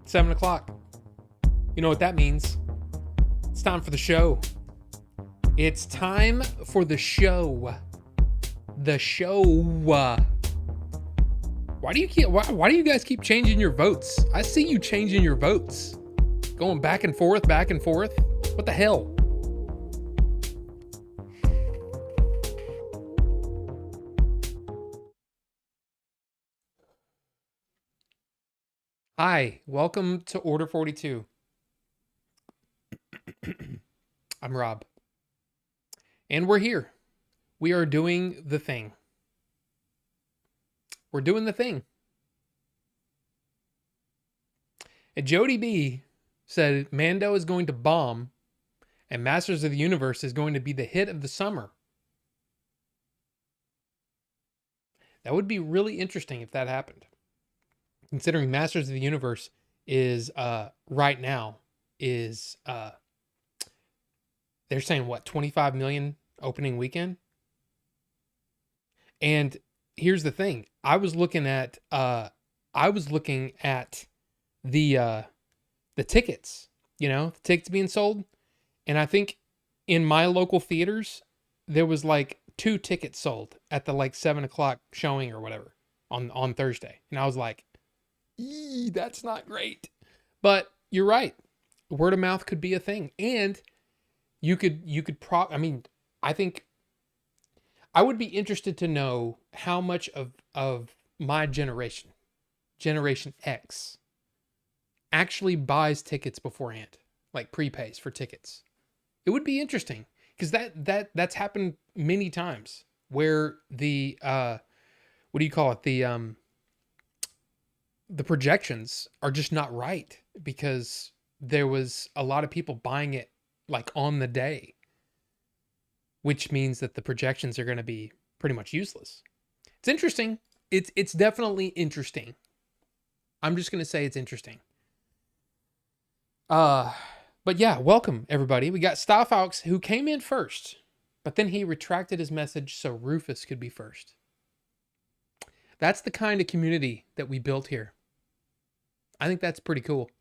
7 o'clock. You know what that means? It's time for the show. It's time for the show. The show. Why do you guys keep changing your votes? I see you changing your votes. Going back and forth, back and forth. What the hell? Hi, welcome to Order 42. I'm Rob. And we're here. We are doing the thing. We're doing the thing. And Jody B said Mando is going to bomb and Masters of the Universe is going to be the hit of the summer. That would be really interesting if that happened. Considering Masters of the Universe is right now is they're saying what, 25 million opening weekend? And here's the thing. I was looking at the tickets, the tickets being sold, and I think in my local theaters there was like 2 tickets sold at the like 7 o'clock showing or whatever on Thursday. And I was like, that's not great. But you're right. Word of mouth could be a thing. And I think I would be interested to know how much of my generation X, actually buys tickets beforehand, like prepays for tickets. It would be interesting because that's happened many times where the what do you call it? The projections are just not right because there was a lot of people buying it like on the day, which means that the projections are going to be pretty much useless. It's interesting. It's definitely interesting. I'm just going to say it's interesting. But yeah, welcome everybody. We got Style Fox who came in first, but then he retracted his message so Rufus could be first. That's the kind of community that we built here. I think that's pretty cool.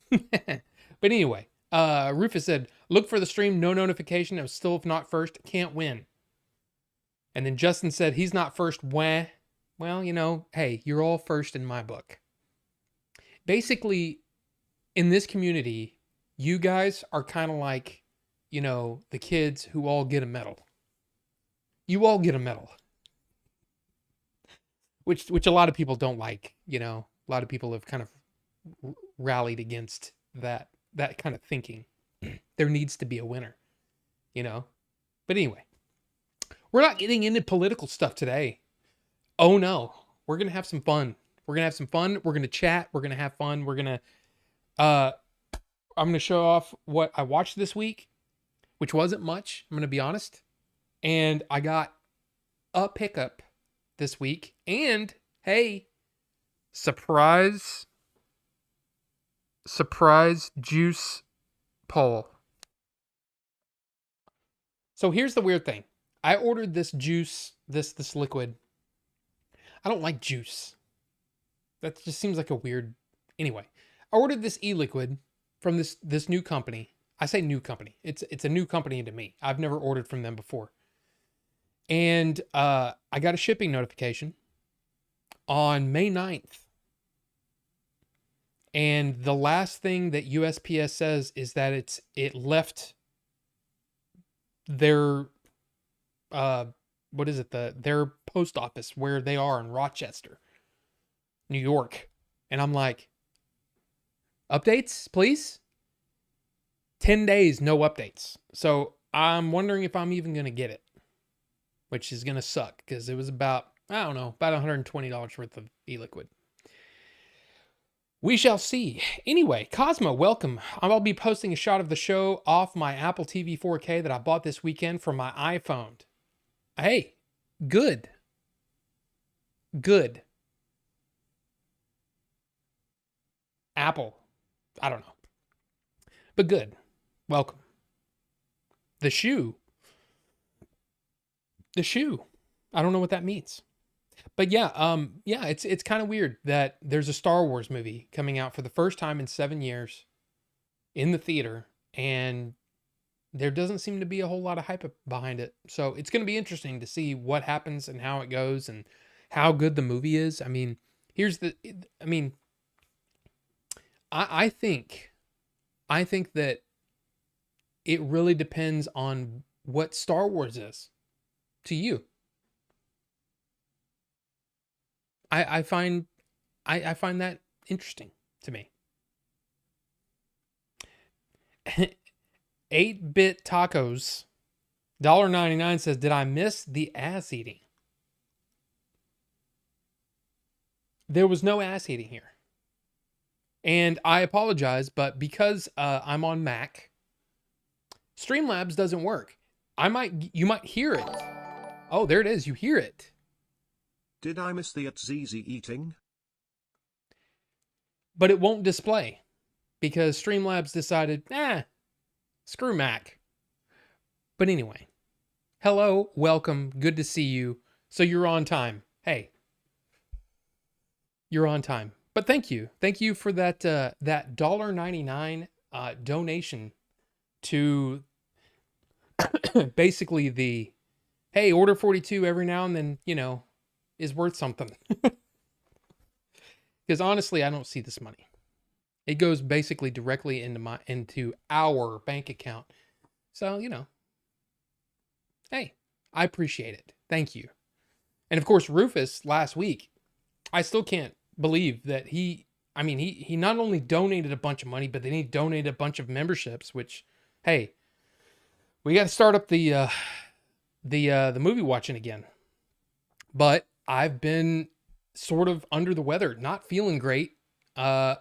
But anyway, Rufus said, look for the stream, no notification. I was still if not first, can't win. And then Justin said, he's not first. Wah. Well, hey, you're all first in my book. Basically, in this community, you guys are kind of like, the kids who all get a medal. You all get a medal. Which a lot of people don't like, A lot of people have kind of rallied against that kind of thinking. There needs to be a winner, But anyway, we're not getting into political stuff today. Oh no, we're going to have some fun. We're going to chat. We're going to have fun. I'm going to show off what I watched this week, which wasn't much. I'm going to be honest. And I got a pickup this week. And hey, surprise juice poll. So here's the weird thing. I ordered this juice, this liquid. I don't like juice. That just seems like a weird... Anyway, I ordered this e-liquid from this new company. I say new company. It's a new company to me. I've never ordered from them before. And I got a shipping notification on May 9th. And the last thing that USPS says is that it left their their post office where they are in Rochester, New York. And I'm like, updates, please? 10 days, no updates. So I'm wondering if I'm even going to get it, which is going to suck because it was about $120 worth of e-liquid. We shall see. Anyway, Cosmo, welcome. I'll be posting a shot of the show off my Apple TV 4K that I bought this weekend for my iPhone. Hey, good. Apple. I don't know. But good. Welcome. The shoe. I don't know what that means. But yeah, yeah, it's kind of weird that there's a Star Wars movie coming out for the first time in 7 years in the theater, and there doesn't seem to be a whole lot of hype behind it. So it's going to be interesting to see what happens and how it goes and how good the movie is. I mean, here's the, I mean, I think, I think that it really depends on what Star Wars is to you. I find, I find that interesting to me. 8-bit tacos, $1.99 says, did I miss the ass eating? There was no ass eating here. And I apologize, but because I'm on Mac, Streamlabs doesn't work. You might hear it. Oh, there it is. You hear it. Did I miss the at ZZ eating? But it won't display because Streamlabs decided, screw Mac. But anyway, hello, welcome, good to see you. So you're on time. Hey, you're on time. But thank you. Thank you for that that $1.99 donation to basically the, hey, Order 42 every now and then, is worth something. Because honestly, I don't see this money. It goes basically directly into our bank account. So, hey, I appreciate it. Thank you. And of course, Rufus last week, I still can't believe that he not only donated a bunch of money, but then he donated a bunch of memberships, which, hey, we got to start up the movie watching again. But I've been sort of under the weather, not feeling great. I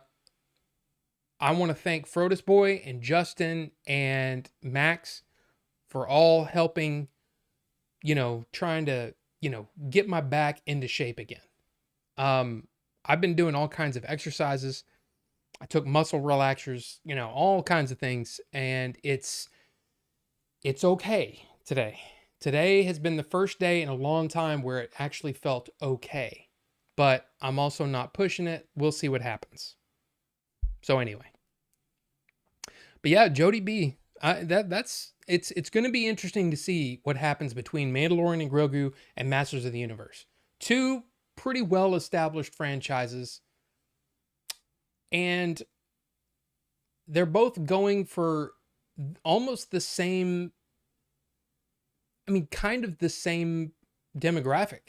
want to thank Frodus Boy and Justin and Max for all helping, trying to, get my back into shape again. I've been doing all kinds of exercises. I took muscle relaxers, all kinds of things, and it's okay today. Today has been the first day in a long time where it actually felt okay. But I'm also not pushing it. We'll see what happens. So anyway. But yeah, Jody B. It's going to be interesting to see what happens between Mandalorian and Grogu and Masters of the Universe. Two pretty well established franchises, and they're both going for almost the same, kind of the same demographic,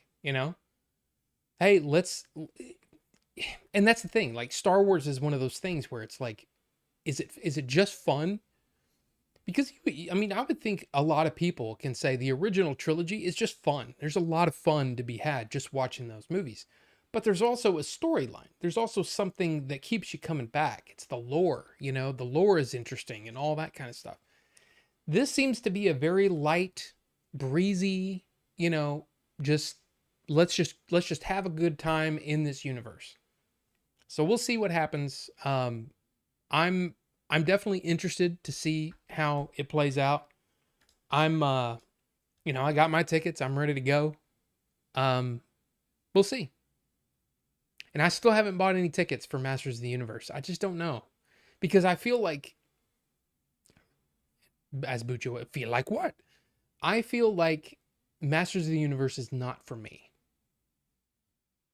Hey, and that's the thing, like Star Wars is one of those things where it's like, is it just fun? Because I would think a lot of people can say the original trilogy is just fun. There's a lot of fun to be had just watching those movies. But there's also a storyline. There's also something that keeps you coming back. It's the lore, the lore is interesting and all that kind of stuff. This seems to be a very light, breezy, just let's just have a good time in this universe. So we'll see what happens. I'm definitely interested to see how it plays out. I'm I got my tickets. I'm ready to go. We'll see. And I still haven't bought any tickets for Masters of the Universe. I just don't know. Because I feel like, as Bucho would feel like what? I feel like Masters of the Universe is not for me.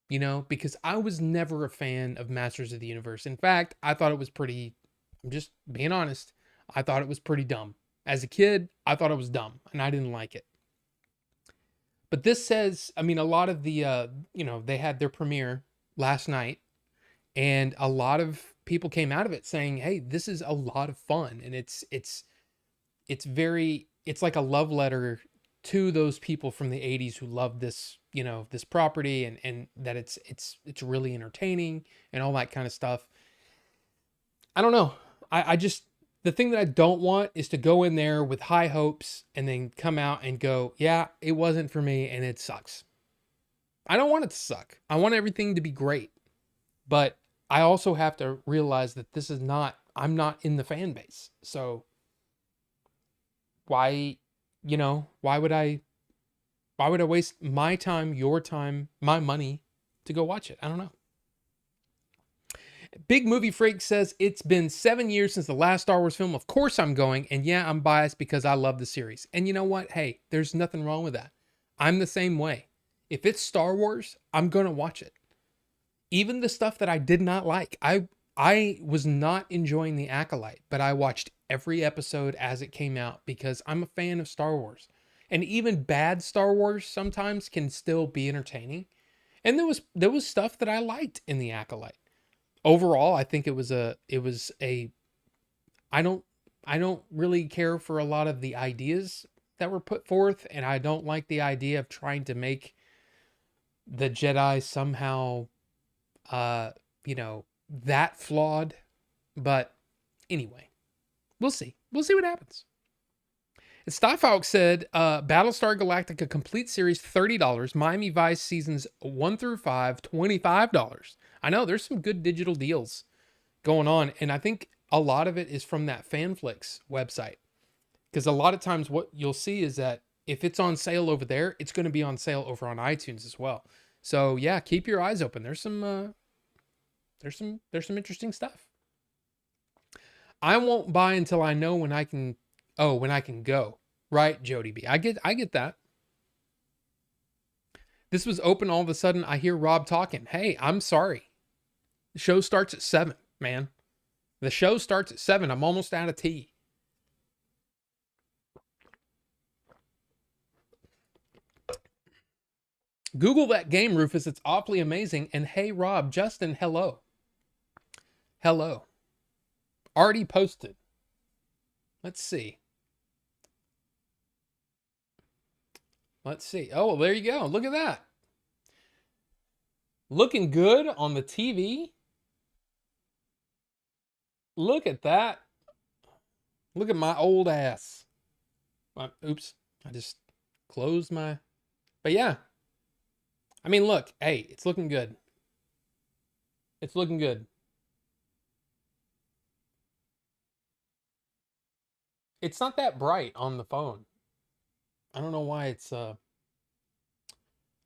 Because I was never a fan of Masters of the Universe. In fact, I thought it was pretty, I'm just being honest, I thought it was pretty dumb. As a kid, I thought it was dumb, and I didn't like it. But this says, a lot of the, they had their premiere last night, and a lot of people came out of it saying, hey, this is a lot of fun. And it's like a love letter to those people from the 80s who loved this, this property, and that it's really entertaining and all that kind of stuff. I don't know. I just, the thing that I don't want is to go in there with high hopes and then come out and go, yeah, it wasn't for me and it sucks. I don't want it to suck. I want everything to be great. But I also have to realize that I'm not in the fan base. So why would I Why would I waste my time, your time, my money to go watch it? I don't know. Big Movie Freak says, it's been 7 years since the last Star Wars film. Of course I'm going. And yeah, I'm biased because I love the series. And you know what? Hey, there's nothing wrong with that. I'm the same way. If it's Star Wars, I'm going to watch it. Even the stuff that I did not like. I was not enjoying The Acolyte, but I watched every episode as it came out because I'm a fan of Star Wars. And even bad Star Wars sometimes can still be entertaining. And there was stuff that I liked in The Acolyte. Overall, I think it was a I don't really care for a lot of the ideas that were put forth, and I don't like the idea of trying to make the Jedi somehow that flawed. But anyway, we'll see. We'll see what happens. And Starfox said, Battlestar Galactica Complete Series, $30. Miami Vice Seasons 1 through 5, $25. I know there's some good digital deals going on. And I think a lot of it is from that Fanflix website. Because a lot of times what you'll see is that if it's on sale over there, it's going to be on sale over on iTunes as well. So yeah, keep your eyes open. There's some interesting stuff. I won't buy until I know when I can go. Right, Jody B. I get that. This was open all of a sudden. I hear Rob talking. Hey, I'm sorry. The show starts at 7, man. The show starts at 7. I'm almost out of tea. Google that game, Rufus. It's awfully amazing. And hey, Rob, Justin, hello. Hello. Already posted. Let's see. Oh, well, there you go. Look at that. Looking good on the TV. Look at that. Look at my old ass. Oops. I just closed my... But yeah. I mean, look. Hey, it's looking good. It's looking good. It's not that bright on the phone. I don't know why it's... I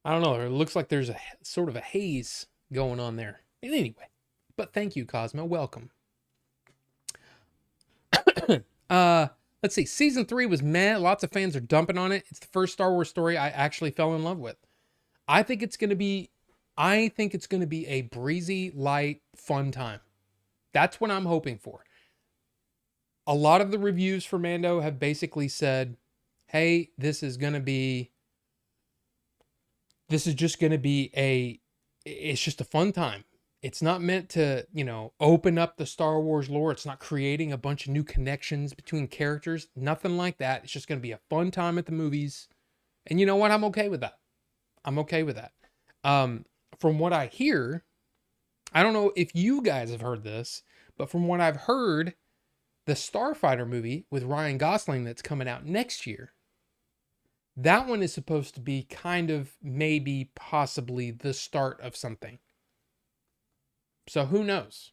don't know. It looks like there's a sort of a haze going on there. And anyway. But thank you, Cosmo. Welcome. Let's see. Season 3 was meh. Lots of fans are dumping on it. It's the first Star Wars story I actually fell in love with. I think it's going to be a breezy, light, fun time. That's what I'm hoping for. A lot of the reviews for Mando have basically said, hey, this is just going to be it's just a fun time. It's not meant to, open up the Star Wars lore. It's not creating a bunch of new connections between characters. Nothing like that. It's just going to be a fun time at the movies. And you know what? I'm okay with that. From what I hear, I don't know if you guys have heard this, but from what I've heard, the Starfighter movie with Ryan Gosling that's coming out next year, that one is supposed to be kind of maybe possibly the start of something. So who knows?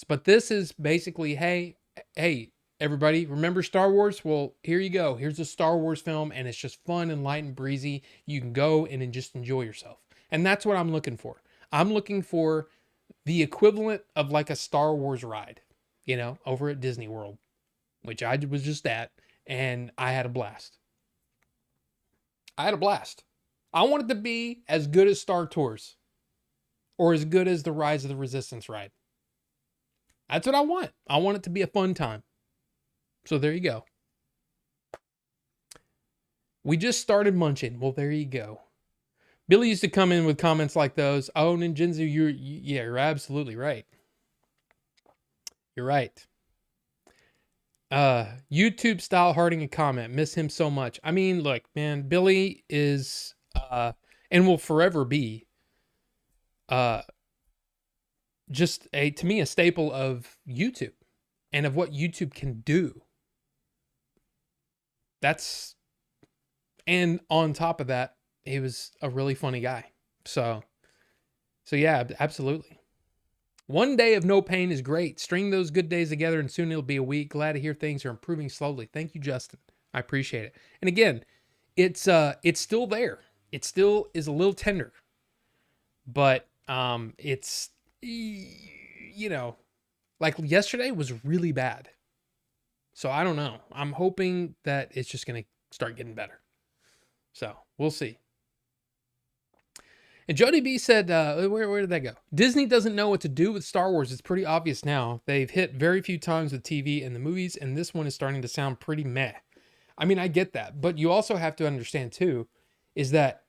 But this is basically, hey, everybody, remember Star Wars? Well, here you go. Here's a Star Wars film, and it's just fun and light and breezy. You can go and just enjoy yourself. And that's what I'm looking for. I'm looking for the equivalent of like a Star Wars ride, over at Disney World, which I was just at, and I had a blast. I want it to be as good as Star Tours. Or as good as the Rise of the Resistance ride. That's what I want. I want it to be a fun time. So there you go. We just started munching. Well, there you go. Billy used to come in with comments like those. Oh, Ninjinzu, you're absolutely right. You're right. YouTube style Harding a comment. Miss him so much. I mean, look, man, Billy is and will forever be just to me a staple of YouTube and of what YouTube can do. And on top of that, he was a really funny guy. So yeah, absolutely. One day of no pain is great. String those good days together and soon it'll be a week. Glad to hear things are improving slowly. Thank you, Justin. I appreciate it. And again, it's still there. It still is a little tender, but it's you know, like yesterday was really bad. So I don't know. I'm hoping that it's just going to start getting better. So we'll see. And Jody B said, where did that go? Disney doesn't know what to do with Star Wars. It's pretty obvious now. They've hit very few times with TV and the movies, and this one is starting to sound pretty meh. I mean, I get that, but you also have to understand too, is that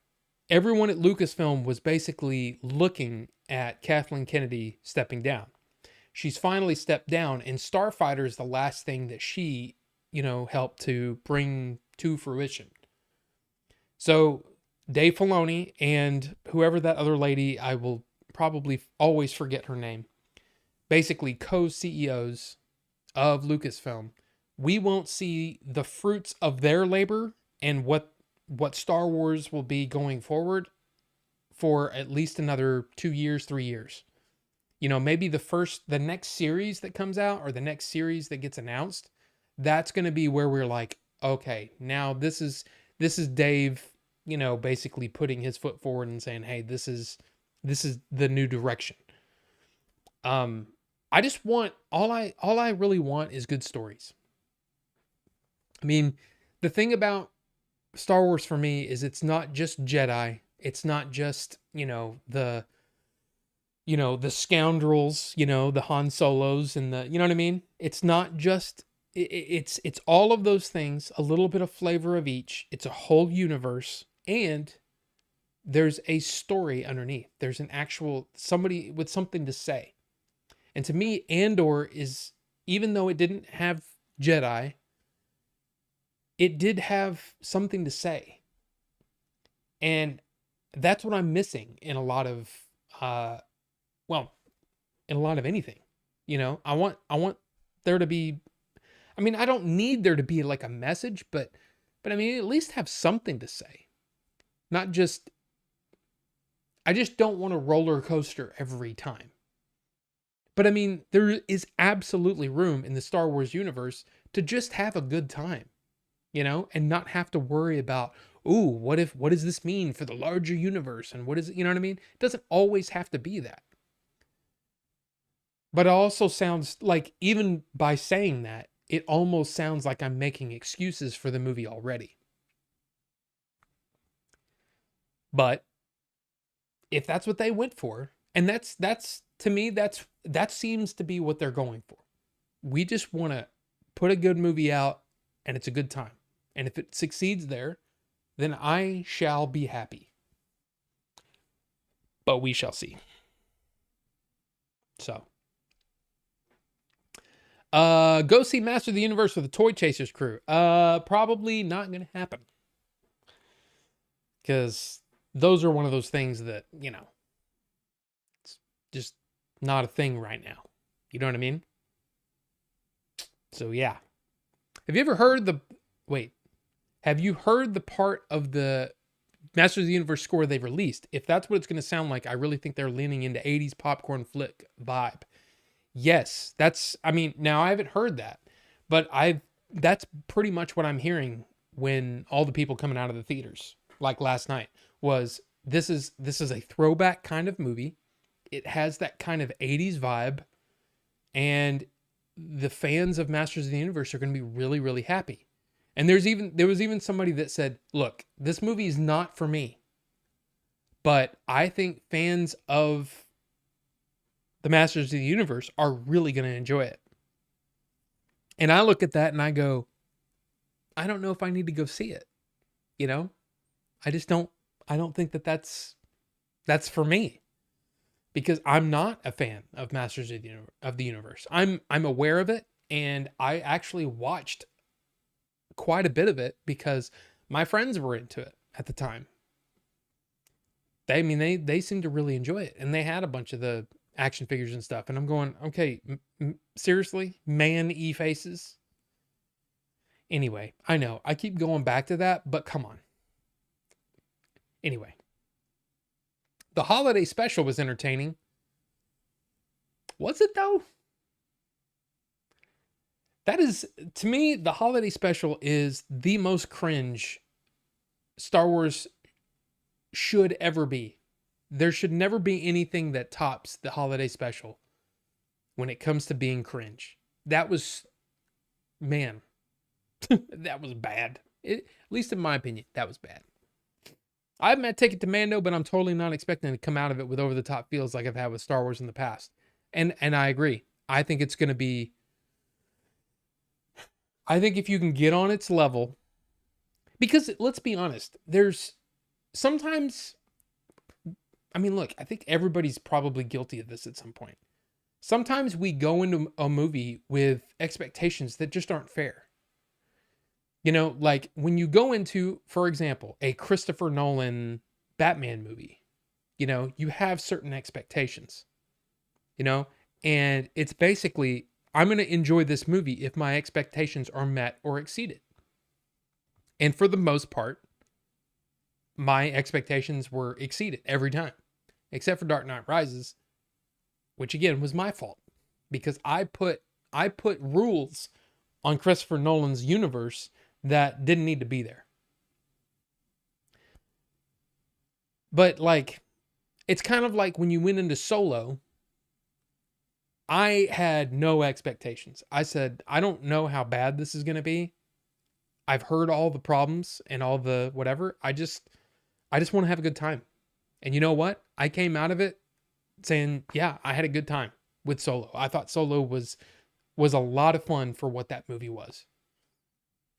everyone at Lucasfilm was basically looking at Kathleen Kennedy stepping down. She's finally stepped down, and Starfighter is the last thing that she, helped to bring to fruition. So Dave Filoni and whoever that other lady, I will probably always forget her name, basically co-CEOs of Lucasfilm, we won't see the fruits of their labor and what Star Wars will be going forward for at least another 2 years, 3 years. Maybe the next series that comes out or the next series that gets announced, that's going to be where we're like, okay, now this is Dave, basically putting his foot forward and saying, hey, this is the new direction. I just want, all I really want is good stories. I mean, the thing about Star Wars for me is it's not just Jedi. It's not just, the scoundrels, the Han Solos and the, you know what I mean? It's not just, it's all of those things, a little bit of flavor of each. It's a whole universe, and there's a story underneath. There's an actual, somebody with something to say. And to me, Andor is, even though it didn't have Jedi, it did have something to say. And that's what I'm missing in a lot of, in a lot of anything. I want there to be, I mean, I don't need there to be like a message, but I mean, at least have something to say. Not just, I just don't want a roller coaster every time. But I mean, there is absolutely room in the Star Wars universe to just have a good time, and not have to worry about, ooh, what does this mean for the larger universe? And what is it, you know what I mean? It doesn't always have to be that. But it also sounds like, even by saying that, it almost sounds like I'm making excuses for the movie already. But if that's what they went for, and that's to me, that seems to be what they're going for. We just want to put a good movie out, and it's a good time. And if it succeeds there, then I shall be happy. But we shall see. So, go see Master of the Universe with the Toy Chasers crew. Probably not going to happen. Because those are one of those things that, it's just not a thing right now. You know what I mean? So, yeah. Have you heard the part of the Masters of the Universe score they've released? If that's what it's going to sound like, I really think they're leaning into 80s popcorn flick vibe. Yes, now I haven't heard that, but that's pretty much what I'm hearing when all the people coming out of the theaters, like last night, was this is a throwback kind of movie. It has that kind of 80s vibe, and the fans of Masters of the Universe are going to be really, really happy. And there was even somebody that said, look, this movie is not for me, but I think fans of the Masters of the Universe are really going to enjoy it. And I look at that and I go, I don't know if I need to go see it. I don't think that's for me, because I'm not a fan of Masters of the Universe. I'm aware of it, and I actually watched quite a bit of it because my friends were into it at the time. They seemed to really enjoy it, and they had a bunch of the action figures and stuff. And I'm going, okay, seriously, man-y faces. Anyway, I know I keep going back to that, but come on. Anyway, the holiday special was entertaining. Was it though? That is, to me, the holiday special is the most cringe Star Wars should ever be. There should never be anything that tops the holiday special when it comes to being cringe. That was, man, that was bad. At least in my opinion, that was bad. I haven't had Ticket to Mando, but I'm totally not expecting to come out of it with over the top feels like I've had with Star Wars in the past. And I agree. I think it's going to be. I think if you can get on its level, because let's be honest, there's sometimes. I mean, look, I think everybody's probably guilty of this at some point. Sometimes we go into a movie with expectations that just aren't fair. You know, like when you go into, for example, a Christopher Nolan Batman movie, you know, you have certain expectations, you know, and it's basically, I'm going to enjoy this movie if my expectations are met or exceeded. And for the most part, my expectations were exceeded every time, except for Dark Knight Rises, which again was my fault because I put rules on Christopher Nolan's universe that didn't need to be there. But like, it's kind of like when you went into Solo, I had no expectations. I said, I don't know how bad this is going to be. I've heard all the problems and all the whatever. I just want to have a good time. And you know what? I came out of it saying, yeah, I had a good time with Solo. I thought Solo was a lot of fun for what that movie was.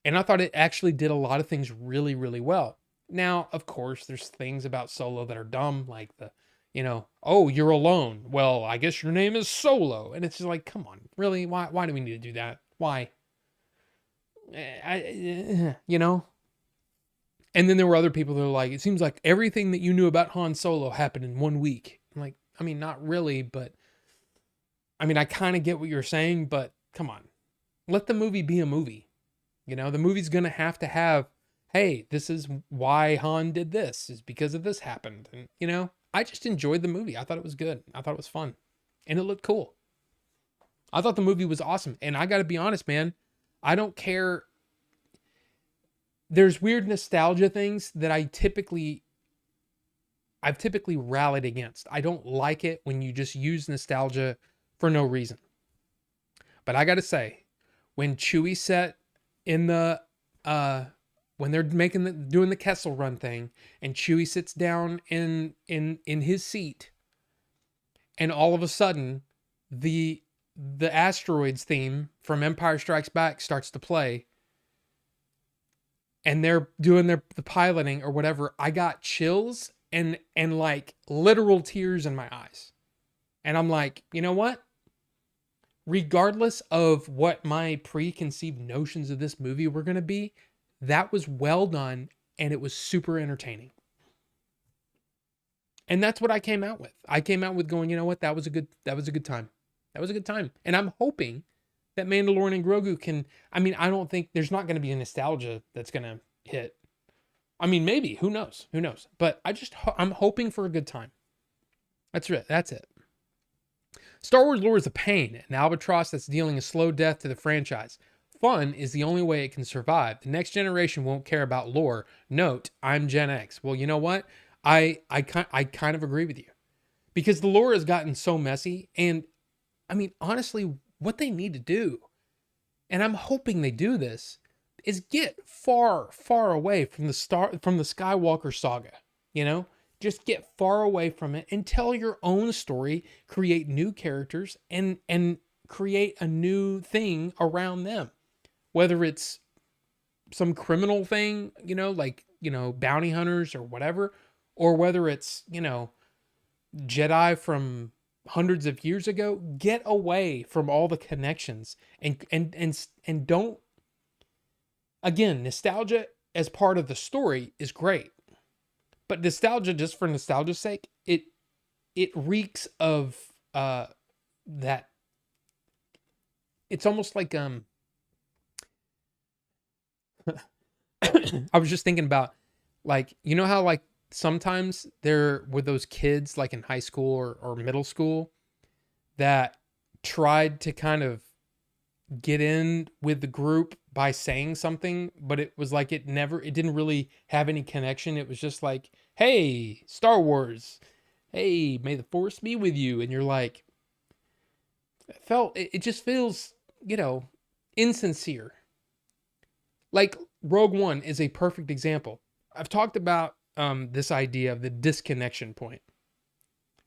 And I thought it actually did a lot of things really, really well. Now, of course, there's things about Solo that are dumb, like the, you know, oh, you're alone. Well, I guess your name is Solo. And it's just like, come on, really? Why do we need to do that? Why? You know? And then there were other people that were like, it seems like everything that you knew about Han Solo happened in 1 week. I'm like, I mean, not really, but I mean, I kind of get what you're saying, but come on. Let the movie be a movie. You know, the movie's going to have, hey, this is why Han did this, is because of this happened. And, you know, I just enjoyed the movie. I thought it was good. I thought it was fun. And it looked cool. I thought the movie was awesome. And I got to be honest, man, I don't care. There's weird nostalgia things that I've typically rallied against. I don't like it when you just use nostalgia for no reason. But I got to say, when Chewie set in the when they're doing the Kessel Run thing, and Chewie sits down in his seat, and all of a sudden the asteroids theme from Empire Strikes Back starts to play, and they're doing the piloting or whatever, I got chills and like literal tears in my eyes. And I'm like, you know what? Regardless of what my preconceived notions of this movie were going to be, that was well done and it was super entertaining. And that's what I came out with. I came out with going, you know what? That was a good time. That was a good time. And I'm hoping that Mandalorian and Grogu can, I mean, I don't think there's not going to be a nostalgia that's going to hit. I mean, maybe, who knows? But I'm hoping for a good time. That's it. That's it. Star Wars lore is a pain, an albatross that's dealing a slow death to the franchise. Fun is the only way it can survive. The next generation won't care about lore. Note, I'm Gen X. Well, you know what? I kind of agree with you. Because the lore has gotten so messy. And, I mean, honestly, what they need to do, and I'm hoping they do this, is get far, far away from the Skywalker saga. You know? Just get far away from it and tell your own story, create new characters, and create a new thing around them. Whether it's some criminal thing, you know, like, you know, bounty hunters or whatever, or whether it's, you know, Jedi from hundreds of years ago, get away from all the connections and don't, again, nostalgia as part of the story is great. But nostalgia, just for nostalgia's sake, it reeks of that. It's almost like I was just thinking about, like, you know how like sometimes there were those kids like in high school or middle school that tried to kind of get in with the group by saying something, but it was like it didn't really have any connection. It was just like, hey, Star Wars, hey, may the Force be with you. And you're like, it just feels, insincere. Like Rogue One is a perfect example. I've talked about this idea of the disconnection point.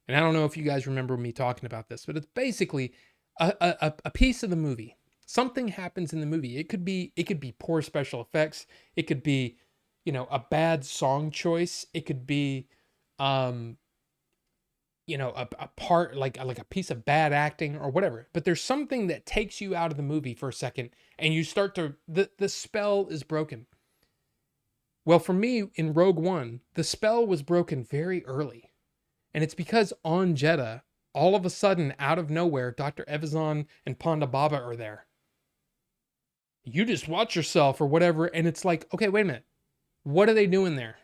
And I don't know if you guys remember me talking about this, but it's basically a piece of the movie. Something happens in the movie. It could be poor special effects. It could be, a bad song choice. It could be, a part like a piece of bad acting or whatever. But there's something that takes you out of the movie for a second, and you start to the spell is broken. Well, for me in Rogue One, the spell was broken very early. And it's because on Jeddah, all of a sudden, out of nowhere, Dr. Evazan and Ponda Baba are there. You just watch yourself or whatever, and it's like, okay, wait a minute. What are they doing there?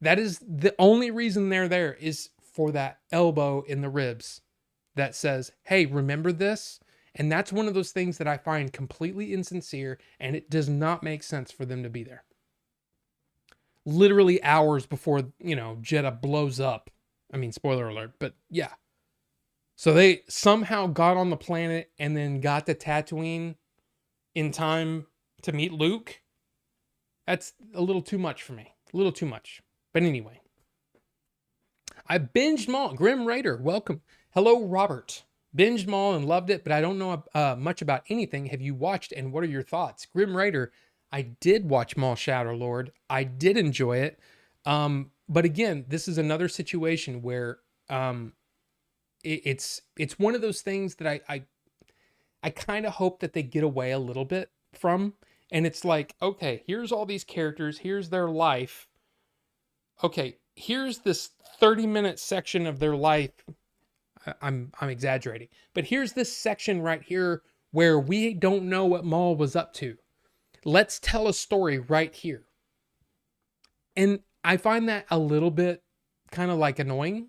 That is the only reason they're there is for that elbow in the ribs that says, hey, remember this? And that's one of those things that I find completely insincere, and it does not make sense for them to be there. Literally hours before, Jeddah blows up. I mean, spoiler alert, but yeah. So they somehow got on the planet and then got to Tatooine in time to meet Luke. That's a little too much for me. A little too much. But anyway. I binged Maul. Grim Raider, welcome. Hello, Robert. Binged Maul and loved it, but I don't know much about anything. Have you watched and what are your thoughts? Grim Raider, I did watch Maul Shadow Lord. I did enjoy it. But again, this is another situation where it's one of those things that I kind of hope that they get away a little bit from. And it's like, okay, here's all these characters. Here's their life. Okay, here's this 30-minute section of their life. I'm exaggerating. But here's this section right here where we don't know what Maul was up to. Let's tell a story right here. And I find that a little bit kind of like annoying,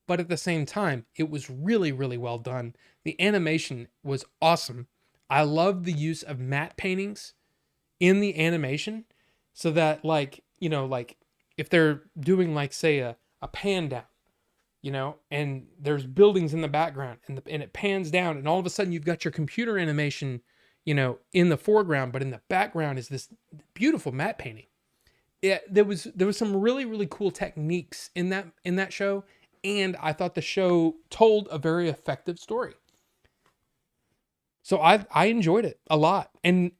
but at the same time, it was really, really well done. The animation was awesome. I love the use of matte paintings in the animation so that if they're doing say a pan down, and there's buildings in the background and it pans down and all of a sudden you've got your computer animation, in the foreground, but in the background is this beautiful matte painting. Yeah, there was some really, really cool techniques in that show, and I thought the show told a very effective story. So I enjoyed it a lot, but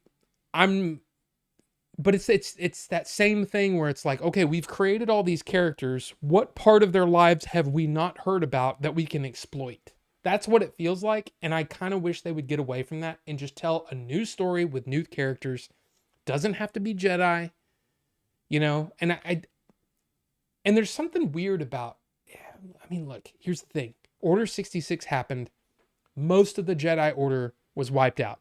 it's that same thing where it's like, okay, we've created all these characters. What part of their lives have we not heard about that we can exploit? That's what it feels like, and I kind of wish they would get away from that and just tell a new story with new characters. Doesn't have to be Jedi. And there's something weird about, look, here's the thing. Order 66 happened. Most of the Jedi Order was wiped out.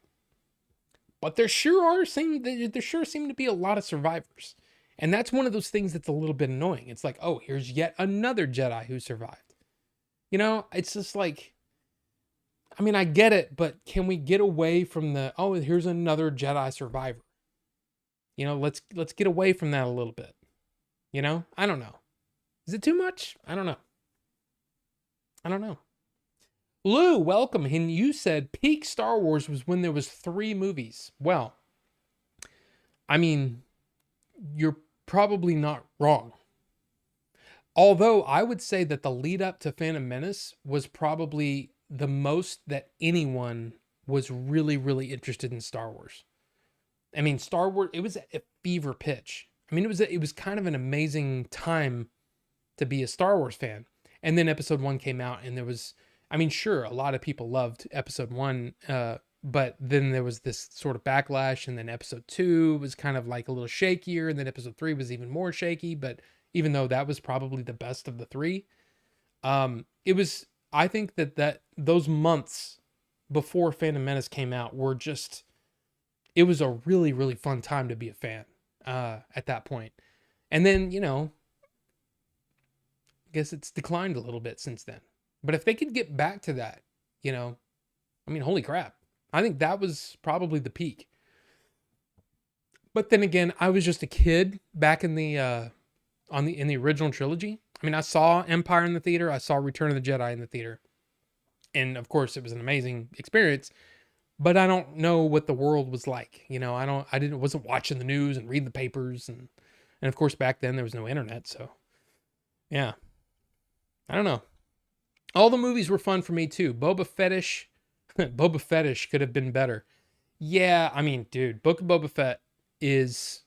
But there sure seem to be a lot of survivors. And that's one of those things that's a little bit annoying. It's like, oh, here's yet another Jedi who survived. It's just like, I get it, but can we get away from here's another Jedi survivor? Let's get away from that a little bit. I don't know. Is it too much? I don't know. Lou, welcome. And you said peak Star Wars was when there was 3 movies. Well, you're probably not wrong. Although I would say that the lead up to Phantom Menace was probably the most that anyone was really, really interested in Star Wars. Star Wars, it was a fever pitch. It was kind of an amazing time to be a Star Wars fan. And then episode 1 came out and there was, sure, a lot of people loved episode 1, but then there was this sort of backlash, and then episode 2 was kind of like a little shakier, and then episode 3 was even more shaky, but even though that was probably the best of the 3, I think that those months before Phantom Menace came out were just, it was a really, really fun time to be a fan at that point. And then, I guess it's declined a little bit since then. But if they could get back to that, holy crap. I think that was probably the peak. But then again, I was just a kid back in the in the original trilogy. I mean, I saw Empire in the theater, I saw Return of the Jedi in the theater. And of course, it was an amazing experience, but I don't know what the world was like. You know, wasn't watching the news and reading the papers, and of course back then there was no internet, so yeah. I don't know. All the movies were fun for me too. Boba Fettish, Boba Fettish could have been better. Yeah, I mean, dude, Book of Boba Fett is.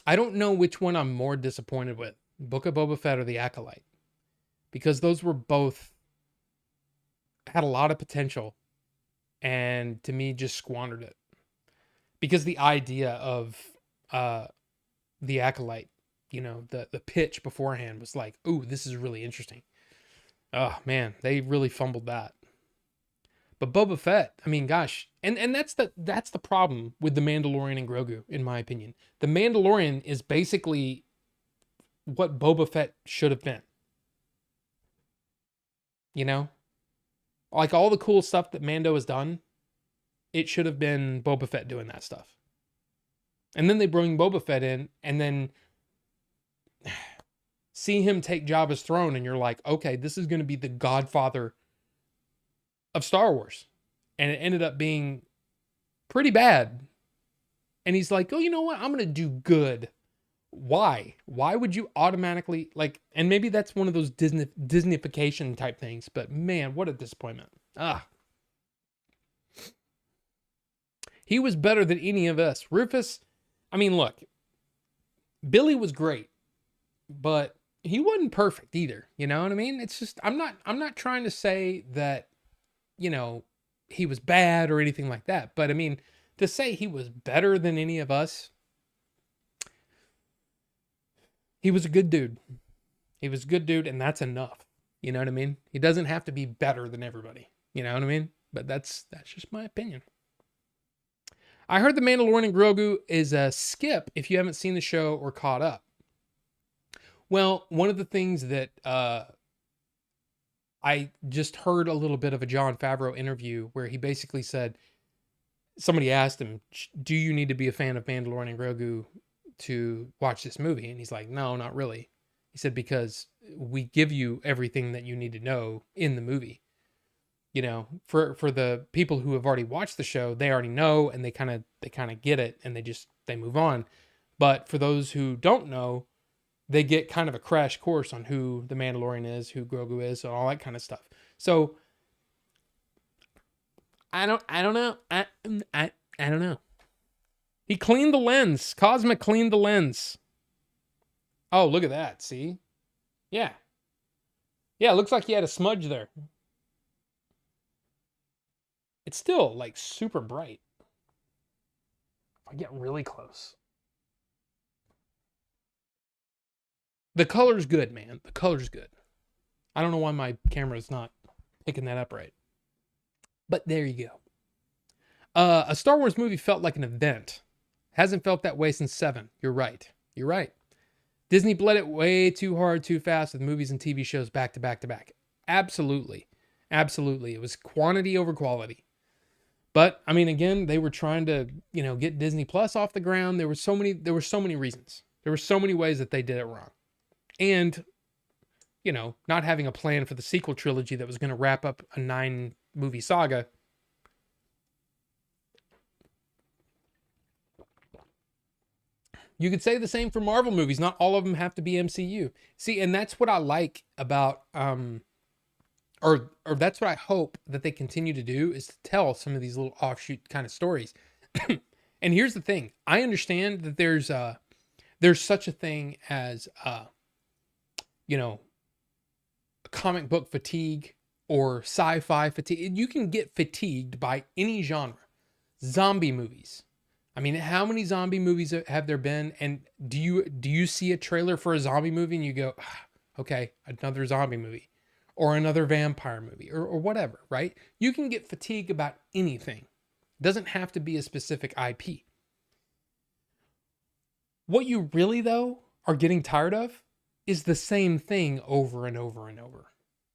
I don't know which one I'm more disappointed with, Book of Boba Fett or The Acolyte, because those were both had a lot of potential, and to me just squandered it. Because the idea of The Acolyte, you know, the pitch beforehand was like, "Ooh, this is really interesting." Oh man, they really fumbled that. But Boba Fett, I mean, gosh, and that's the problem with the Mandalorian and Grogu, in my opinion. The Mandalorian is basically what Boba Fett should have been. You know, like all the cool stuff that Mando has done, it should have been Boba Fett doing that stuff. And then they bring Boba Fett in, and then see him take Jabba's throne, and you're like, okay, this is going to be the Godfather of Star Wars. And it ended up being pretty bad. And he's like, oh, you know what? I'm going to do good. Why? Why would you automatically, like, and maybe that's one of those Disneyfication type things, but man, what a disappointment. He was better than any of us. Rufus, I mean, look, Billy was great, but he wasn't perfect either. You know what I mean? It's just, I'm not trying to say that, you know, he was bad or anything like that. But I mean, to say he was better than any of us, he was a good dude. He was a good dude, and that's enough. You know what I mean? He doesn't have to be better than everybody. You know what I mean? But that's just my opinion. I heard The Mandalorian and Grogu is a skip if you haven't seen the show or caught up. Well, one of the things that I just heard a little bit of a Jon Favreau interview where he basically said, somebody asked him, do you need to be a fan of Mandalorian and Grogu to watch this movie? And he's like, no, not really. He said, because we give you everything that you need to know in the movie. You know, for the people who have already watched the show, they already know, and they kind of get it, and they move on. But for those who don't know, they get kind of a crash course on who the Mandalorian is, who Grogu is, and all that kind of stuff. So I don't know. I don't know. He cleaned the lens. Cosmic cleaned the lens. Oh, look at that. See? Yeah. Yeah, it looks like he had a smudge there. It's still like super bright. If I get really close. The color's good, man. The color's good. I don't know why my camera's not picking that up right. But there you go. A Star Wars movie felt like an event. Hasn't felt that way since 7. You're right. You're right. Disney bled it way too hard, too fast with movies and TV shows back to back to back. Absolutely. Absolutely. It was quantity over quality. But I mean, again, they were trying to, you know, get Disney Plus off the ground. There were so many reasons. There were so many ways that they did it wrong. And, you know, not having a plan for the sequel trilogy that was going to wrap up a 9-movie saga. You could say the same for Marvel movies. Not all of them have to be MCU. See, and that's what I like about, or that's what I hope that they continue to do, is to tell some of these little offshoot kind of stories. And here's the thing. I understand that there's such a thing as, you know, comic book fatigue or sci-fi fatigue. You can get fatigued by any genre. Zombie movies. I mean, how many zombie movies have there been? And do you see a trailer for a zombie movie and you go, okay, another zombie movie or another vampire movie or whatever, right? You can get fatigued about anything. It doesn't have to be a specific IP. What you really, though, are getting tired of is the same thing over and over and over,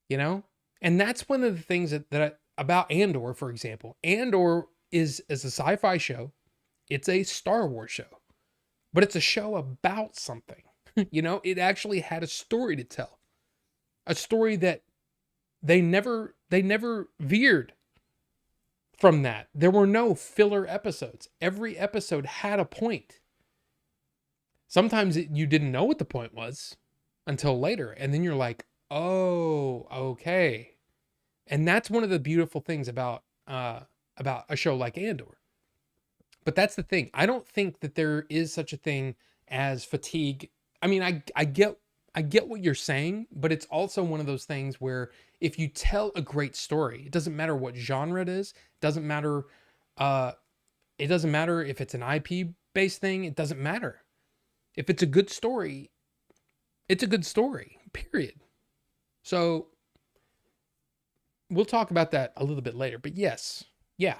you know? And that's one of the things that about Andor, for example. Andor is a sci-fi show. It's a Star Wars show, but it's a show about something. You know, it actually had a story to tell, a story that they never veered from that. There were no filler episodes. Every episode had a point. Sometimes you didn't know what the point was until later, and then you're like, "Oh, okay." And that's one of the beautiful things about a show like Andor. But that's the thing. I don't think that there is such a thing as fatigue. I mean, I get what you're saying, but it's also one of those things where if you tell a great story, it doesn't matter what genre it is, doesn't matter it doesn't matter if it's an IP based thing, it doesn't matter. If it's a good story, it's a good story. Period. So we'll talk about that a little bit later, but yes. Yeah.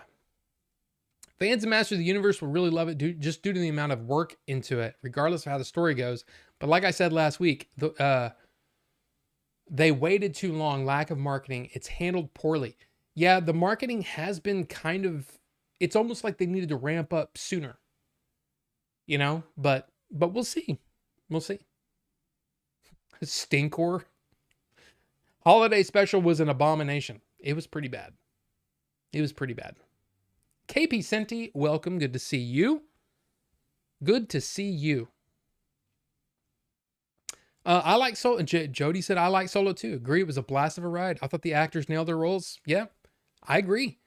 Fans of Masters of the Universe will really love it just due to the amount of work into it, regardless of how the story goes. But like I said last week, they waited too long, lack of marketing. It's handled poorly. Yeah, the marketing has been kind of, it's almost like they needed to ramp up sooner. You know, but we'll see. We'll see. Stinkor. Holiday special was an abomination. It was pretty bad. It was pretty bad. KP Senti, welcome. Good to see you. Good to see you. I like Solo. Jody said, I like Solo too. Agree. It was a blast of a ride. I thought the actors nailed their roles. Yeah, I agree.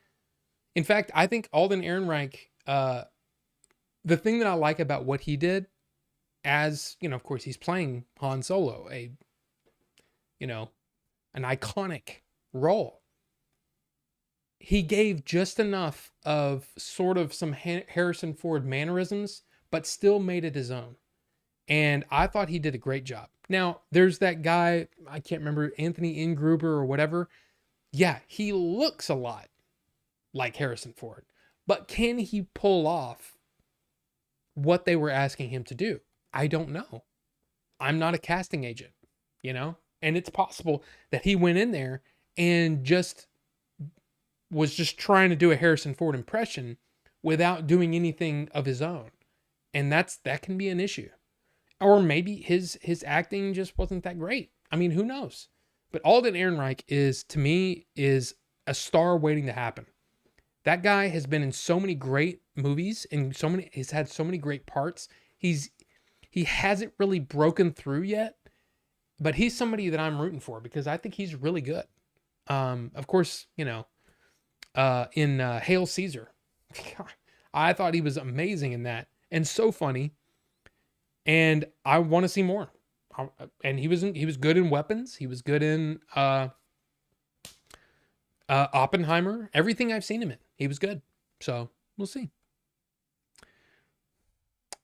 In fact, I think Alden Ehrenreich, the thing that I like about what he did as, you know, of course, he's playing Han Solo, an iconic role. He gave just enough of sort of some Harrison Ford mannerisms, but still made it his own. And I thought he did a great job. Now, there's that guy, I can't remember, Anthony Ingruber or whatever. Yeah, he looks a lot like Harrison Ford. But can he pull off what they were asking him to do? I don't know. I'm not a casting agent, you know? And it's possible that he went in there and was just trying to do a Harrison Ford impression without doing anything of his own. And that can be an issue. Or maybe his acting just wasn't that great. I mean, who knows? But Alden Ehrenreich to me, is a star waiting to happen. That guy has been in so many great movies and he's had so many great parts. He hasn't really broken through yet, but he's somebody that I'm rooting for because I think he's really good. Of course, you know, in Hail Caesar, I thought he was amazing in that and so funny. And I want to see more. And he was good in Weapons. He was good in Oppenheimer. Everything I've seen him in, he was good. So we'll see.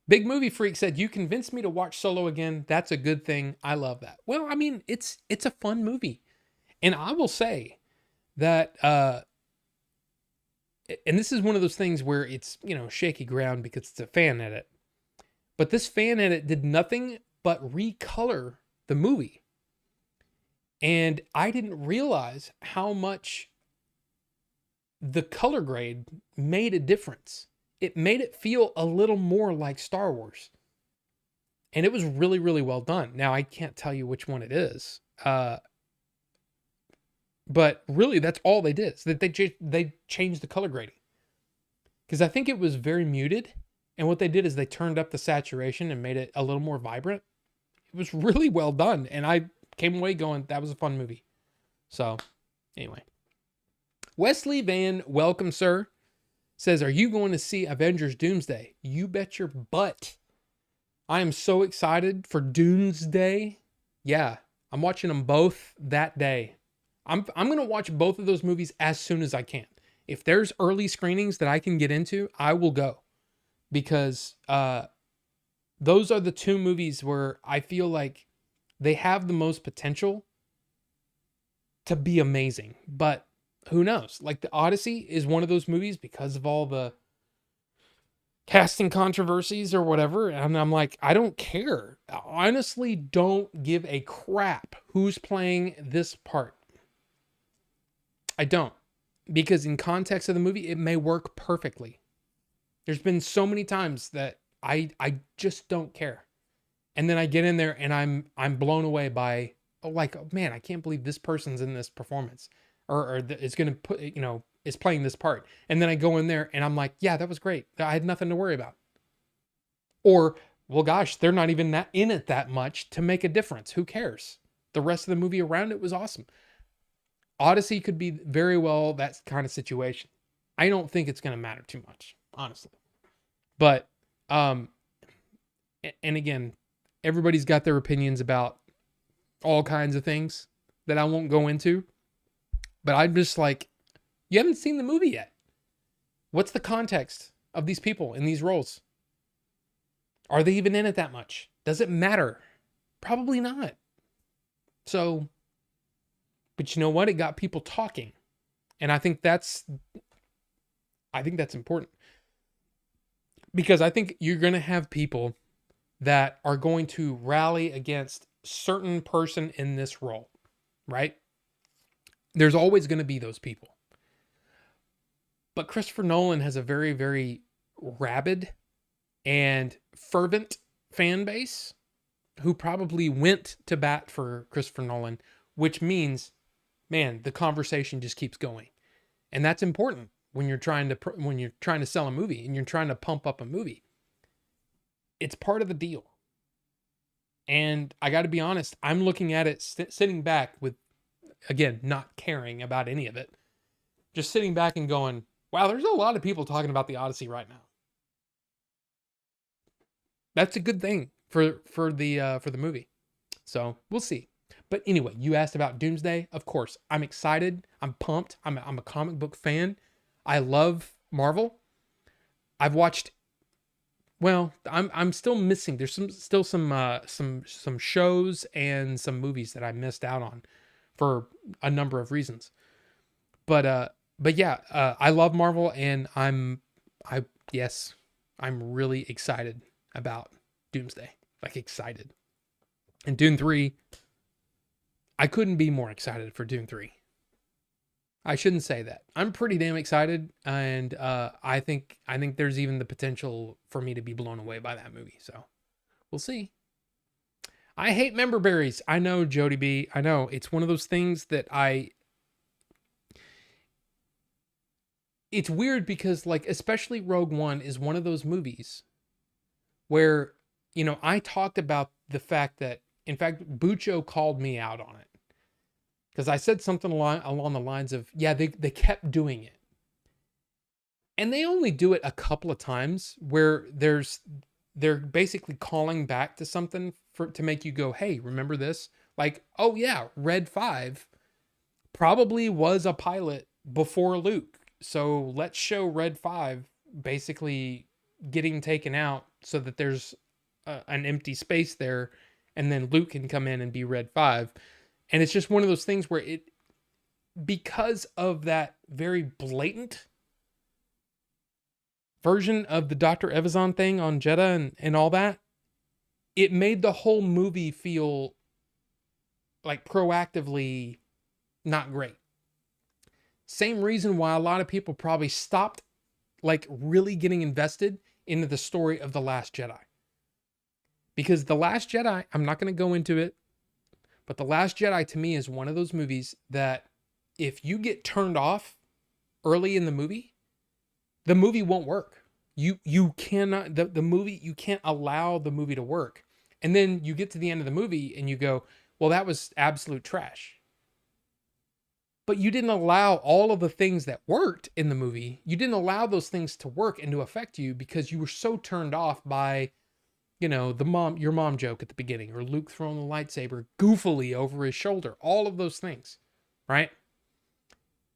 Big Movie Freak said, "You convinced me to watch Solo again. That's a good thing. I love that." Well, I mean, it's a fun movie, and I will say that. And this is one of those things where it's, you know, shaky ground because it's a fan edit. But this fan edit did nothing but recolor the movie. And I didn't realize how much the color grade made a difference. It made it feel a little more like Star Wars. And it was really, really well done. Now, I can't tell you which one it is. But really, that's all they did. So that they changed the color grading. Because I think it was very muted. And what they did is they turned up the saturation and made it a little more vibrant. It was really well done. And I came away going, that was a fun movie. So, anyway. Wesley Van, welcome, sir. Says, "Are you going to see Avengers Doomsday?" You bet your butt. I am so excited for Doomsday. Yeah, I'm watching them both that day. I'm going to watch both of those movies as soon as I can. If there's early screenings that I can get into, I will go. Because those are the two movies where I feel like they have the most potential to be amazing. But who knows? Like the Odyssey is one of those movies because of all the casting controversies or whatever. And I'm like, I don't care. I honestly don't give a crap who's playing this part. I don't. because in context of the movie, it may work perfectly. There's been so many times that I just don't care. And then I get in there and I'm blown away by, oh, like, oh, man, I can't believe this person's in this performance, or it's going to put, is playing this part. And then I go in there and I'm like, yeah, that was great. I had nothing to worry about. Or, well, gosh, they're not even that in it that much to make a difference. Who cares? The rest of the movie around it was awesome. Odyssey could be very well that kind of situation. I don't think it's going to matter too much, honestly. But, and again, everybody's got their opinions about all kinds of things that I won't go into. But I'm just like, you haven't seen the movie yet. What's the context of these people in these roles? Are they even in it that much? Does it matter? Probably not. So, but you know what? It got people talking. And I think that's important. Because I think you're going to have people that are going to rally against certain person in this role, right? There's always going to be those people. But Christopher Nolan has a very, very rabid and fervent fan base who probably went to bat for Christopher Nolan, which means, man, the conversation just keeps going. And that's important when you're trying to sell a movie and you're trying to pump up a movie. It's part of the deal. And I got to be honest, I'm looking at it sitting back with, again, not caring about any of it. Just sitting back and going, wow, there's a lot of people talking about the Odyssey right now. That's a good thing for the movie. So we'll see. But anyway, you asked about Doomsday. Of course, I'm excited. I'm pumped. I'm a comic book fan. I love Marvel. I've watched. Well, I'm still missing. There's still some shows and some movies that I missed out on for a number of reasons. But yeah, I love Marvel, and I'm really excited about Doomsday. Like, excited. And Dune 3, I couldn't be more excited for Dune 3. I shouldn't say that. I'm pretty damn excited, and I think there's even the potential for me to be blown away by that movie. So we'll see. I hate member berries. I know, Jody B. I know. It's one of those things that it's weird because, like, especially Rogue One is one of those movies where, I talked about the fact that, in fact, Bucho called me out on it. Because I said something along the lines of, yeah, they kept doing it. And they only do it a couple of times where they're basically calling back to something to make you go, hey, remember this? Like, oh yeah, Red 5 probably was a pilot before Luke. So let's show Red 5 basically getting taken out so that there's an empty space there, and then Luke can come in and be Red 5. And it's just one of those things where because of that very blatant version of the Dr. Evazan thing on Jeddah and all that, it made the whole movie feel like proactively not great. Same reason why a lot of people probably stopped like really getting invested into the story of The Last Jedi. Because The Last Jedi, I'm not going to go into it, but The Last Jedi to me is one of those movies that if you get turned off early in the movie won't work. You cannot, the movie, you can't allow the movie to work. And then you get to the end of the movie and you go, well, that was absolute trash. But you didn't allow all of the things that worked in the movie. You didn't allow those things to work and to affect you because you were so turned off by, your mom joke at the beginning, or Luke throwing the lightsaber goofily over his shoulder, all of those things, right?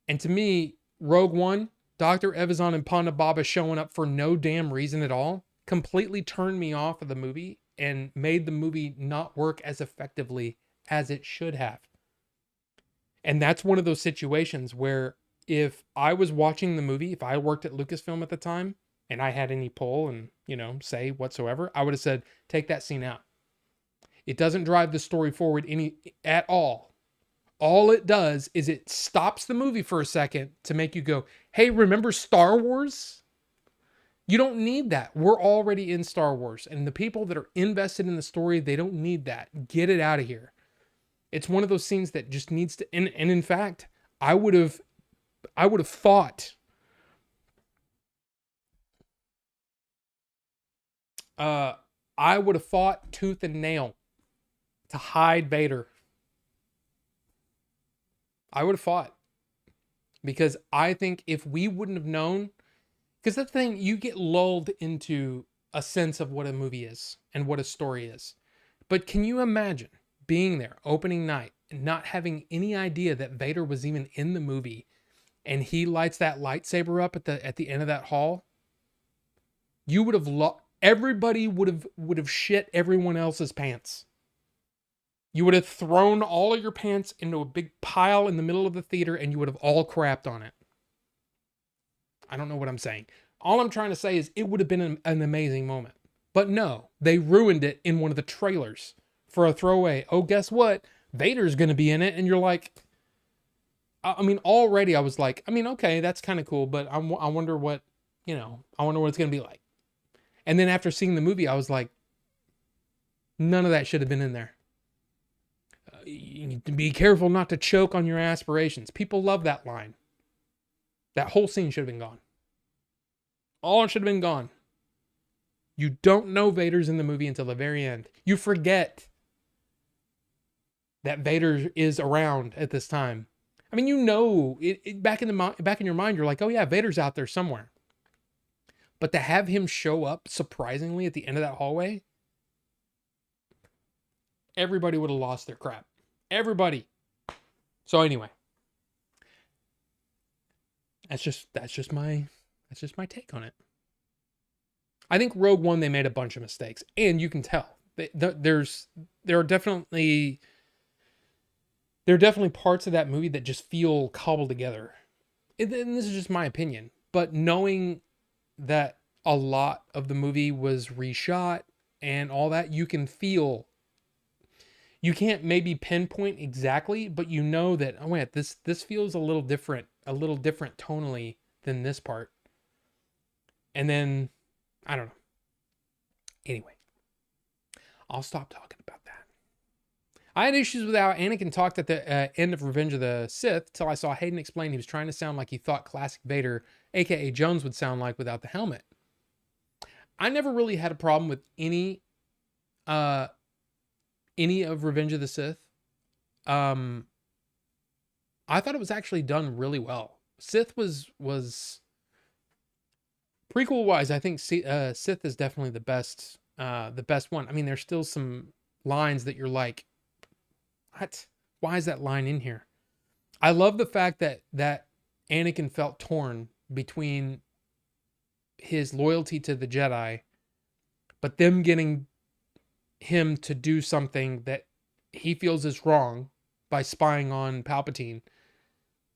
And to me, Rogue One, Dr. Evazan and Ponda Baba showing up for no damn reason at all, completely turned me off of the movie and made the movie not work as effectively as it should have. And that's one of those situations where if I was watching the movie, if I worked at Lucasfilm at the time and I had any pull and, say whatsoever, I would have said, take that scene out. It doesn't drive the story forward at all. all it does is it stops the movie for a second to make you go, hey, remember Star Wars? You don't need that. We're already in Star Wars. And the people that are invested in the story, they don't need that. Get it out of here. It's one of those scenes that just needs to, and in fact, I would have fought I would have fought tooth and nail to hide Vader. I would have fought. Because I think if we wouldn't have known, because that's the thing, you get lulled into a sense of what a movie is and what a story is. But can you imagine being there opening night and not having any idea that Vader was even in the movie, and he lights that lightsaber up at the end of that hall? You would have everybody would have shit everyone else's pants. You would have thrown all of your pants into a big pile in the middle of the theater, and you would have all crapped on it. I don't know what I'm saying. All I'm trying to say is it would have been an amazing moment. But no, they ruined it in one of the trailers for a throwaway. Oh, guess what? Vader's going to be in it. And you're like, I mean, already I was like, I mean, okay, that's kind of cool. But I wonder what, I wonder what it's going to be like. And then after seeing the movie, I was like, none of that should have been in there. You need to be careful not to choke on your aspirations. People love that line. That whole scene should have been gone. All should have been gone. You don't know Vader's in the movie until the very end. You forget that Vader is around at this time. I mean, back in your mind, you're like, oh yeah, Vader's out there somewhere. But to have him show up surprisingly at the end of that hallway, everybody would have lost their crap. Everybody. So anyway, that's just my take on it. I think Rogue One, they made a bunch of mistakes, and you can tell. There are definitely parts of that movie that just feel cobbled together. And this is just my opinion, but knowing that a lot of the movie was reshot and all that, you can feel. You can't maybe pinpoint exactly, but you know that, oh wait, this feels a little different tonally than this part. And then, I don't know. Anyway, I'll stop talking about that. I had issues with how Anakin talked at the end of Revenge of the Sith till I saw Hayden explain he was trying to sound like he thought classic Vader, aka Jones, would sound like without the helmet. I never really had a problem with any of Revenge of the Sith. I thought it was actually done really well. Sith was prequel wise, I think Sith is definitely the best one. I mean, there's still some lines that you're like, what? Why is that line in here? I love the fact that Anakin felt torn between his loyalty to the Jedi, but them getting him to do something that he feels is wrong by spying on Palpatine,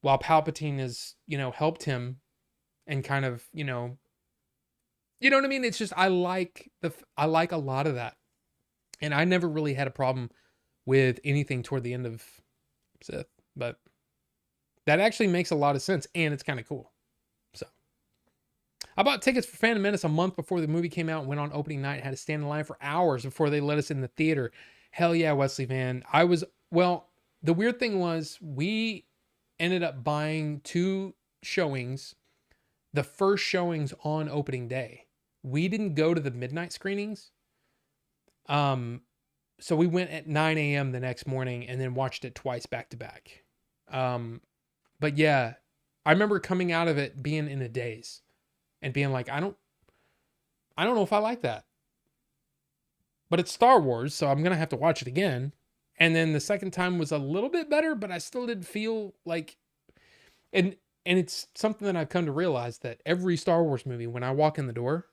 while Palpatine is, helped him and kind of, you know what I mean? It's just, I like a lot of that. And I never really had a problem with anything toward the end of Sith, but that actually makes a lot of sense, and it's kind of cool. So I bought tickets for Phantom Menace a month before the movie came out and went on opening night. Had to stand in line for hours before they let us in the theater. Hell yeah, Wesley Van. The weird thing was we ended up buying 2 showings, the first showings on opening day. We didn't go to the midnight screenings. So we went at 9 a.m. the next morning and then watched it twice back to back. But yeah, I remember coming out of it being in a daze and being like, I don't know if I like that. But it's Star Wars, so I'm going to have to watch it again. And then the second time was a little bit better, but I still didn't feel like, and it's something that I've come to realize, that every Star Wars movie, when I walk in the door,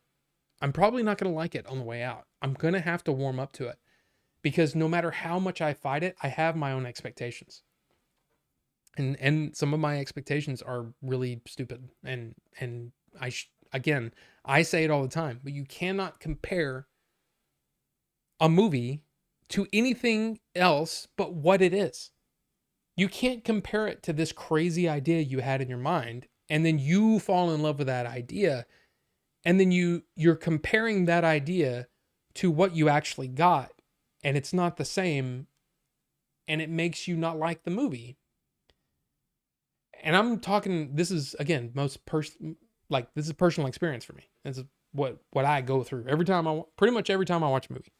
I'm probably not going to like it on the way out. I'm going to have to warm up to it, because no matter how much I fight it, I have my own expectations. And some of my expectations are really stupid. And again, I say it all the time, but you cannot compare a movie to anything else but what it is. You can't compare it to this crazy idea you had in your mind, and then you fall in love with that idea, and then you're comparing that idea to what you actually got, and it's not the same, and it makes you not like the movie. And I'm talking, this is again this is personal experience for me. This is what I go through every time pretty much every time I watch a movie,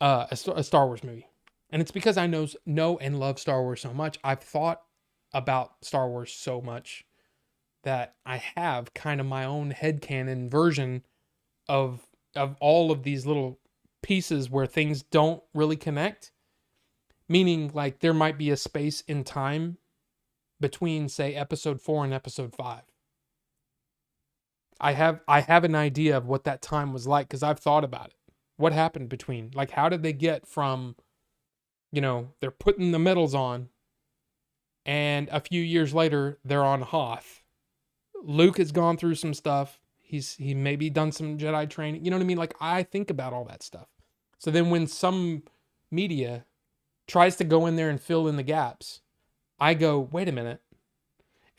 a Star Wars movie. And it's because I know and love Star Wars so much. I've thought about Star Wars so much that I have kind of my own headcanon version of all of these little pieces where things don't really connect. Meaning, like, there might be a space in time between, say, episode 4 and episode 5. I have an idea of what that time was like because I've thought about it. What happened between, like, how did they get from, they're putting the medals on, and a few years later they're on Hoth. Luke has gone through some stuff. He maybe done some Jedi training. You know what I mean? Like, I think about all that stuff. So then when some media tries to go in there and fill in the gaps, I go, wait a minute.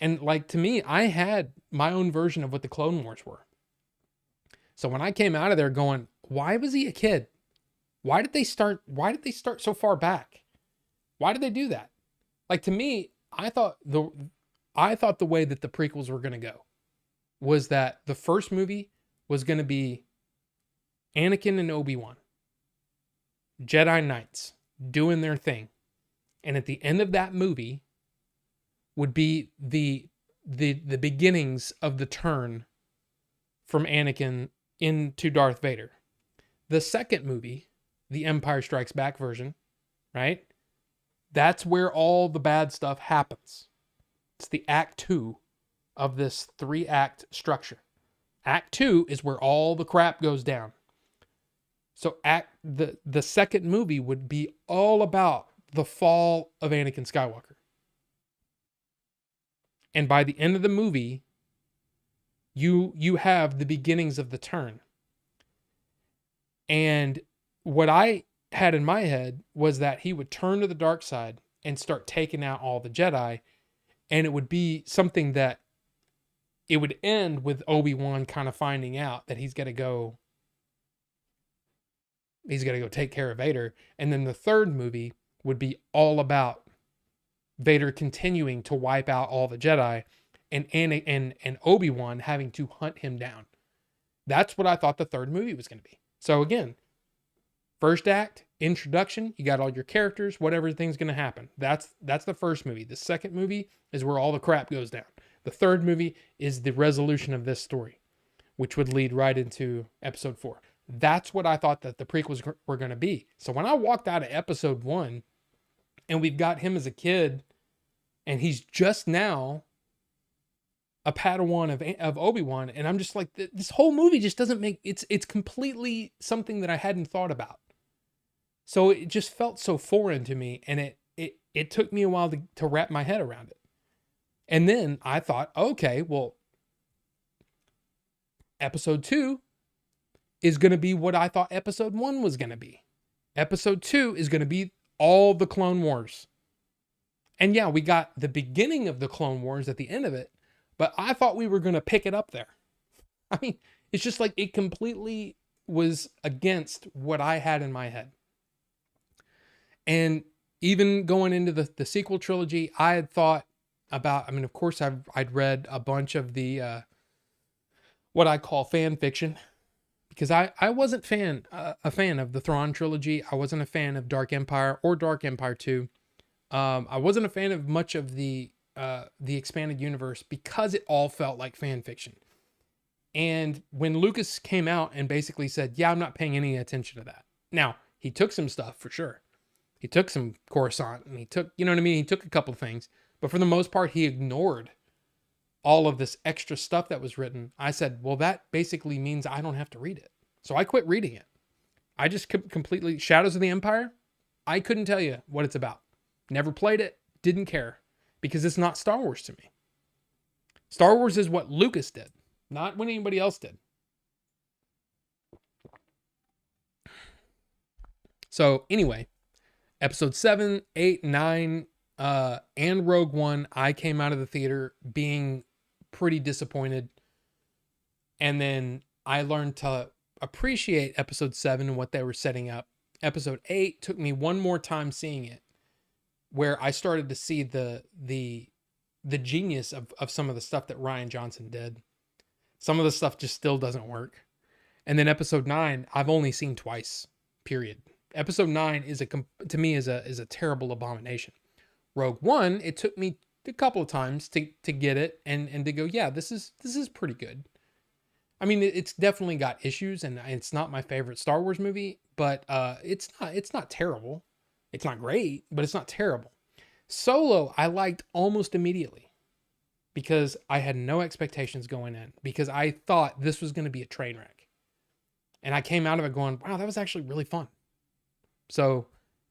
And like, to me, I had my own version of what the Clone Wars were. So when I came out of there going, why was he a kid? Why did they start so far back? Why did they do that? Like, to me, I thought the way that the prequels were going to go was that the first movie was going to be Anakin and Obi-Wan, Jedi Knights, doing their thing. And at the end of that movie would be the beginnings of the turn from Anakin into Darth Vader. The second movie, the Empire Strikes Back version, right? That's where all the bad stuff happens. It's the act 2 of this 3-act structure. Act 2 is where all the crap goes down. So the second movie would be all about the fall of Anakin Skywalker. And by the end of the movie, you have the beginnings of the turn. And what I had in my head was that he would turn to the dark side and start taking out all the Jedi, and it would be something that it would end with Obi-Wan kind of finding out that he's got to go take care of Vader. And then the third movie would be all about Vader continuing to wipe out all the Jedi and Obi-Wan having to hunt him down. That's what I thought the third movie was going to be. So again, first act, introduction, you got all your characters, whatever thing's going to happen. That's the first movie. The second movie is where all the crap goes down. The third movie is the resolution of this story, which would lead right into episode 4. That's what I thought that the prequels were going to be. So when I walked out of episode 1 and we've got him as a kid and he's just now a Padawan of Obi-Wan, and I'm just like, this whole movie just doesn't make, it's completely something that I hadn't thought about. So it just felt so foreign to me, and it took me a while to wrap my head around it. And then I thought, okay, well, episode 2 is going to be what I thought episode 1 was going to be. Episode 2 is going to be all the Clone Wars. And yeah, we got the beginning of the Clone Wars at the end of it, but I thought we were going to pick it up there. I mean, it's just like it completely was against what I had in my head. And even going into the sequel trilogy, I had thought about, I mean, of course, I'd read a bunch of the, what I call fan fiction, because I wasn't a fan of the Thrawn trilogy. I wasn't a fan of Dark Empire or Dark Empire 2. I wasn't a fan of much of the expanded universe because it all felt like fan fiction. And when Lucas came out and basically said, yeah, I'm not paying any attention to that. Now, he took some stuff for sure. He took some Coruscant and he took, you know what I mean? He took a couple of things, but for the most part, he ignored all of this extra stuff that was written. I said, well, that basically means I don't have to read it. So I quit reading it. I just completely, Shadows of the Empire, I couldn't tell you what it's about. Never played it, didn't care, because it's not Star Wars to me. Star Wars is what Lucas did, not what anybody else did. So anyway, episode 7, 8, 9, and Rogue One, I came out of the theater being pretty disappointed. And then I learned to appreciate episode 7 and what they were setting up. Episode 8 took me one more time seeing it, where I started to see the genius of some of the stuff that Rian Johnson did. Some of the stuff just still doesn't work. And then episode 9, I've only seen twice. Period. Episode 9 to me is a terrible abomination. Rogue One, it took me a couple of times to get it and to go, yeah, this is pretty good. I mean, it's definitely got issues, and it's not my favorite Star Wars movie, but it's not terrible. It's not great, but it's not terrible. Solo, I liked almost immediately because I had no expectations going in, because I thought this was going to be a train wreck. And I came out of it going, wow, that was actually really fun. So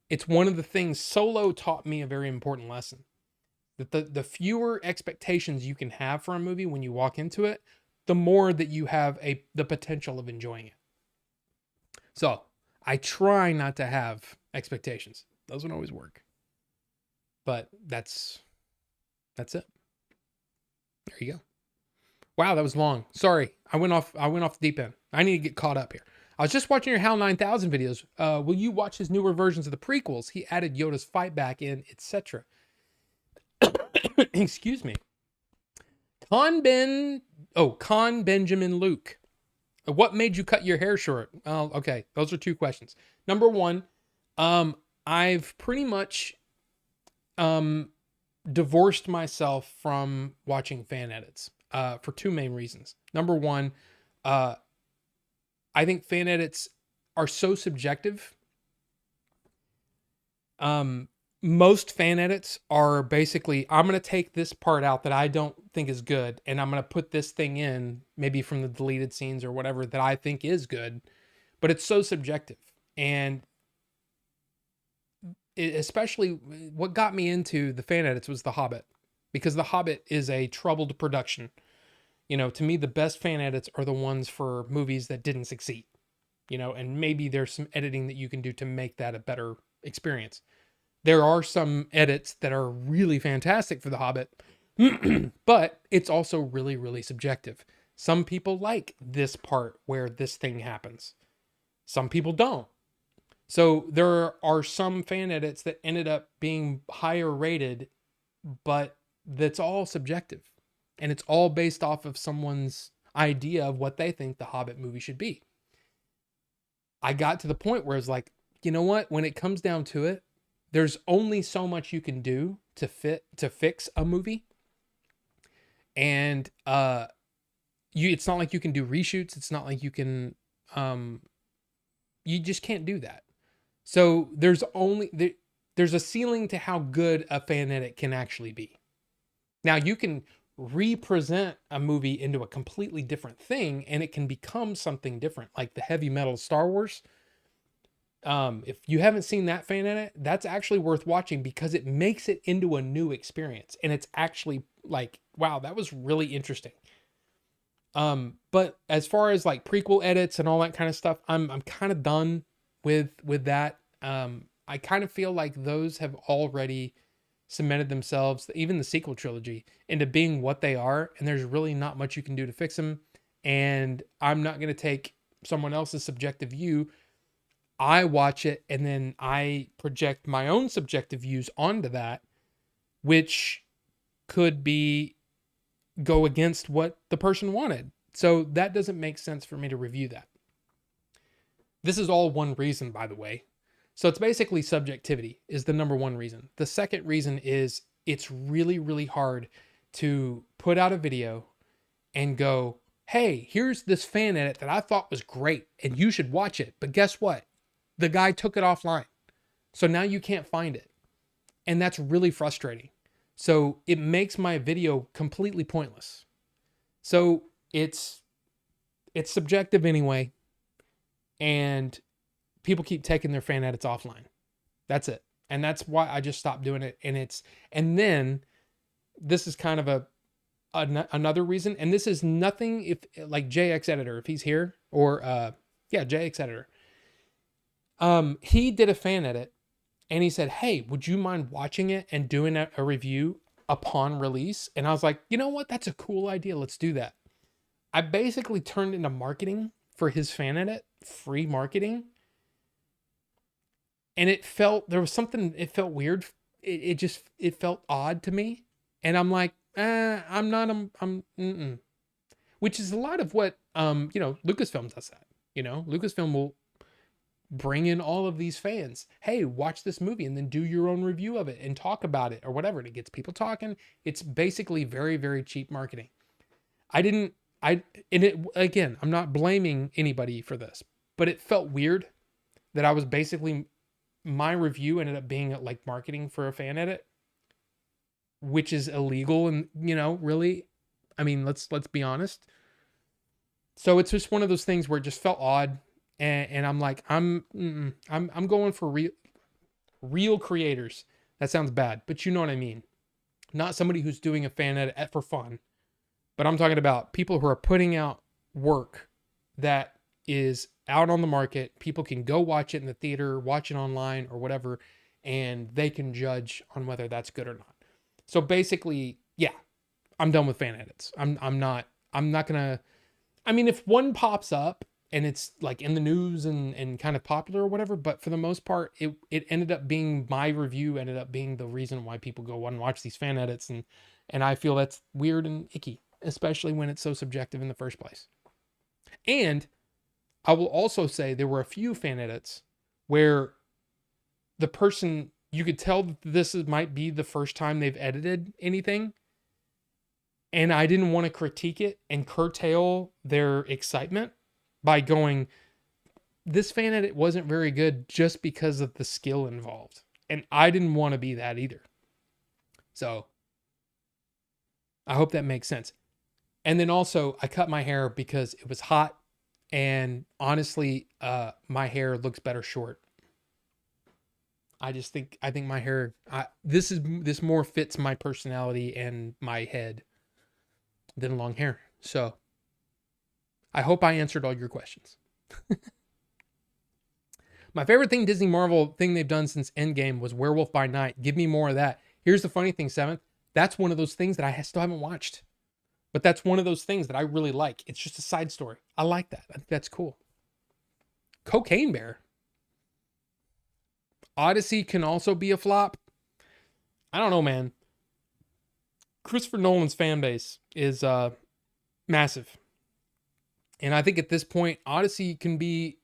it's one of the things. Solo taught me a very important lesson, that the fewer expectations you can have for a movie when you walk into it, the more that you have the potential of enjoying it. So I try not to have expectations. Doesn't always work, but that's it. There you go. Wow, that was long. Sorry, I went off the deep end. I need to get caught up here. I was just watching your HAL 9000 videos. Will you watch his newer versions of the prequels? He added Yoda's fight back in, etc. Excuse me. Con Benjamin Luke. What made you cut your hair short? Oh, okay. Those are two questions. Number one, I've pretty much divorced myself from watching fan edits for two main reasons. Number one, I think fan edits are so subjective. Most fan edits are basically, I'm going to take this part out that I don't think is good, and I'm going to put this thing in, maybe from the deleted scenes or whatever, that I think is good, but it's so subjective. And especially what got me into the fan edits was The Hobbit, because The Hobbit is a troubled production. You know, to me, the best fan edits are the ones for movies that didn't succeed, you know, and maybe there's some editing that you can do to make that a better experience. There are some edits that are really fantastic for The Hobbit, but it's also really, really subjective. Some people like this part where this thing happens. Some people don't. So there are some fan edits that ended up being higher rated, but that's all subjective. And it's all based off of someone's idea of what they think the Hobbit movie should be. I got to the point where it's like, you know what? When it comes down to it, there's only so much you can do to fix a movie. And it's not like you can do reshoots. It's not like you can, you just can't do that. So there's a ceiling to how good a fan edit can actually be. Now you can represent a movie into a completely different thing, and it can become something different, like the heavy metal Star Wars. If you haven't seen that fan edit, that's actually worth watching, because it makes it into a new experience, and it's actually like, wow, that was really interesting. But as far as like prequel edits and all that kind of stuff, I'm kind of done with that. I kind of feel like those have already cemented themselves, even the sequel trilogy, into being what they are, and there's really not much you can do to fix them. And I'm not going to take someone else's subjective view. I watch it and then I project my own subjective views onto that, which could go against what the person wanted. So that doesn't make sense for me to review that. This is all one reason, by the way. So it's basically subjectivity is the number one reason. The second reason is it's really, really hard to put out a video and go, hey, here's this fan edit that I thought was great and you should watch it. But guess what? The guy took it offline. So now you can't find it. And that's really frustrating. So it makes my video completely pointless. So it's subjective anyway. And people keep taking their fan edits offline. That's it. And that's why I just stopped doing it. And then this is kind of another reason. And this is nothing if like JX Editor, if he's here, or JX Editor. He did a fan edit And he said, "Hey, would you mind watching it and doing a review upon release?" And I was like, "You know what? That's a cool idea. Let's do that." I basically turned into marketing for his fan edit, free marketing. And there was something, it felt weird. It felt odd to me. And I'm like, I'm not, mm-mm. Which is a lot of what, Lucasfilm does that. Lucasfilm will bring in all of these fans. Hey, watch this movie and then do your own review of it and talk about it or whatever. And it gets people talking. It's basically very, very cheap marketing. Again, I'm not blaming anybody for this, but it felt weird that I was basically, my review ended up being like marketing for a fan edit, which is illegal. And, really, I mean, let's be honest. So it's just one of those things where it just felt odd. And I'm like, I'm going for real creators. That sounds bad, but you know what I mean. Not somebody who's doing a fan edit for fun, but I'm talking about people who are putting out work that is out on the market. People can go watch it in the theater, watch it online or whatever, and they can judge on whether that's good or not. So basically, yeah, I'm done with fan edits. I'm not gonna, I mean, if one pops up and it's like in the news and kind of popular or whatever, but for the most part, it ended up being, my review ended up being the reason why people go and watch these fan edits. And I feel that's weird and icky, especially when it's so subjective in the first place. And I will also say there were a few fan edits where the person, you could tell that might be the first time they've edited anything. And I didn't want to critique it and curtail their excitement by going, this fan edit wasn't very good just because of the skill involved. And I didn't want to be that either. So I hope that makes sense. And then also I cut my hair because it was hot. And honestly, my hair looks better short. I think my hair, this more fits my personality and my head than long hair. So I hope I answered all your questions. My favorite thing, Disney Marvel thing they've done since Endgame was Werewolf by Night. Give me more of that. Here's the funny thing, Seventh. That's one of those things that I still haven't watched. But that's one of those things that I really like. It's just a side story. I like that. I think that's cool. Cocaine Bear. Odyssey can also be a flop. I don't know, man. Christopher Nolan's fan base is massive. And I think at this point, Odyssey can be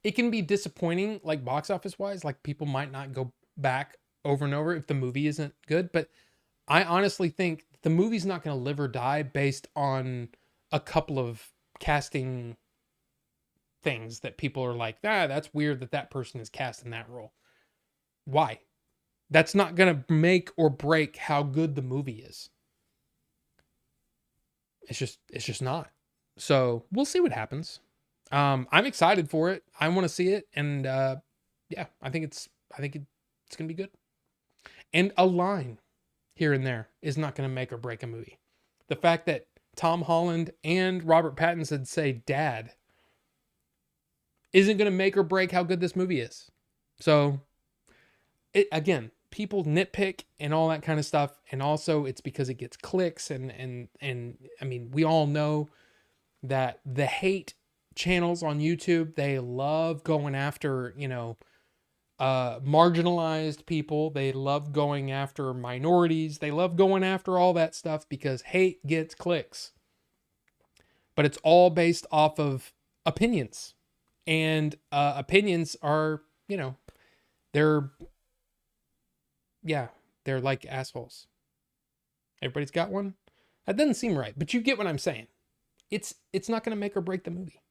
disappointing, like box office wise. Like people might not go back over and over if the movie isn't good. But I honestly think the movie's not going to live or die based on a couple of casting things that people are like, that's weird that person is cast in that role. Why? That's not going to make or break how good the movie is. It's just not. So we'll see what happens. I'm excited for it. I want to see it. And yeah, I think it's going to be good. And a line here and there is not going to make or break a movie. The fact that Tom Holland and Robert Pattinson say dad isn't going to make or break how good this movie is. So again, people nitpick and all that kind of stuff. And also it's because it gets clicks and I mean, we all know that the hate channels on YouTube, they love going after, marginalized people. They love going after minorities. They love going after all that stuff because hate gets clicks. But it's all based off of opinions. And opinions are, they're like assholes. Everybody's got one? That doesn't seem right, but you get what I'm saying. It's not going to make or break the movie.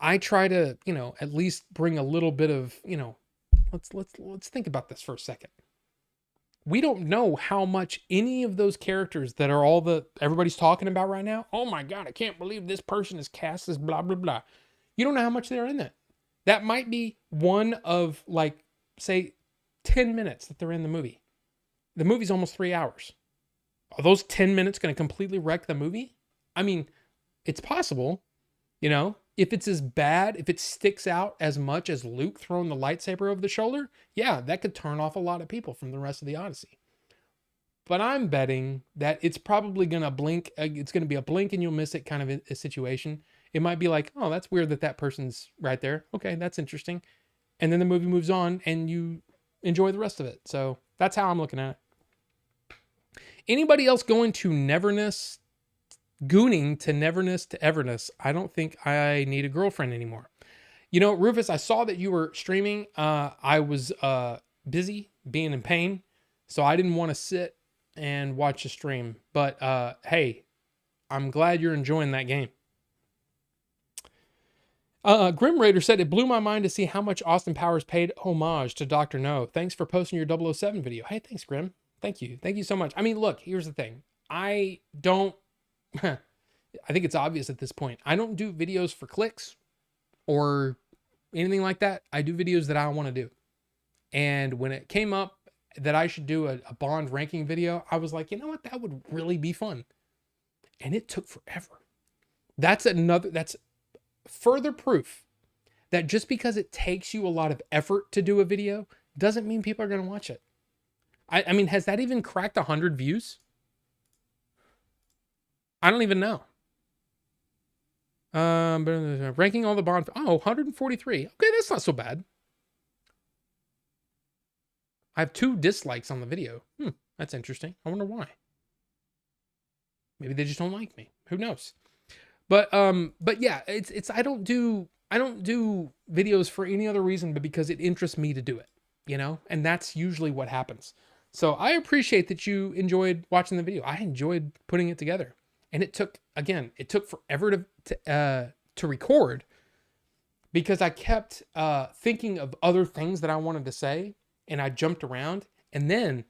I try to, at least bring a little bit of, let's think about this for a second. We don't know how much any of those characters that are everybody's talking about right now. Oh my God, I can't believe this person is cast as blah, blah, blah. You don't know how much they're in that. That might be one of say 10 minutes that they're in the movie. The movie's almost 3 hours. Are those 10 minutes going to completely wreck the movie? I mean, it's possible, If it's as bad, if it sticks out as much as Luke throwing the lightsaber over the shoulder, yeah, that could turn off a lot of people from the rest of the Odyssey. But I'm betting that it's probably going to blink. It's going to be a blink and you'll miss it kind of a situation. It might be like, oh, that's weird that person's right there. Okay, that's interesting. And then the movie moves on and you enjoy the rest of it. So that's how I'm looking at it. Anybody else going to Neverness, gooning to Neverness to Everness? I don't think I need a girlfriend anymore. You know, Rufus, I saw that you were streaming. I was busy being in pain, so I didn't want to sit and watch the stream. But hey, I'm glad you're enjoying that game. Grim Raider said, it blew my mind to see how much Austin Powers paid homage to Dr. No. Thanks for posting your 007 video. Hey, thanks, Grim. Thank you. Thank you so much. I mean, look, here's the thing. I don't, I think it's obvious at this point. I don't do videos for clicks or anything like that. I do videos that I want to do. And when it came up that I should do a Bond ranking video, I was like, you know what? That would really be fun. And it took forever. That's further proof that just because it takes you a lot of effort to do a video doesn't mean people are going to watch it. I mean, has that even cracked 100 views? I don't even know. Ranking all the Bond. Oh, 143. Okay, that's not so bad. I have 2 dislikes on the video. That's interesting. I wonder why. Maybe they just don't like me. Who knows? But yeah, it's I don't do videos for any other reason but because it interests me to do it, you know? And that's usually what happens. So I appreciate that you enjoyed watching the video. I enjoyed putting it together. And it took forever to record because I kept thinking of other things that I wanted to say and I jumped around, and then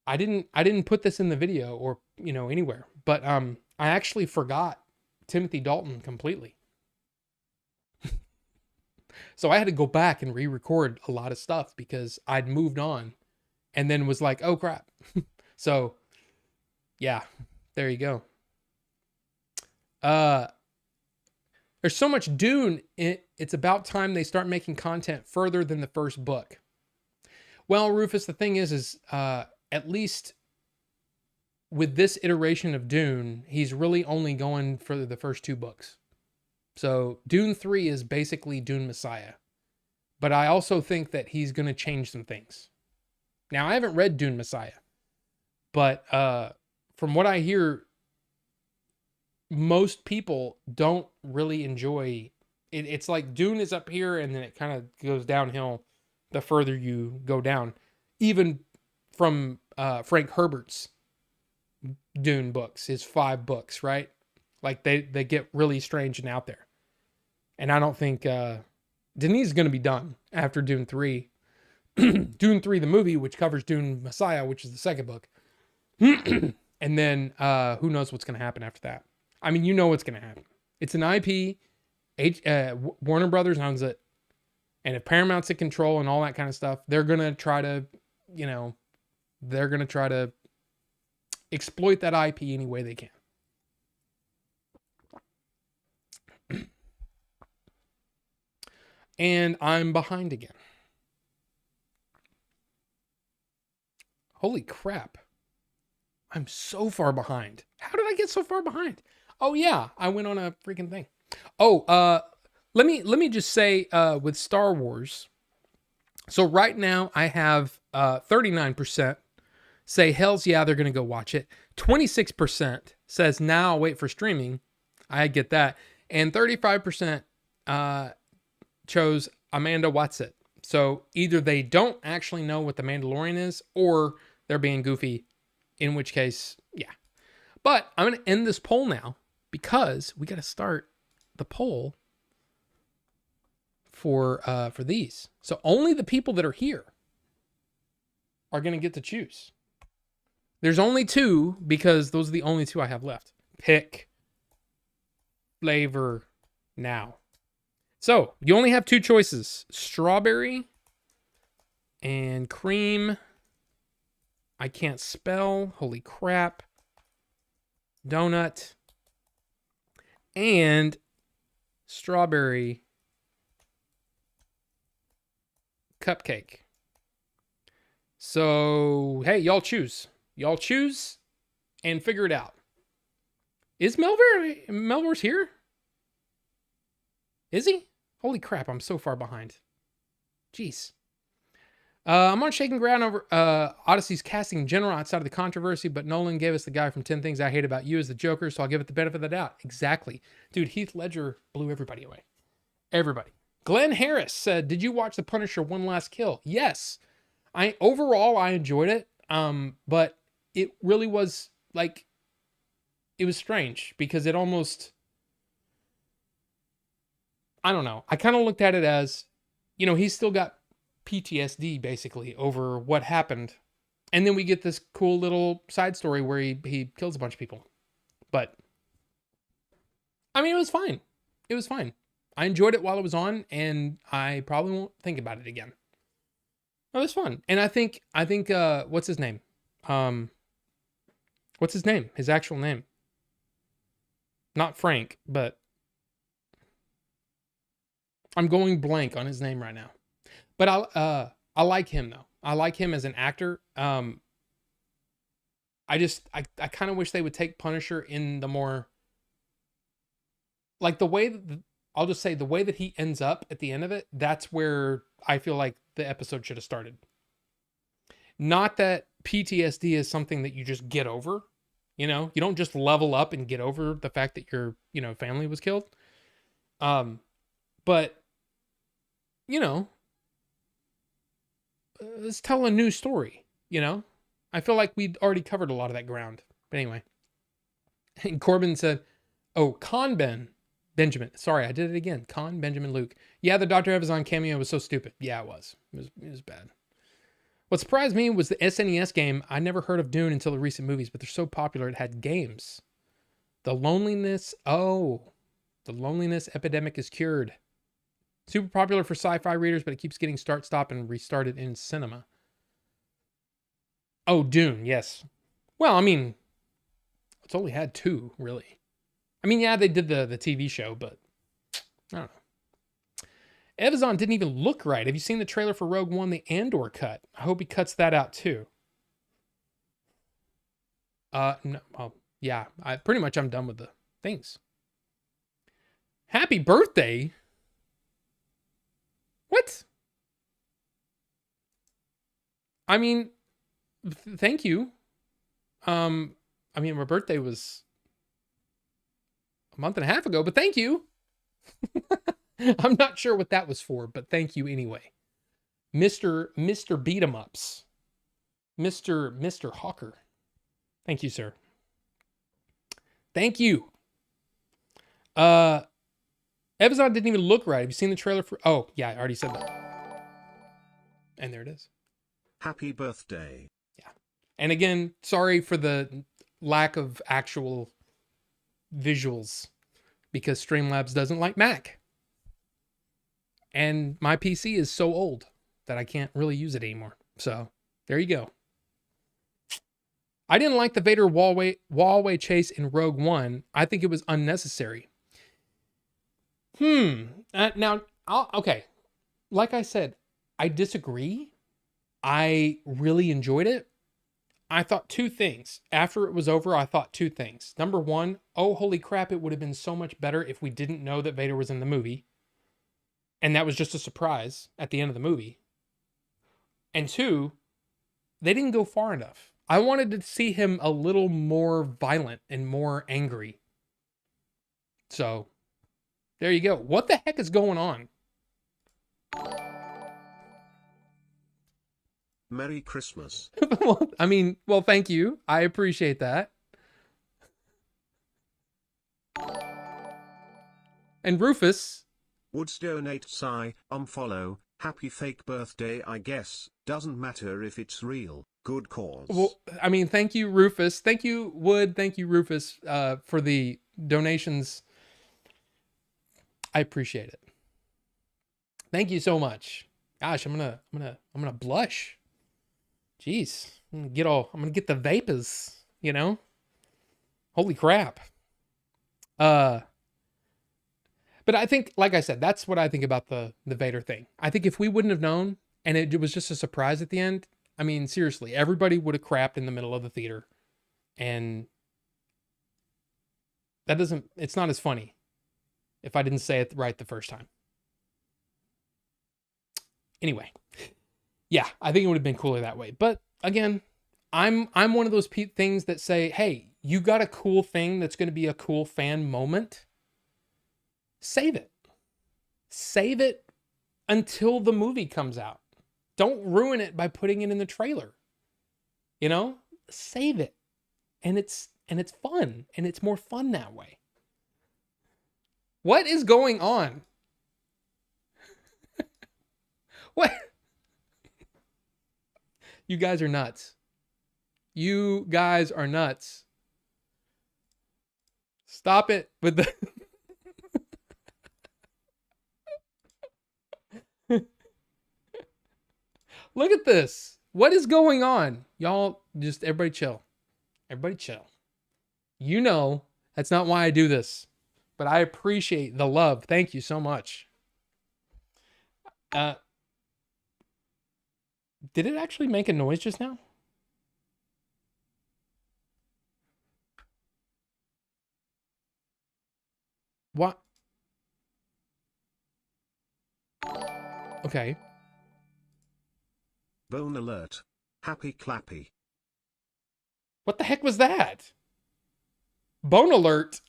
I didn't put this in the video or, you know, anywhere, but I actually forgot Timothy Dalton completely. So I had to go back and re-record a lot of stuff because I'd moved on and then was like, oh crap. So yeah, there you go. There's so much Dune. It's about time they start making content further than the first book. Well, Rufus, the thing is at least with this iteration of Dune, he's really only going for the first 2 books. So Dune 3 is basically Dune Messiah. But I also think that he's going to change some things. Now, I haven't read Dune Messiah. But from what I hear, most people don't really enjoy it. It's like Dune is up here and then it kind of goes downhill the further you go down. Even from Frank Herbert's Dune books, his 5 books, right? Like they get really strange and out there. And I don't think Denis is going to be done after Dune 3. Dune 3, the movie, which covers Dune Messiah, which is the second book. And then who knows what's going to happen after that. I mean, you know what's going to happen. It's an IP. Warner Brothers owns it. And if Paramount's in control and all that kind of stuff, they're going to try to, you know, exploit that IP any way they can. And I'm behind again. Holy crap. I'm so far behind. How did I get so far behind? Oh yeah, I went on a freaking thing. Oh, let me just say with Star Wars. So right now I have 39% say hells yeah, they're going to go watch it. 26% says now I'll wait for streaming. I get that. And 35% chose Amanda Watson. So either they don't actually know what The Mandalorian is or they're being goofy, in which case, yeah. But I'm going to end this poll now because we got to start the poll for these. So only the people that are here are going to get to choose. There's only 2 because those are the only 2 I have left. Pick flavor now. So you only have 2 choices: strawberry and cream. I can't spell. Holy crap. Donut. And strawberry cupcake. So, hey, y'all choose. Y'all choose and figure it out. Is Melvor's here? Is he? Holy crap, I'm so far behind. Jeez. I'm on shaking ground over Odyssey's casting in general outside of the controversy, but Nolan gave us the guy from 10 Things I Hate About You as the Joker, so I'll give it the benefit of the doubt. Exactly. Dude, Heath Ledger blew everybody away. Everybody. Glenn Harris said, did you watch The Punisher One Last Kill? Yes. Overall, I enjoyed it, but it really was, like, it was strange because it almost, I don't know. I kind of looked at it as, he's still got PTSD basically over what happened. And then we get this cool little side story where he kills a bunch of people. But I mean, it was fine. It was fine. I enjoyed it while it was on, and I probably won't think about it again. It was fun. And I think what's his name? What's his name? His actual name. Not Frank, but I'm going blank on his name right now. But I like him though. I like him as an actor. I kind of wish they would take Punisher in the more, like, the way that, I'll just say the way that he ends up at the end of it. That's where I feel like the episode should have started. Not that PTSD is something that you just get over. You don't just level up and get over the fact that your, family was killed. But let's tell a new story, I feel like we'd already covered a lot of that ground. But anyway. And Corbin said, oh, Benjamin. Sorry, I did it again. Benjamin Luke. Yeah, the Dr. Evazan cameo was so stupid. Yeah, it was. It was bad. What surprised me was the SNES game. I never heard of Dune until the recent movies, but they're so popular it had games. The loneliness epidemic is cured. Super popular for sci-fi readers, but it keeps getting start, stop, and restarted in cinema. Oh, Dune, yes. Well, I mean, it's only had 2, really. I mean, yeah, they did the TV show, but I don't know. Evazan didn't even look right. Have you seen the trailer for Rogue One, the Andor cut? I hope he cuts that out too. No, well, yeah, I'm done with the things. Happy birthday. What? I mean, thank you. My birthday was a month and a half ago, but thank you. I'm not sure what that was for, but thank you anyway. Mr. Beat-em-ups. Mr. Hawker. Thank you, sir. Thank you. Evazan didn't even look right. Have you seen the trailer for... Oh, yeah, I already said that. And there it is. Happy birthday. Yeah. And again, sorry for the lack of actual visuals because Streamlabs doesn't like Mac. And my PC is so old that I can't really use it anymore. So there you go. I didn't like the Vader wallway chase in Rogue One. I think it was unnecessary. Now, okay. Like I said, I disagree. I really enjoyed it. I thought 2 things. After it was over, I thought 2 things. Number 1, oh, holy crap, it would have been so much better if we didn't know that Vader was in the movie. And that was just a surprise at the end of the movie. And 2, they didn't go far enough. I wanted to see him a little more violent and more angry. So, there you go. What the heck is going on? Merry Christmas. well, thank you. I appreciate that. And Rufus... Woods donate unfollow, happy fake birthday I guess, doesn't matter if it's real, good cause. Well, thank you, Rufus. Thank you, Wood. Thank you, Rufus, for the donations. I appreciate it. Thank you so much. Gosh, I'm gonna blush. Jeez, I'm gonna get the vapors, Holy crap. But I think, like I said, that's what I think about the Vader thing. I think if we wouldn't have known and it was just a surprise at the end, I mean, seriously, everybody would have crapped in the middle of the theater. And that doesn't, it's not as funny if I didn't say it right the first time. Anyway, yeah, I think it would have been cooler that way. But again, I'm one of those things that say, hey, you got a cool thing that's going to be a cool fan moment. Save it. Save it until the movie comes out. Don't ruin it by putting it in the trailer. You know, save it. And it's fun, and it's more fun that way. What is going on? What? You guys are nuts. You guys are nuts. Stop it with the Look at this. What is going on? Y'all just everybody chill. Everybody chill. You know, that's not why I do this. But I appreciate the love. Thank you so much. Did it actually make a noise just now? What? Okay. Bone alert. Happy clappy. What the heck was that? Bone alert.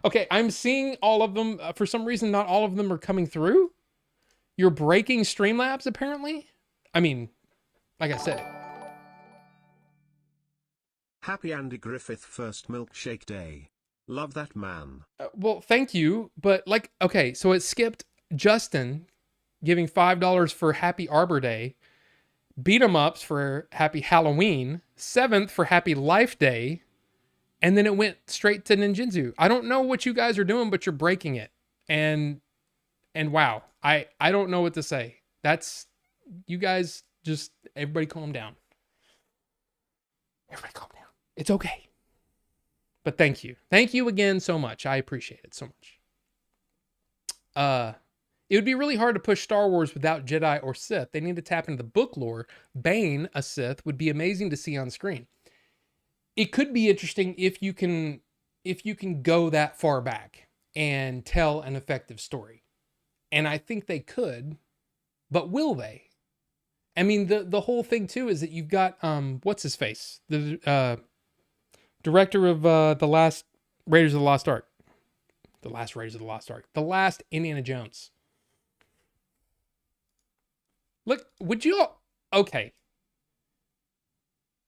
Okay, I'm seeing all of them. For some reason, not all of them are coming through. You're breaking Streamlabs, apparently. I mean, like I said. Happy Andy Griffith first milkshake day. Love that man. Well, thank you. But like, okay, so it skipped Justin giving $5 for Happy Arbor Day, Beat 'em Ups for Happy Halloween, 7th for Happy Life Day, and then it went straight to Ninjinzu. I don't know what you guys are doing, but you're breaking it. And wow, I don't know what to say. That's, you guys just, everybody calm down. Everybody calm down. It's okay. But thank you. Thank you again so much. I appreciate it so much. It would be really hard to push Star Wars without Jedi or Sith. They need to tap into the book lore. Bane, a Sith, would be amazing to see on screen. It could be interesting if you can go that far back and tell an effective story. And I think they could, but will they? I mean, the whole thing too is that you've got what's his face? The director of the last Raiders of the Lost Ark. The last Raiders of the Lost Ark. The last Indiana Jones. Look, would you all... Okay.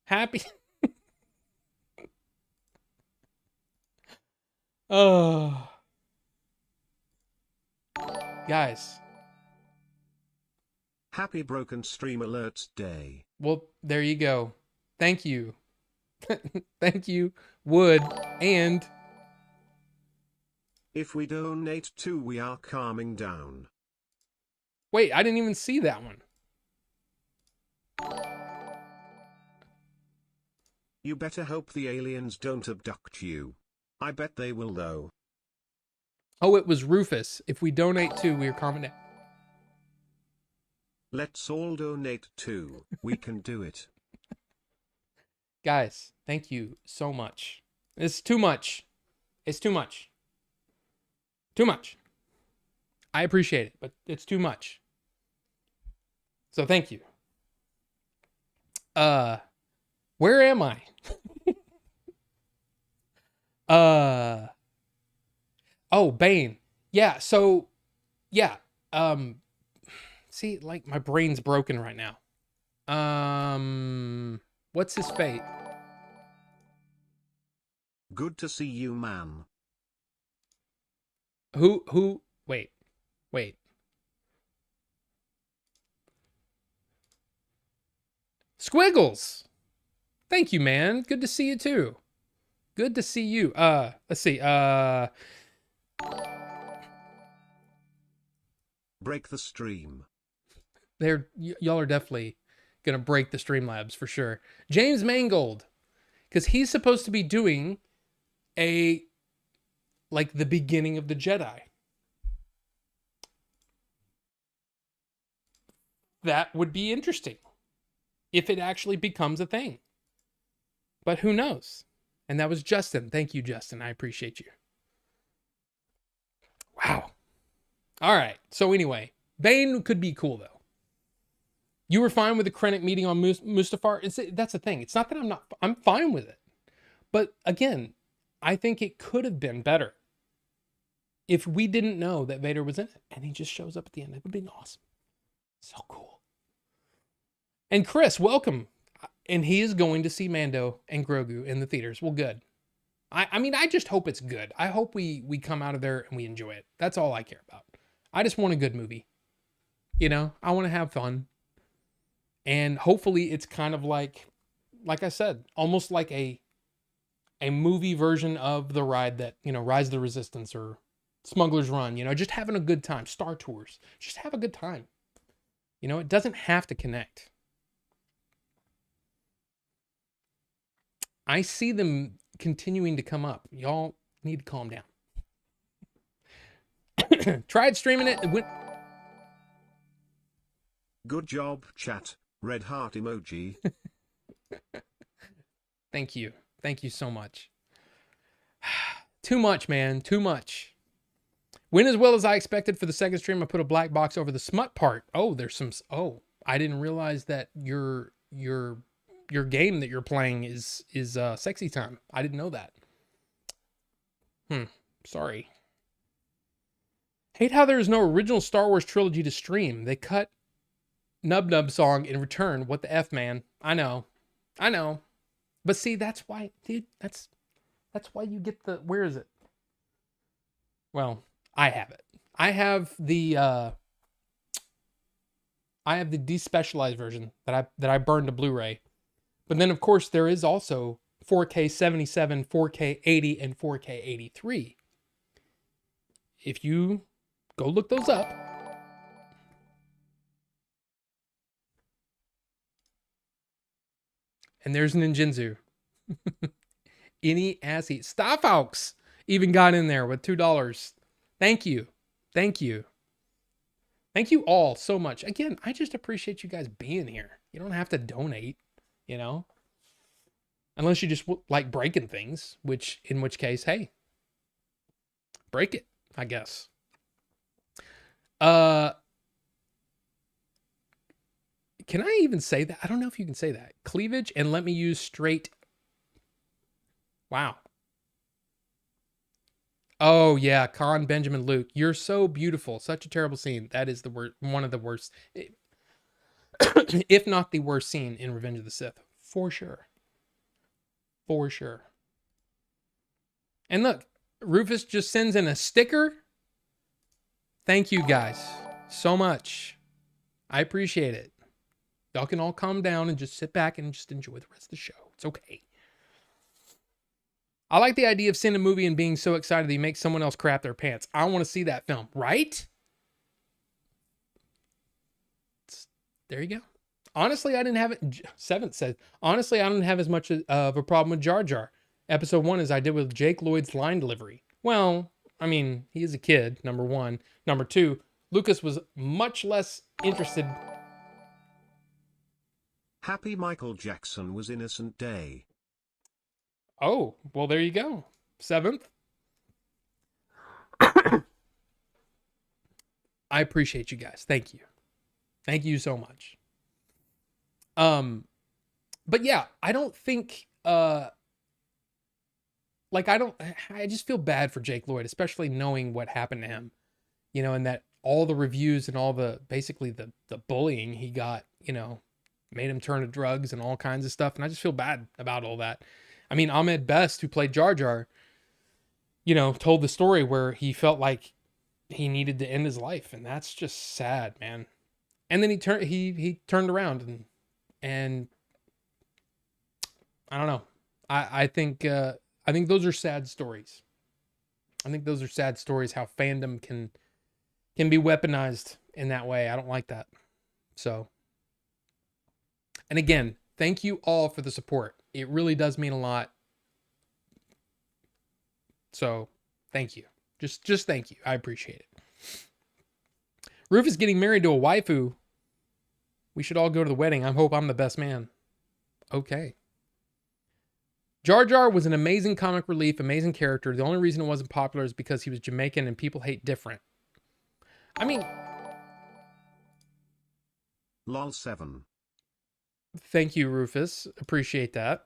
Happy... Oh. Guys. Happy broken stream alerts day. Well, there you go. Thank you. Thank you, Wood. And... If we donate too, we are calming down. Wait, I didn't even see that one. You better hope the aliens don't abduct you. I bet they will though. Oh, it was Rufus. If we donate too, we are calming down. Let's all donate too. We can do it. Guys, thank you so much. It's too much. It's too much. Too much. I appreciate it, but it's too much. So thank you. Where am I? Oh, Bane. Yeah, so yeah. See, like my brain's broken right now. What's his fate? Good to see you, man. Who wait. Squiggles. Thank you, man. Good to see you too. Good to see you. Let's see. Break the stream. Y'all are definitely gonna break the Streamlabs for sure. James Mangold, because he's supposed to be doing a like the beginning of the Jedi. That would be interesting if it actually becomes a thing. But who knows? And that was Justin. Thank you, Justin. I appreciate you. Wow. All right. So anyway, Bane could be cool though. You were fine with the Krennic meeting on Mustafar. That's the thing. It's not that I'm fine with it. But again, I think it could have been better if we didn't know that Vader was in it and he just shows up at the end. It would have been awesome. So cool. And Chris, welcome. And he is going to see Mando and Grogu in the theaters. Well, good. I mean, I just hope it's good. I hope we come out of there and we enjoy it. That's all I care about. I just want a good movie. You know, I want to have fun. And hopefully it's kind of like I said, almost like a movie version of the ride that, you know, Rise of the Resistance or Smuggler's Run, you know, just having a good time. Star Tours. Just have a good time. You know, it doesn't have to connect. I see them continuing to come up. Y'all need to calm down. Tried streaming it. Good job, chat. Red heart emoji. Thank you. Thank you so much. Too much, man. Too much. Went as well as I expected for the second stream. I put a black box over the smut part. Oh, there's some. Oh, I didn't realize that your game that you're playing is sexy time. I didn't know that. Sorry. Hate how there's no original Star Wars trilogy to stream. They cut Nub Nub song in return. What the F, man? I know. But see, that's why, dude, that's why you get the, where is it? Well, I have it. I have the despecialized version that I burned to Blu-ray. But then of course there is also 4K 77, 4K 80, and 4K 83. If you go look those up. And there's Ninjinzu. Any assy. Star Fox even got in there with $2. Thank you. Thank you. Thank you all so much. Again, I just appreciate you guys being here. You don't have to donate, you know, unless you just like breaking things, in which case, hey, break it, I guess. Can I even say that? I don't know if you can say that. Cleavage and let me use straight. Wow. Oh yeah, Khan Benjamin Luke. You're so beautiful. Such a terrible scene. That is the worst, one of the worst, if not the worst scene in Revenge of the Sith. For sure. For sure. And look, Rufus just sends in a sticker. Thank you guys so much. I appreciate it. Y'all can all calm down and just sit back and just enjoy the rest of the show. It's okay. I like the idea of seeing a movie and being so excited that you make someone else crap their pants. I want to see that film, right? There you go. Honestly, I didn't have it. Seventh says, honestly, I didn't have as much of a problem with Jar Jar. Episode 1 as I did with Jake Lloyd's line delivery. Well, I mean, he is a kid, number one. Number two, Lucas was much less interested. Happy Michael Jackson was Innocent Day. Oh, well, there you go. Seventh. I appreciate you guys. Thank you. Thank you so much. But yeah, I don't think, I just feel bad for Jake Lloyd, especially knowing what happened to him, you know, and that all the reviews and all basically the bullying he got, you know, made him turn to drugs and all kinds of stuff. And I just feel bad about all that. I mean, Ahmed Best, who played Jar Jar, you know, told the story where he felt like he needed to end his life. And that's just sad, man. And then he turned around and I don't know. I think those are sad stories. I think those are sad stories, how fandom can be weaponized in that way. I don't like that. So, and again, thank you all for the support. It really does mean a lot. So, Thank you. Just thank you. I appreciate it. Rufus getting married to a waifu. We should all go to the wedding. I hope I'm the best man. Okay. Jar Jar was an amazing comic relief, amazing character. The only reason it wasn't popular is because he was Jamaican and people hate different. I mean... LOL 7. Thank you, Rufus. Appreciate that.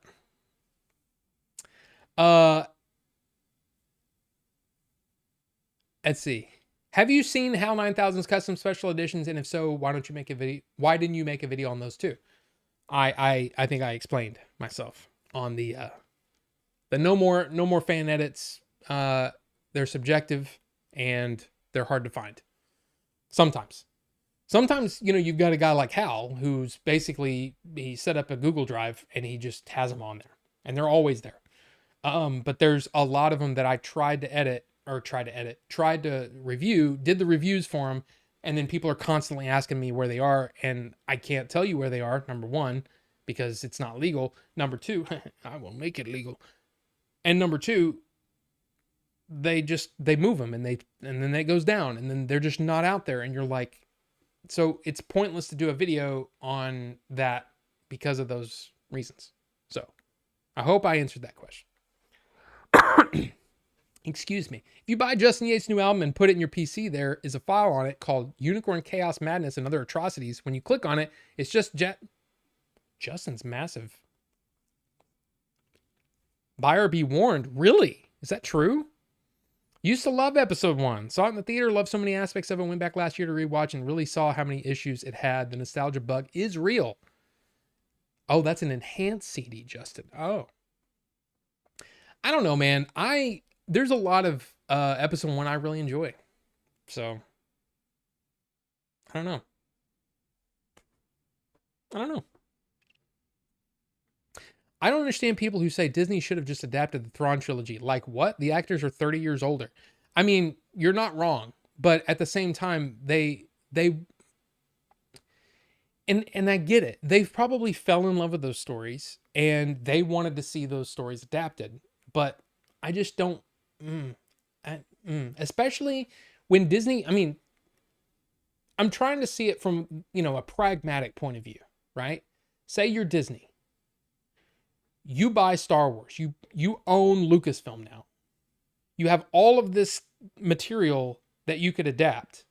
Let's see. Have you seen HAL 9000's custom special editions? And if so, why don't you make a video? Why didn't you make a video on those too? I think I explained myself on the no more fan edits. They're subjective and they're hard to find. Sometimes, you've got a guy like Hal who's basically, he set up a Google Drive and he just has them on there and they're always there. But there's a lot of them that I tried to review, did the reviews for them. And then people are constantly asking me where they are. And I can't tell you where they are. Number one, because it's not legal. Number two, I will make it legal. And number two, they move them and then it goes down and then they're just not out there. And you're like, so it's pointless to do a video on that because of those reasons. So I hope I answered that question. Excuse me. If you buy Justin Yates' new album and put it in your PC, there is a file on it called Unicorn Chaos Madness and Other Atrocities. When you click on it, it's just Justin's massive. Buyer be warned. Really? Is that true? Used to love episode 1. Saw it in the theater, loved so many aspects of it. Went back last year to rewatch and really saw how many issues it had. The nostalgia bug is real. Oh, that's an enhanced CD, Justin. Oh. I don't know, man. There's a lot of episode 1 I really enjoy. So, I don't know. I don't understand people who say Disney should have just adapted the Thrawn trilogy. Like what? The actors are 30 years older. I mean, you're not wrong, but at the same time, they and I get it. They've probably fell in love with those stories and they wanted to see those stories adapted, but I just don't especially when Disney, I mean, I'm trying to see it from, a pragmatic point of view, right? Say you're Disney. You buy Star Wars. You own Lucasfilm now. You have all of this material that you could adapt.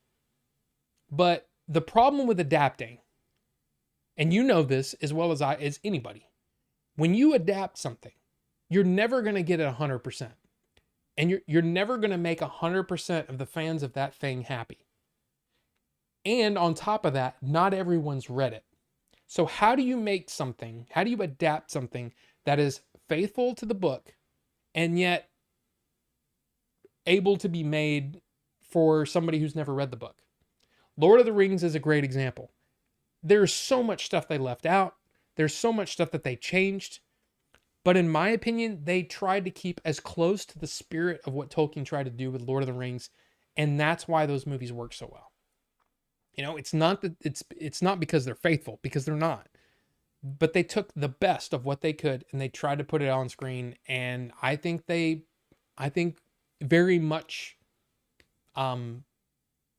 But the problem with adapting, and you know this as well as anybody, when you adapt something, you're never going to get it 100%. And you're never going to make 100% of the fans of that thing happy. And on top of that, not everyone's read it. So how do you adapt something that is faithful to the book and yet able to be made for somebody who's never read the book? Lord of the Rings is a great example. There's so much stuff they left out. There's so much stuff that they changed. But in my opinion, they tried to keep as close to the spirit of what Tolkien tried to do with Lord of the Rings. And that's why those movies work so well. It's not that it's not because they're faithful, because they're not. But they took the best of what they could and they tried to put it on screen. And I think very much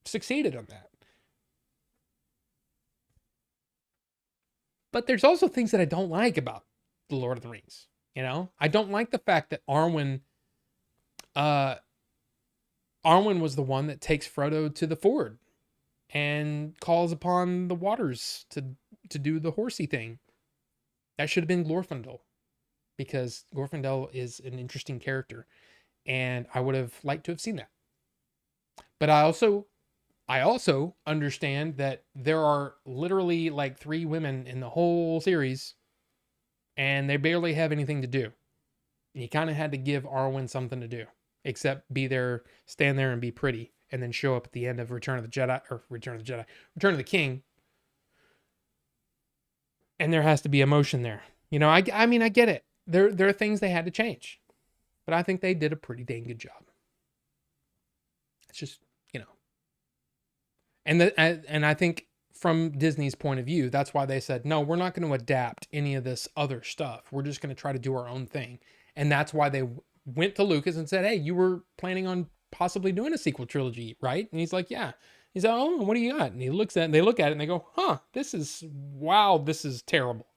succeeded on that. But there's also things that I don't like about The Lord of the Rings. I don't like the fact that Arwen was the one that takes Frodo to the ford and calls upon the waters to do the horsey thing. That should have been Glorfindel, because Glorfindel is an interesting character and I would have liked to have seen that. But I also understand that there are literally like 3 women in the whole series and they barely have anything to do. And you kind of had to give Arwen something to do, except stand there and be pretty, and then show up at the end of Return of the King. And there has to be emotion there. I mean, I get it. There are things they had to change, but I think they did a pretty dang good job. It's just, and I think from Disney's point of view, that's why they said, no, we're not going to adapt any of this other stuff. We're just going to try to do our own thing. And that's why they went to Lucas and said, hey, you were planning on possibly doing a sequel trilogy, right? And he's like, yeah. He's like, oh, what do you got? And he looks at it and they look at it and they go, huh, this is terrible.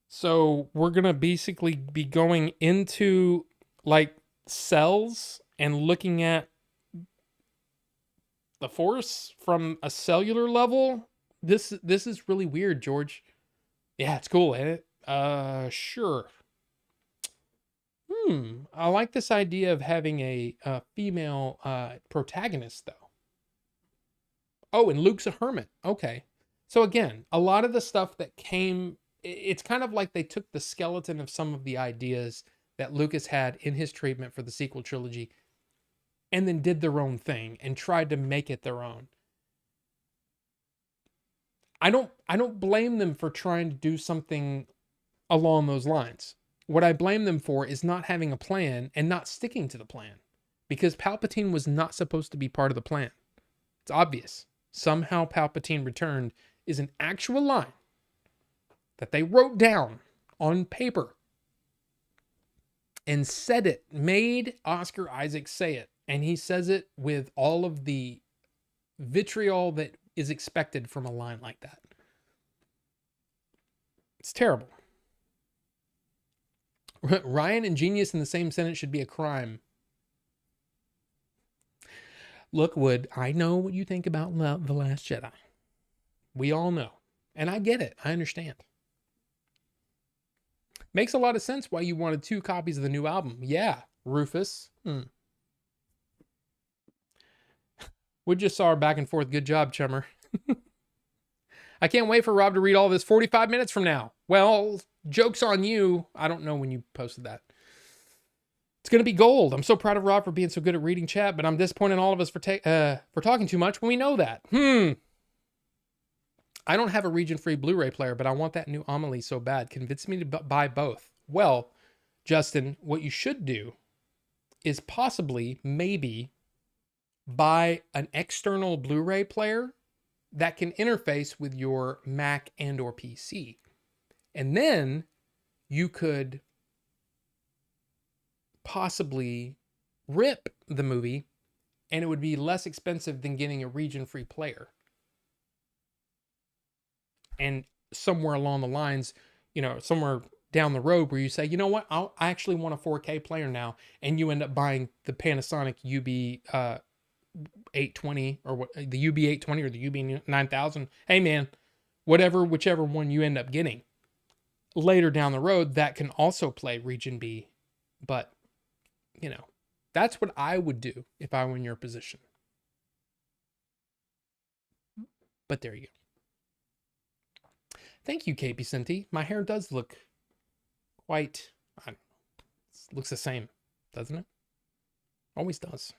So we're going to basically be going into like cells and looking at the Force from a cellular level. This is really weird, George. Yeah, it's cool, ain't it? Sure. I like this idea of having a female protagonist, though. Oh, and Luke's a hermit. Okay. So again, a lot of the stuff that came, it's kind of like they took the skeleton of some of the ideas that Lucas had in his treatment for the sequel trilogy and then did their own thing and tried to make it their own. I don't blame them for trying to do something along those lines. What I blame them for is not having a plan and not sticking to the plan. Because Palpatine was not supposed to be part of the plan. It's obvious. Somehow Palpatine returned is an actual line that they wrote down on paper and said it, made Oscar Isaac say it. And he says it with all of the vitriol that is expected from a line like that. It's terrible. Ryan and genius in the same sentence should be a crime. Look, Wood, I know what you think about The Last Jedi. We all know. And I get it. I understand. Makes a lot of sense why you wanted 2 copies of the new album. Yeah, Rufus. We just saw our back and forth. Good job, Chummer. I can't wait for Rob to read all this 45 minutes from now. Well, joke's on you. I don't know when you posted that. It's going to be gold. I'm so proud of Rob for being so good at reading chat, but I'm disappointed in all of us for talking too much when we know that. I don't have a region-free Blu-ray player, but I want that new Amelie so bad. Convince me to buy both. Well, Justin, what you should do is possibly, maybe, buy an external Blu-ray player that can interface with your Mac and or PC. And then you could possibly rip the movie and it would be less expensive than getting a region-free player. And somewhere along the lines, somewhere down the road where you say, you know what, I actually want a 4K player now. And you end up buying the Panasonic UB 820 or what, the UB 820 or the UB 9000. Hey man, whichever one you end up getting later down the road, that can also play region B. But that's what I would do if I were in your position. But there you go. Thank you, KP Sinti. My hair does look quite, looks the same, doesn't it? Always does.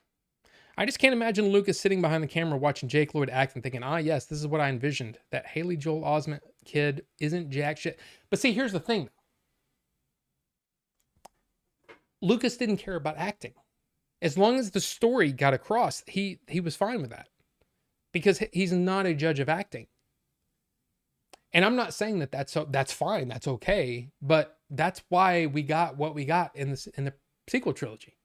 I just can't imagine Lucas sitting behind the camera watching Jake Lloyd act and thinking, yes, this is what I envisioned. That Haley Joel Osment kid isn't jack shit. But see, here's the thing. Lucas didn't care about acting. As long as the story got across, he was fine with that. Because he's not a judge of acting. And I'm not saying that's fine, that's okay, but that's why we got what we got in the sequel trilogy,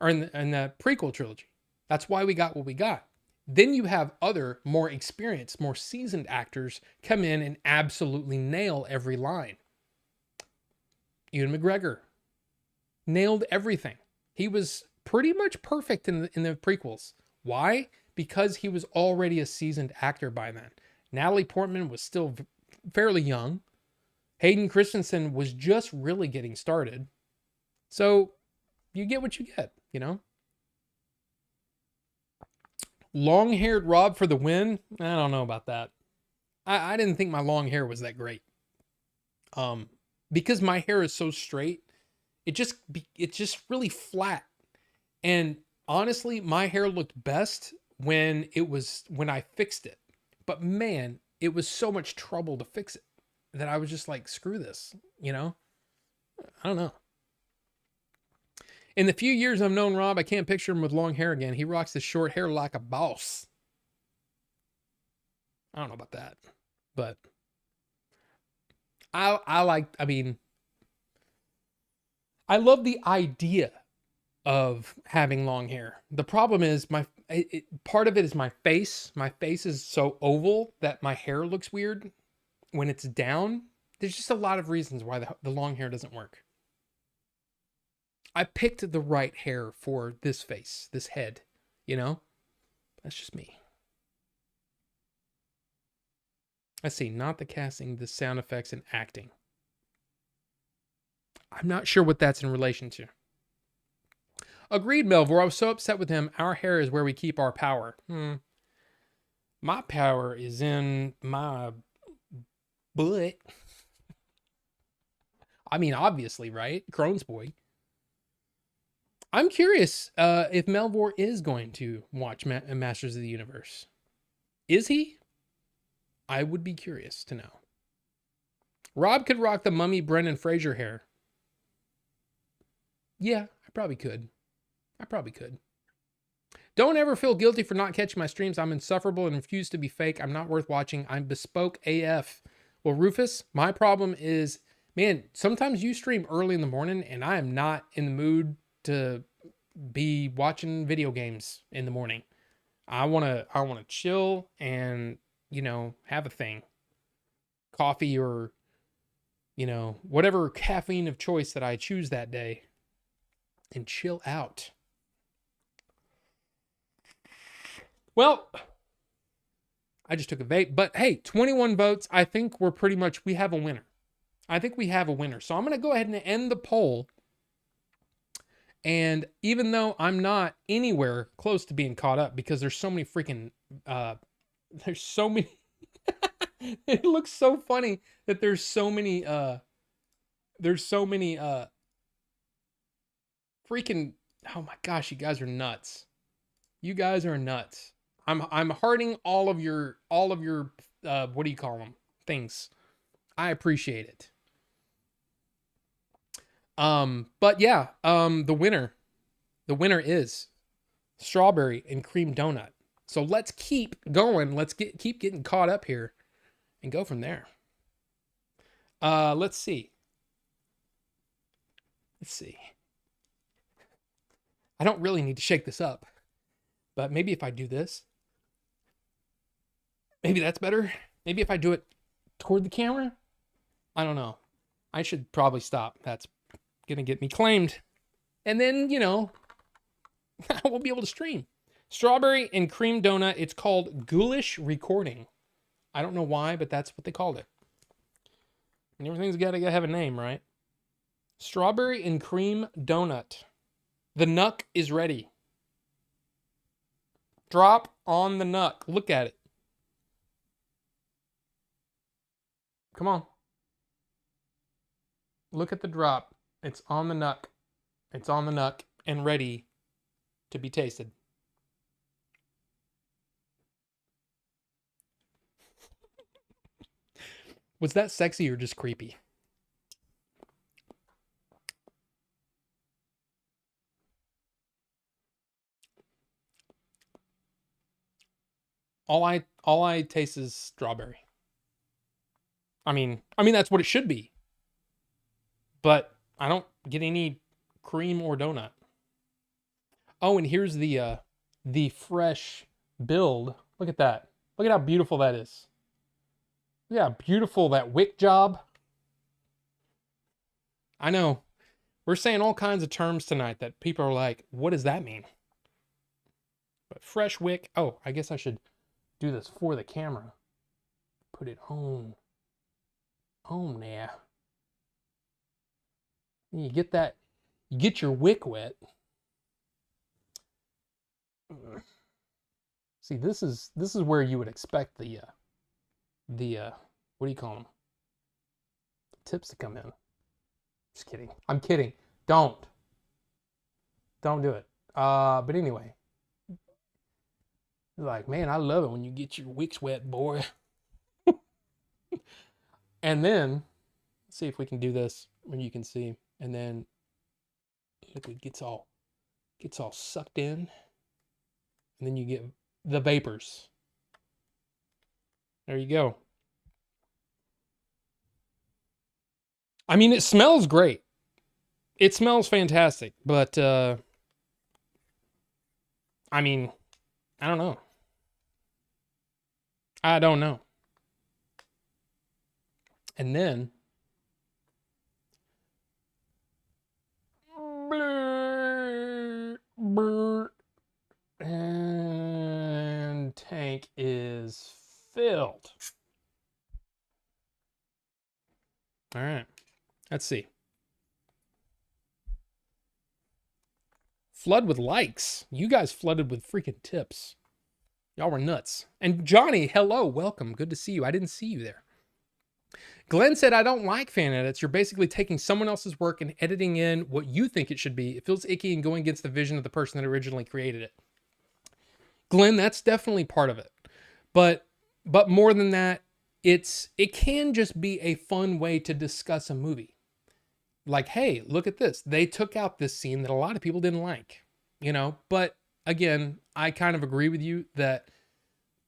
or in the prequel trilogy. That's why we got what we got. Then you have other more experienced, more seasoned actors come in and absolutely nail every line. Ewan McGregor nailed everything. He was pretty much perfect in the prequels. Why? Because he was already a seasoned actor by then. Natalie Portman was still fairly young. Hayden Christensen was just really getting started. So you get what you get, Long-haired Rob for the win? I don't know about that. I didn't think my long hair was that great. Because my hair is so straight, it's just really flat. And honestly, my hair looked best when I fixed it. But man, it was so much trouble to fix it that I was just like, screw this, I don't know. In the few years I've known Rob, I can't picture him with long hair again. He rocks his short hair like a boss. I don't know about that, but I I love the idea of having long hair. The problem is part of it is my face. My face is so oval that my hair looks weird when it's down. There's just a lot of reasons why the long hair doesn't work. I picked the right hair for this face, this head, you know? That's just me. Let's see, not the casting, the sound effects and acting. I'm not sure what that's in relation to. Agreed, Melvor. I was so upset with him. Our hair is where we keep our power. My power is in my butt. I mean, obviously, right? Crohn's boy. I'm curious if Melvor is going to watch Masters of the Universe. Is he? I would be curious to know. Rob could rock the Mummy Brendan Fraser hair. Yeah, I probably could. Don't ever feel guilty for not catching my streams. I'm insufferable and refuse to be fake. I'm not worth watching. I'm bespoke AF. Well, Rufus, my problem is, man, sometimes you stream early in the morning and I am not in the mood to be watching video games in the morning. I want to chill and, have a thing. Coffee or, whatever caffeine of choice that I choose that day and chill out. Well, I just took a vape, but hey, 21 votes. I think we have a winner. So I'm going to go ahead and end the poll. And even though I'm not anywhere close to being caught up because there's so many freaking, it looks so funny that there's so many freaking, oh my gosh, you guys are nuts. I'm hearting all of your what do you call them? Things. I appreciate it. But yeah, the winner is strawberry and cream donut. So let's keep going. Let's keep getting caught up here and go from there. Let's see. I don't really need to shake this up, but maybe if I do this, maybe that's better. Maybe if I do it toward the camera, I don't know. I should probably stop. That's gonna get me claimed. And then, I won't be able to stream. Strawberry and cream donut. It's called Ghoulish Recording. I don't know why, but that's what they called it. And everything's gotta have a name, right? Strawberry and cream donut. The nuck is ready. Drop on the nuck. Look at it. Come on. Look at the drop. It's on the nuck. And ready to be tasted. Was that sexy or just creepy? All I taste is strawberry. I mean that's what it should be. But I don't get any cream or donut. Oh, and here's the fresh build. Look at that. Look at how beautiful that is. Look at how beautiful that wick job. I know. We're saying all kinds of terms tonight that people are like, what does that mean? But fresh wick. Oh, I guess I should do this for the camera. Put it on. On there. You get that. You get your wick wet. See, this is where you would expect the what do you call them? Tips to come in. Just kidding. I'm kidding. Don't do it. But anyway, like, man, I love it when you get your wicks wet, boy. And then let's see if we can do this when you can see. And then liquid gets all sucked in. And then you get the vapors. There you go. I mean, it smells great. It smells fantastic, but I mean, I don't know. I don't know. And then and tank is filled. All right. Let's see. Flood with likes. You guys flooded with freaking tips. Y'all were nuts. And Johnny, hello, welcome. Good to see you. I didn't see you there. Glenn said, I don't like fan edits. You're basically taking someone else's work and editing in what you think it should be. It feels icky and going against the vision of the person that originally created it. Glenn, that's definitely part of it. But more than that, it can just be a fun way to discuss a movie. Like, hey, look at this. They took out this scene that a lot of people didn't like, but again, I kind of agree with you that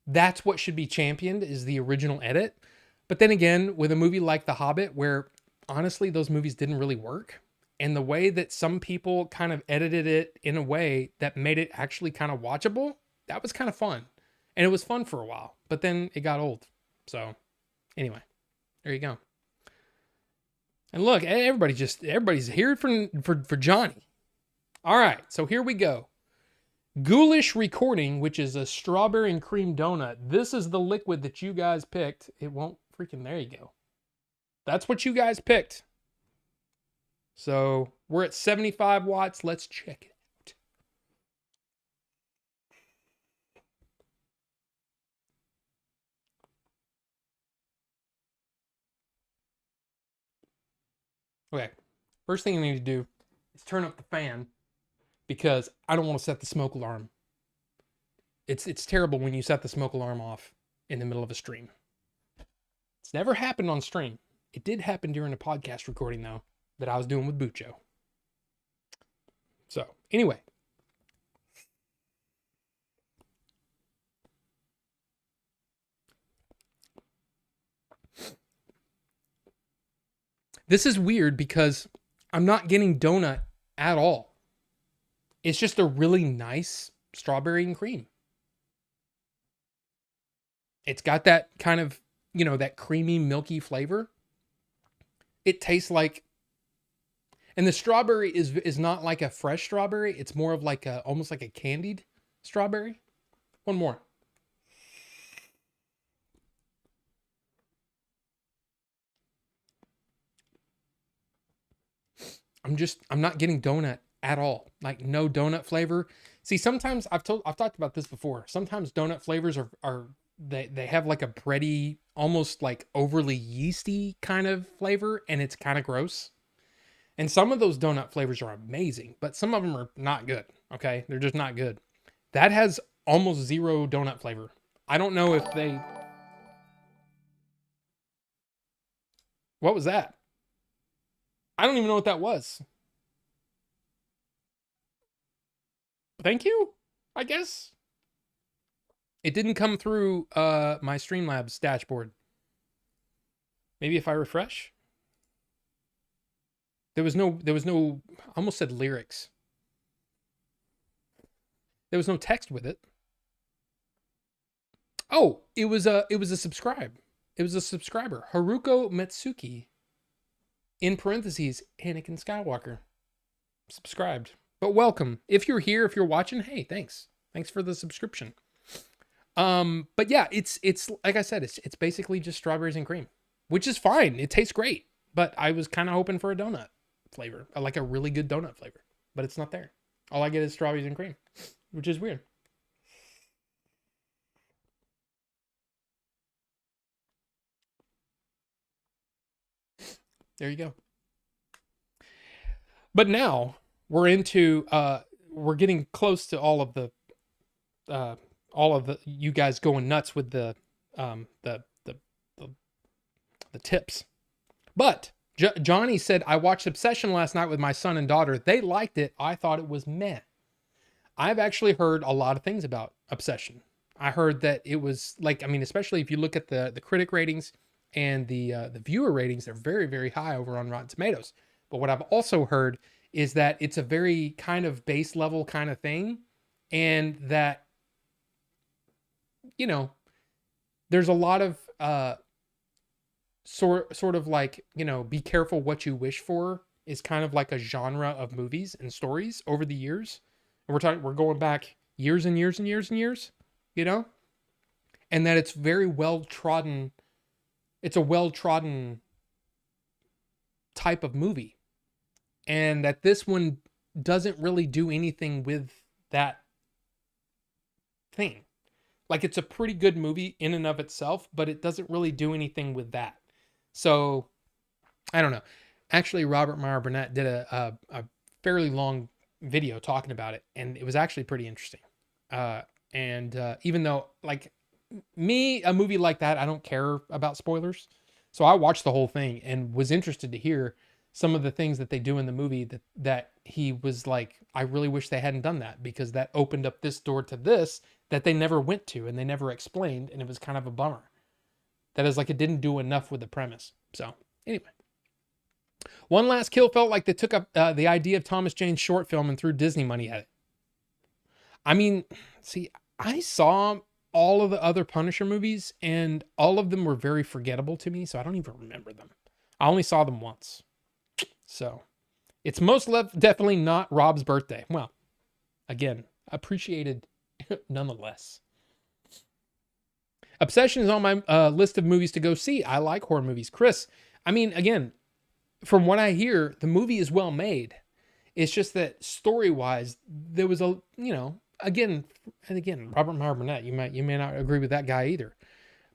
that's what should be championed is the original edit. But then again, with a movie like The Hobbit, where honestly, those movies didn't really work, and the way that some people kind of edited it in a way that made it actually kind of watchable, that was kind of fun. And it was fun for a while, but then it got old. So anyway, there you go. And look, everybody's here for Johnny. All right, so here we go. Ghoulish Recording, which is a strawberry and cream donut. This is the liquid that you guys picked. It won't freaking, there you go. That's what you guys picked. So we're at 75 watts. Let's check it out. Okay, first thing I need to do is turn up the fan because I don't want to set the smoke alarm. It's terrible when you set the smoke alarm off in the middle of a stream. It's never happened on stream. It did happen during a podcast recording, though, that I was doing with Bucho. So, anyway. This is weird because I'm not getting donut at all. It's just a really nice strawberry and cream. It's got that kind of, that creamy, milky flavor. It tastes like, and the strawberry is not like a fresh strawberry. It's more of like almost like a candied strawberry. One more. I'm not getting donut at all. Like no donut flavor. See, sometimes I've talked about this before. Sometimes donut flavors are they have like a bready, almost like overly yeasty kind of flavor, and it's kind of gross. And some of those donut flavors are amazing, but some of them are not good. Okay, they're just not good. That has almost zero donut flavor. I don't know if they. What was that? I don't even know what that was. Thank you, I guess. It didn't come through my Streamlabs dashboard. Maybe if I refresh. There was no, I almost said lyrics. There was no text with it. Oh, it was a subscribe. It was a subscriber. Haruko Metsuki. In parentheses, Anakin Skywalker. Subscribed. But welcome. If you're here, if you're watching, hey, thanks. Thanks for the subscription. But yeah, it's like I said, it's basically just strawberries and cream, which is fine. It tastes great. But I was kind of hoping for a donut flavor, like a really good donut flavor, but it's not there. All I get is strawberries and cream, which is weird. There you go. But now we're into we're getting close to all of the you guys going nuts with the tips. But Johnny said, I watched Obsession last night with my son and daughter. They liked it. I thought it was meh. I've actually heard a lot of things about Obsession. I heard that it was like, I mean, especially if you look at the critic ratings and the viewer ratings, they're very, very high over on Rotten Tomatoes. But what I've also heard is that it's a very kind of base level kind of thing, and that, you know, there's a lot of sort of like, you know, be careful what you wish for is kind of like a genre of movies and stories over the years. And we're going back years and years and years and years, you know? And that it's very well trodden. It's a well trodden type of movie. And that this one doesn't really do anything with that thing. Like, it's a pretty good movie in and of itself, but it doesn't really do anything with that. So, I don't know. Actually, Robert Meyer Burnett did a fairly long video talking about it, and it was actually pretty interesting. Even though, like, me, a movie like that, I don't care about spoilers. So I watched the whole thing and was interested to hear some of the things that they do in the movie that he was like, I really wish they hadn't done that, because that opened up this door to this that they never went to and they never explained, and it was kind of a bummer. That is, like, it didn't do enough with the premise. So anyway, One Last Kill felt like they took up the idea of Thomas Jane's short film and threw Disney money at it. I mean, see, I saw all of the other Punisher movies, and all of them were very forgettable to me, so I don't even remember them. I only saw them once. So it's most definitely not Rob's birthday. Well, again, appreciated nonetheless. Obsession is on my list of movies to go see. I like horror movies. Chris, I mean, again, from what I hear, the movie is well made. It's just that story-wise, there was a, you know, again, Robert Meyer Burnett, you may not agree with that guy either.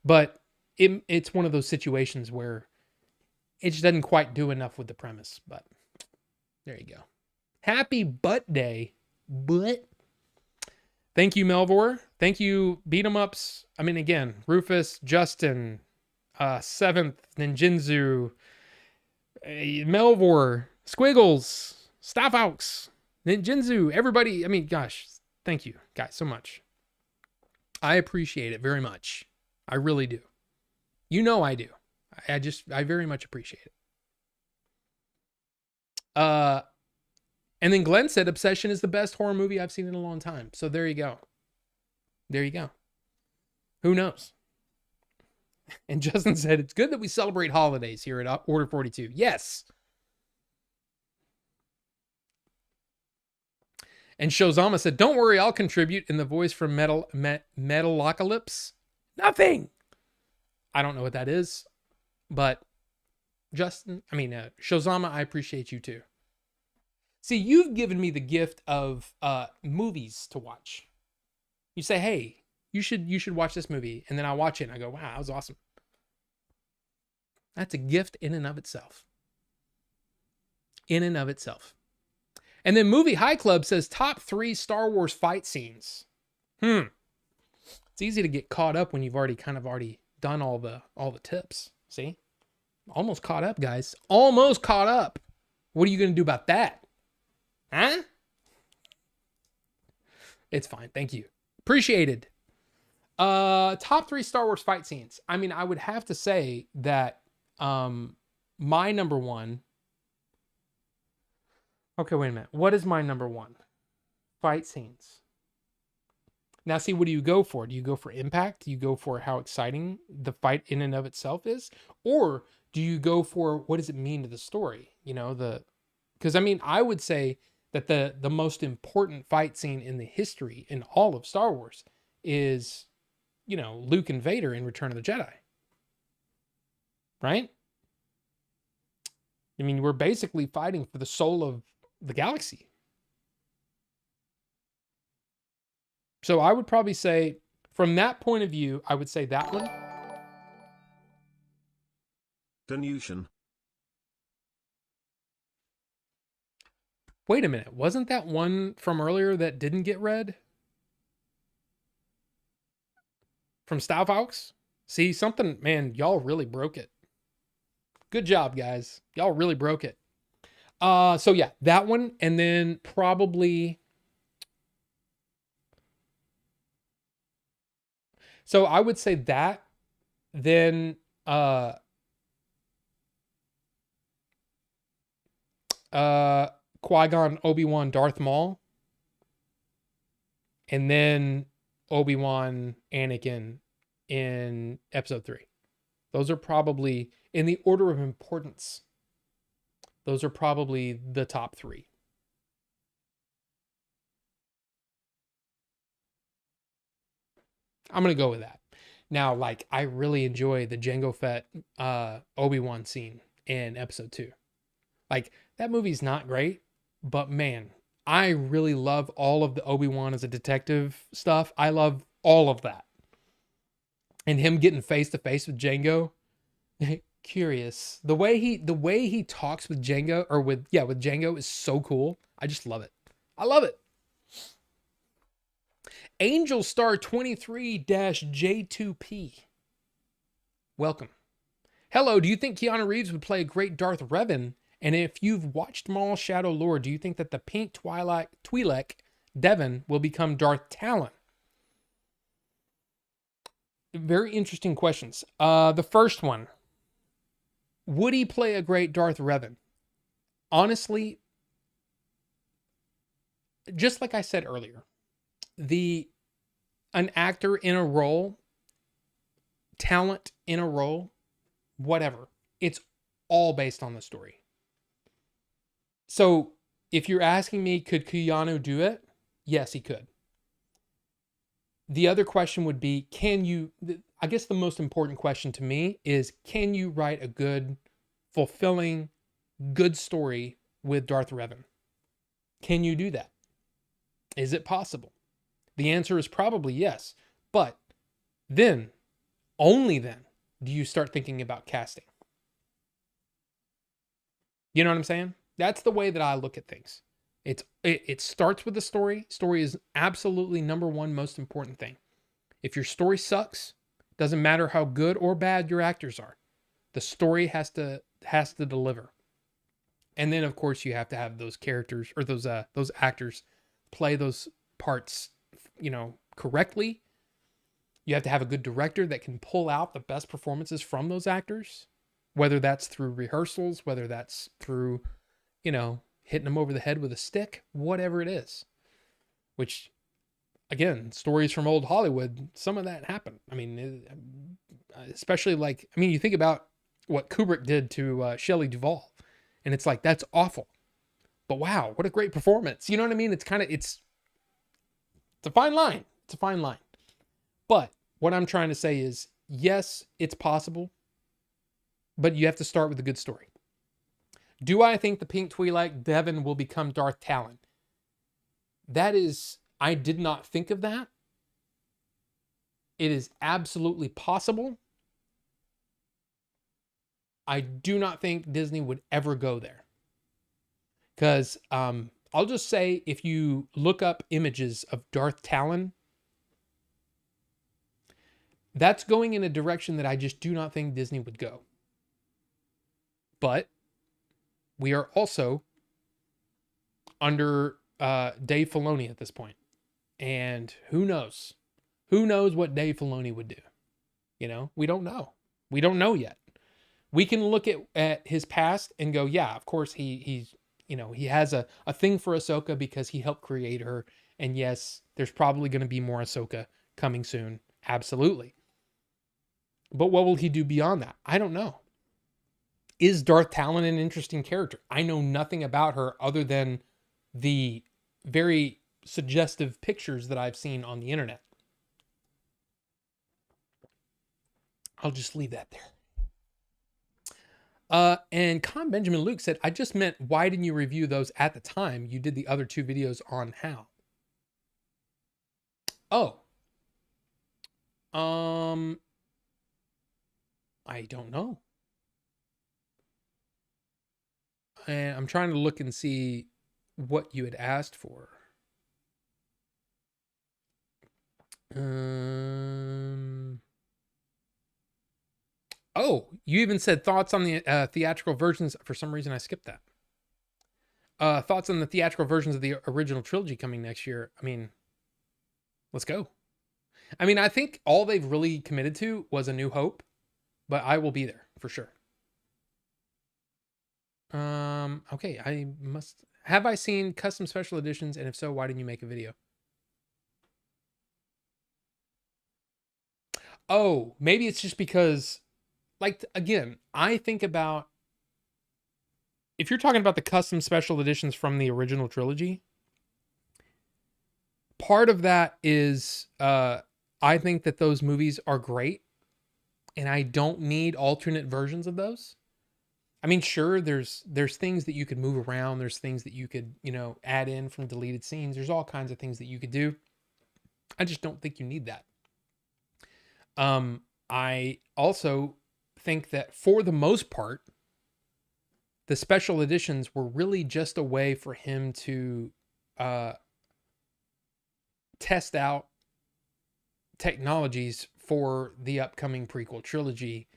But it's one of those situations where it just doesn't quite do enough with the premise. But there you go. Happy Butt Day, but thank you, Melvor. Thank you, Beat 'em Ups. I mean, again, Rufus, Justin, Seventh, Ninjinzu, Melvor, Squiggles, Staffaux, Ninjinzu, everybody. I mean, gosh, thank you guys so much. I appreciate it very much. I really do. You know I do. I very much appreciate it. And then Glenn said Obsession is the best horror movie I've seen in a long time. So there you go. There you go. Who knows? And Justin said, it's good that we celebrate holidays here at Order 42. Yes. And Shozama said, don't worry, I'll contribute in the voice from Metalocalypse. Nothing. I don't know what that is, but Justin, Shozama, I appreciate you too. See, you've given me the gift of movies to watch. You say, hey, you should watch this movie. And then I watch it and I go, wow, that was awesome. That's a gift in and of itself. In and of itself. And then Movie High Club says top 3 Star Wars fight scenes. It's easy to get caught up when you've already done all the tips. See? Almost caught up, guys. Almost caught up. What are you going to do about that? Huh? It's fine. Thank you. Appreciated. Top 3 Star Wars fight scenes. I mean, I would have to say that my number one. Okay, wait a minute. What is my number one? Fight scenes. Now, see, what do you go for? Do you go for impact? Do you go for how exciting the fight in and of itself is? Or do you go for what does it mean to the story? You know, because I mean, I would say that the most important fight scene in the history in all of Star Wars is, you know, Luke and Vader in Return of the Jedi. Right? I mean, we're basically fighting for the soul of the galaxy. So I would probably say, from that point of view, I would say that one. Danusian. Wait a minute. Wasn't that one from earlier that didn't get read? From Staufaux? See, something, man, y'all really broke it. Good job, guys. Y'all really broke it. So yeah, that one. And then probably... So I would say that, then Qui-Gon, Obi-Wan, Darth Maul, and then Obi-Wan, Anakin in episode 3. Those are probably, in the order of importance, those are probably the top 3. I'm going to go with that. Now, like, I really enjoy the Jango Fett Obi-Wan scene in episode 2. Like, that movie's not great, but man, I really love all of the Obi-Wan as a detective stuff. I love all of that. And him getting face to face with Jango. Curious. The way he talks with Jango, or with Jango, is so cool. I just love it. I love it. Angel Star 23-J2P. Welcome. Hello, do you think Keanu Reeves would play a great Darth Revan? And if you've watched Maul Shadow Lore, do you think that the pink Twi'lek Devin will become Darth Talon? Very interesting questions. The first one. Would he play a great Darth Revan? Honestly, just like I said earlier, an actor in a role, talent in a role, whatever, it's all based on the story. So if you're asking me, could Keanu do it? Yes, he could. The other question would be, I guess the most important question to me is, can you write a good, fulfilling, good story with Darth Revan? Can you do that? Is it possible? The answer is probably yes. But then, only then, do you start thinking about casting. You know what I'm saying? That's the way that I look at things. It starts with the story. Story is absolutely number one most important thing. If your story sucks, doesn't matter how good or bad your actors are. The story has to deliver. And then of course you have to have those characters, or those actors play those parts, correctly. You have to have a good director that can pull out the best performances from those actors, whether that's through rehearsals, whether that's through, hitting them over the head with a stick, whatever it is. Which, again, stories from old Hollywood, some of that happened. I mean, especially you think about what Kubrick did to Shelley Duvall, and it's like, that's awful. But wow, what a great performance. You know what I mean? It's a fine line. It's a fine line. But what I'm trying to say is, yes, it's possible, but you have to start with a good story. Do I think the pink Twi'lek Devin will become Darth Talon? I did not think of that. It is absolutely possible. I do not think Disney would ever go there. Because I'll just say, if you look up images of Darth Talon, that's going in a direction that I just do not think Disney would go. But we are also under Dave Filoni at this point. And who knows? Who knows what Dave Filoni would do? We don't know. We don't know yet. We can look at his past and go, yeah, of course he has a thing for Ahsoka because he helped create her. And yes, there's probably going to be more Ahsoka coming soon. Absolutely. But what will he do beyond that? I don't know. Is Darth Talon an interesting character? I know nothing about her other than the very suggestive pictures that I've seen on the internet. I'll just leave that there. And Con Benjamin Luke said, I just meant, why didn't you review those at the time you did the other 2 videos on how? Oh. I don't know. And I'm trying to look and see what you had asked for. Oh, you even said thoughts on the theatrical versions. For some reason, I skipped that. Thoughts on the theatrical versions of the original trilogy coming next year. I mean, let's go. I mean, I think all they've really committed to was A New Hope, but I will be there for sure. Okay, I must Have I seen custom special editions? And if so, why didn't you make a video? Oh, maybe it's just because, like, again, I think about, if you're talking about the custom special editions from the original trilogy, part of that is I think that those movies are great and I don't need alternate versions of those. I mean, sure, there's things that you could move around, there's things that you could, add in from deleted scenes. There's all kinds of things that you could do. I just don't think you need that. I also think that for the most part, the special editions were really just a way for him to uh, test out technologies for the upcoming prequel trilogy,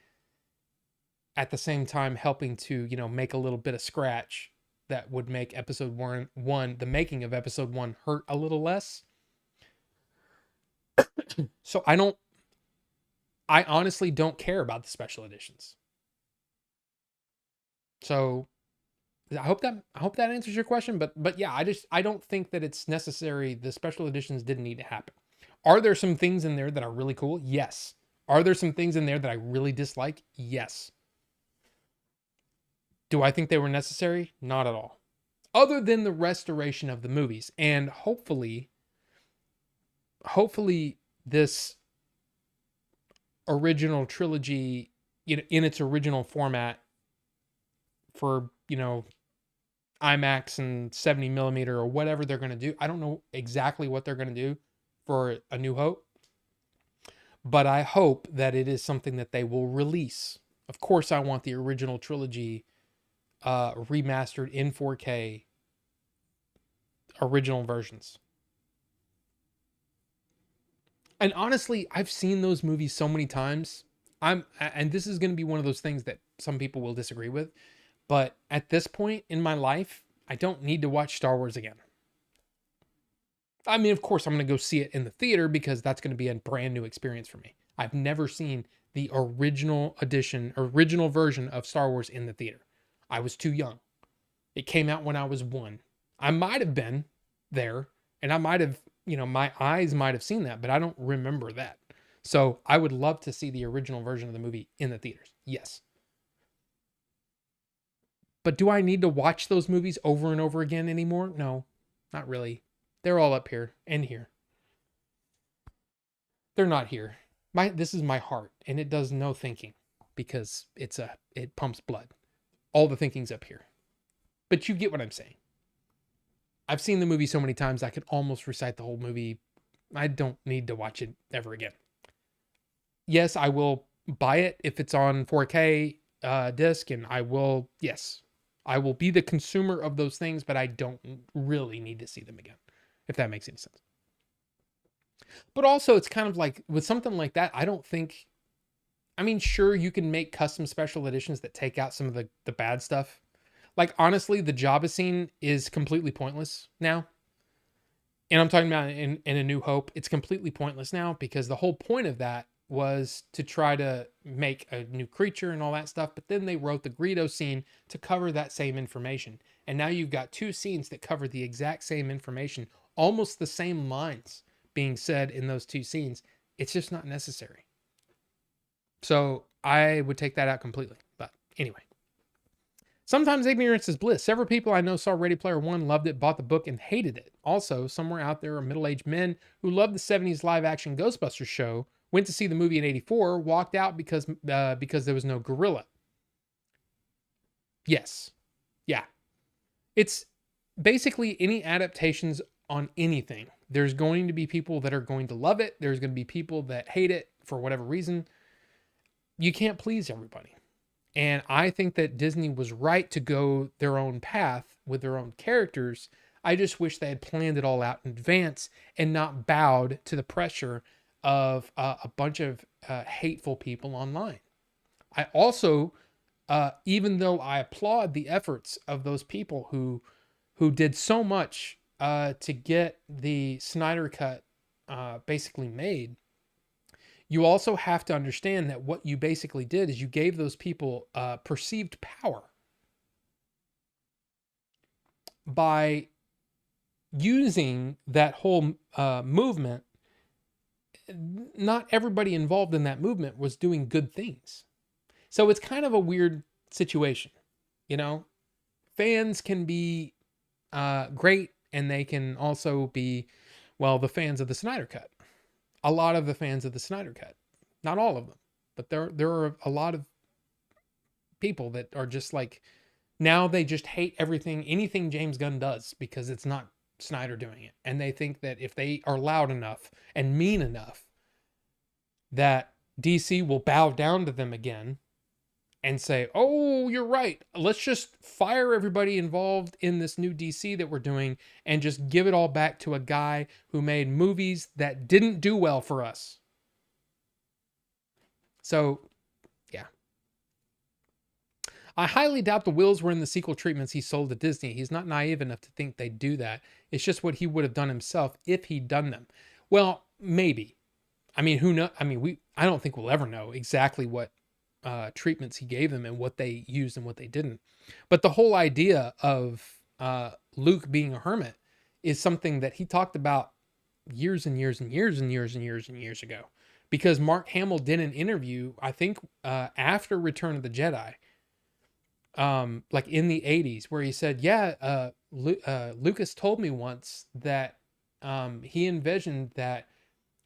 at the same time helping to, make a little bit of scratch that would make episode one, the making of episode one, hurt a little less. So I honestly don't care about the special editions. So I hope that answers your question. But yeah, I don't think that it's necessary. The special editions didn't need to happen. Are there some things in there that are really cool? Yes. Are there some things in there that I really dislike? Yes. Do I think they were necessary? Not at all. Other than the restoration of the movies. And hopefully this original trilogy, in its original format for, IMAX and 70 millimeter or whatever they're going to do. I don't know exactly what they're going to do for A New Hope, but I hope that it is something that they will release. Of course, I want the original trilogy remastered in 4K, original versions. And honestly, I've seen those movies so many times. And this is going to be one of those things that some people will disagree with, but at this point in my life, I don't need to watch Star Wars again. I mean, of course, I'm going to go see it in the theater because that's going to be a brand new experience for me. I've never seen the original version of Star Wars in the theater. I was too young. It came out when I was 1. I might have been there and I might have, my eyes might have seen that, but I don't remember that. So I would love to see the original version of the movie in the theaters. Yes. But do I need to watch those movies over and over again anymore? No, not really. They're all up here and here. They're not here. This is my heart, and it does no thinking because it pumps blood. All the thinking's up here. But you get what I'm saying. I've seen the movie so many times I could almost recite the whole movie. I don't need to watch it ever again. Yes, I will buy it if it's on 4K disc, and I will be the consumer of those things, but I don't really need to see them again, if that makes any sense. But also, it's kind of like with something like that, I don't think, I mean, sure, you can make custom special editions that take out some of the bad stuff. Like, honestly, the Jabba scene is completely pointless now. And I'm talking about in A New Hope, it's completely pointless now because the whole point of that was to try to make a new creature and all that stuff. But then they wrote the Greedo scene to cover that same information. And now you've got 2 scenes that cover the exact same information, almost the same lines being said in those 2 scenes. It's just not necessary. So I would take that out completely. But anyway. Sometimes ignorance is bliss. Several people I know saw Ready Player One, loved it, bought the book, and hated it. Also, somewhere out there are middle-aged men who loved the 70s live-action Ghostbusters show, went to see the movie in 84, walked out because there was no gorilla. Yes. Yeah. It's basically any adaptations on anything. There's going to be people that are going to love it. There's going to be people that hate it for whatever reason. You can't please everybody. And I think that Disney was right to go their own path with their own characters. I just wish they had planned it all out in advance and not bowed to the pressure of a bunch of hateful people online. I also, even though I applaud the efforts of those people who did so much to get the Snyder Cut basically made, you also have to understand that what you basically did is you gave those people perceived power. by using that whole movement, not everybody involved in that movement was doing good things. So it's kind of a weird situation. You know, fans can be great, and they can also be, well, the fans of the Snyder Cut. A lot of the fans of the Snyder Cut, not all of them, but there are a lot of people that are just like, now they just hate anything James Gunn does because it's not Snyder doing it. And they think that if they are loud enough and mean enough, that DC will bow down to them again and say, oh, you're right. Let's just fire everybody involved in this new DC that we're doing and just give it all back to a guy who made movies that didn't do well for us. So, yeah. I highly doubt the wheels were in the sequel treatments he sold to Disney. He's not naive enough to think they'd do that. It's just what he would have done himself if he'd done them. Well, maybe. I mean, who knows? I mean, I don't think we'll ever know exactly what treatments he gave them and what they used and what they didn't. But the whole idea of Luke being a hermit is something that he talked about years and years and years and years and years and years ago. Because Mark Hamill did an interview, I think, after Return of the Jedi, like in the 80s, where he said, yeah, Lucas told me once that he envisioned that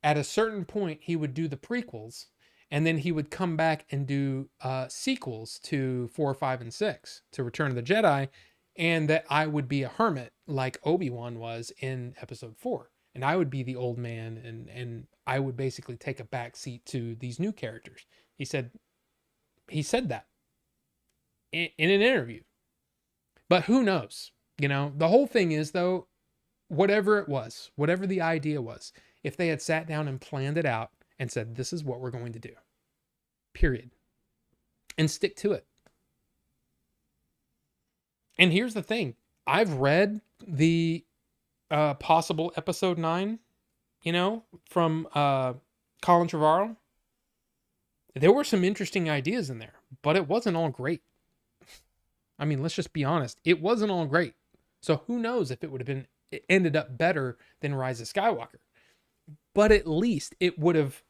at a certain point he would do the prequels, and then he would come back and do sequels to 4, 5, and 6 to Return of the Jedi, and that I would be a hermit like Obi-Wan was in Episode 4. And I would be the old man, and I would basically take a back seat to these new characters. He said that in an interview. But who knows? You know, the whole thing is, though, whatever it was, whatever the idea was, if they had sat down and planned it out and said, this is what we're going to do, period, and stick to it. And here's the thing. I've read the possible episode 9, you know, from Colin Trevorrow. There were some interesting ideas in there, but it wasn't all great. I mean, let's just be honest. It wasn't all great. So who knows if it ended up better than Rise of Skywalker. But at least it would have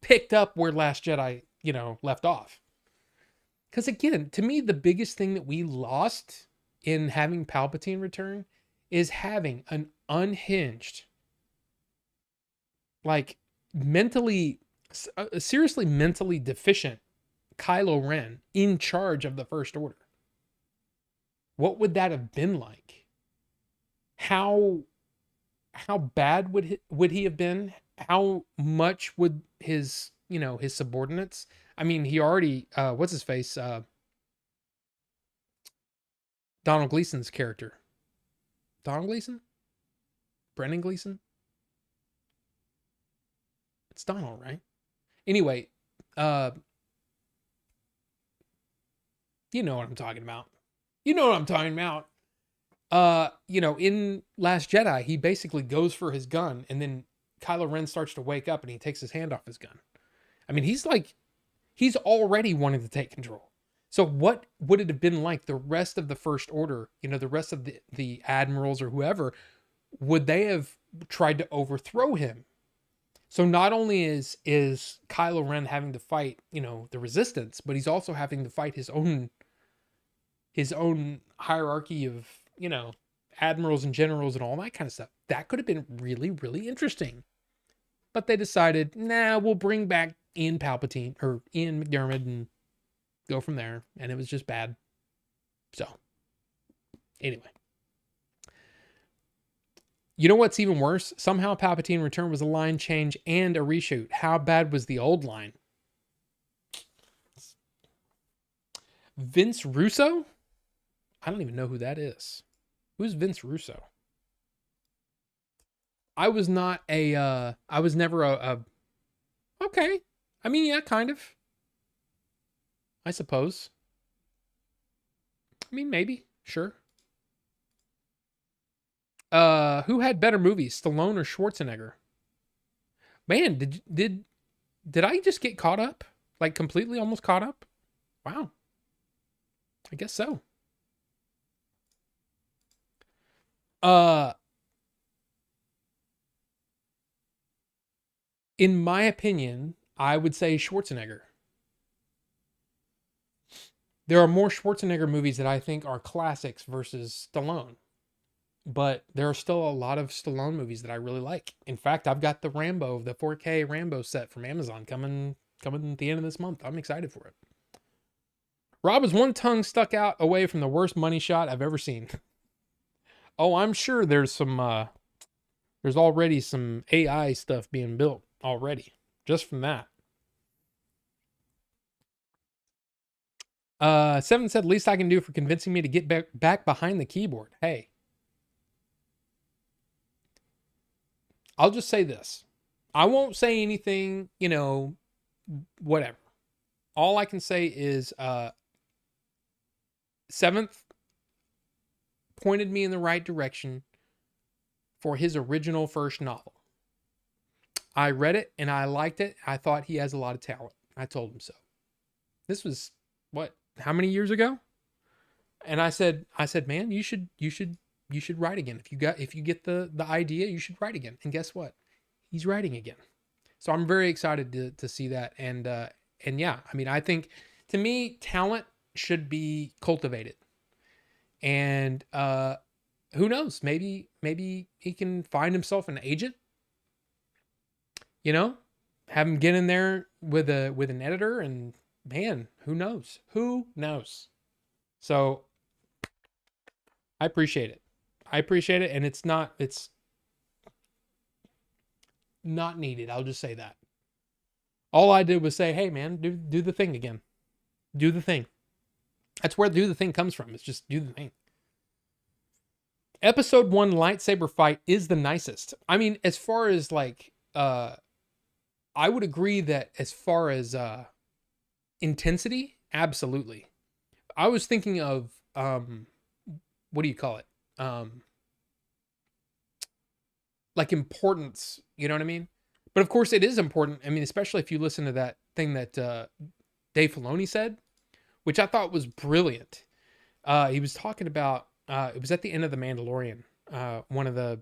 picked up where Last Jedi, you know, left off. Because again, to me, the biggest thing that we lost in having Palpatine return is having an unhinged, like seriously mentally deficient Kylo Ren in charge of the First Order. What would that have been like? How bad would he have been? How much would his subordinates? I mean, he already what's his face? Donald Gleason's character. Donald Gleason? Brendan Gleason? It's Donald, right? Anyway, you know what I'm talking about. You know what I'm talking about. In Last Jedi, he basically goes for his gun, and then Kylo Ren starts to wake up and he takes his hand off his gun. I mean, he's already wanting to take control. So what would it have been like the rest of the First Order, the rest of the admirals or whoever, would they have tried to overthrow him? So not only is Kylo Ren having to fight, the resistance, but he's also having to fight his own hierarchy of, admirals and generals and all that kind of stuff. That could have been really, really interesting. But they decided, nah, we'll bring back Ian McDiarmid and go from there. And it was just bad. So, anyway. You know what's even worse? Somehow Palpatine Return was a line change and a reshoot. How bad was the old line? Vince Russo? I don't even know who that is. Who's Vince Russo? I was never okay. I mean, yeah, kind of. I suppose. I mean, maybe. Sure. Who had better movies, Stallone or Schwarzenegger? Man, did I just get caught up? Like completely almost caught up? Wow. I guess so. Uh, in my opinion, I would say Schwarzenegger. There are more Schwarzenegger movies that I think are classics versus Stallone, but there are still a lot of Stallone movies that I really like. In fact, I've got the 4K Rambo set from Amazon coming at the end of this month. I'm excited for it. Rob is one tongue stuck out away from the worst money shot I've ever seen. Oh, I'm sure there's already some AI stuff being built already just from that. Seven said, least I can do for convincing me to get back behind the keyboard. Hey, I'll just say this. I won't say anything, whatever. All I can say is Seventh pointed me in the right direction for his original first novel. I read it and I liked it. I thought he has a lot of talent. I told him so. This was how many years ago? And I said, man, you should write again. If you get the idea, you should write again. And guess what? He's writing again. So I'm very excited to see that. And yeah, I mean, I think to me, talent should be cultivated. And who knows? Maybe he can find himself an agent. Have him get in there with an editor, and man, who knows? Who knows? So I appreciate it. And it's not needed. I'll just say that. All I did was say, hey man, do the thing again. Do the thing. That's where do the thing comes from. It's just do the thing. Episode 1 lightsaber fight is the nicest. I mean, as far as I would agree that as far as intensity, absolutely. I was thinking of what do you call it? Like importance, you know what I mean? But of course it is important. I mean, especially if you listen to that thing that Dave Filoni said, which I thought was brilliant. He was talking about it was at the end of the Mandalorian, one of the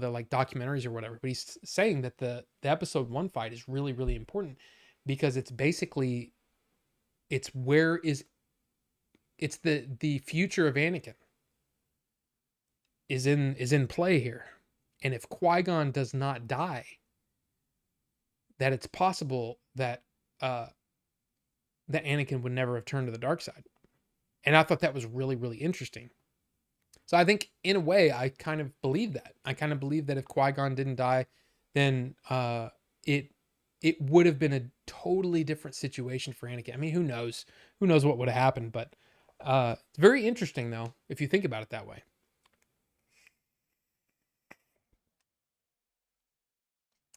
like documentaries or whatever, but he's saying that the episode 1 fight is really, really important because it's basically it's the future of Anakin is in play here. And if Qui-Gon does not die, that it's possible that that Anakin would never have turned to the dark side. And I thought that was really, really interesting. So I think in a way, I kind of believe that. I kind of believe that if Qui-Gon didn't die, then it would have been a totally different situation for Anakin. I mean, who knows? Who knows what would have happened? But it's very interesting, though, if you think about it that way.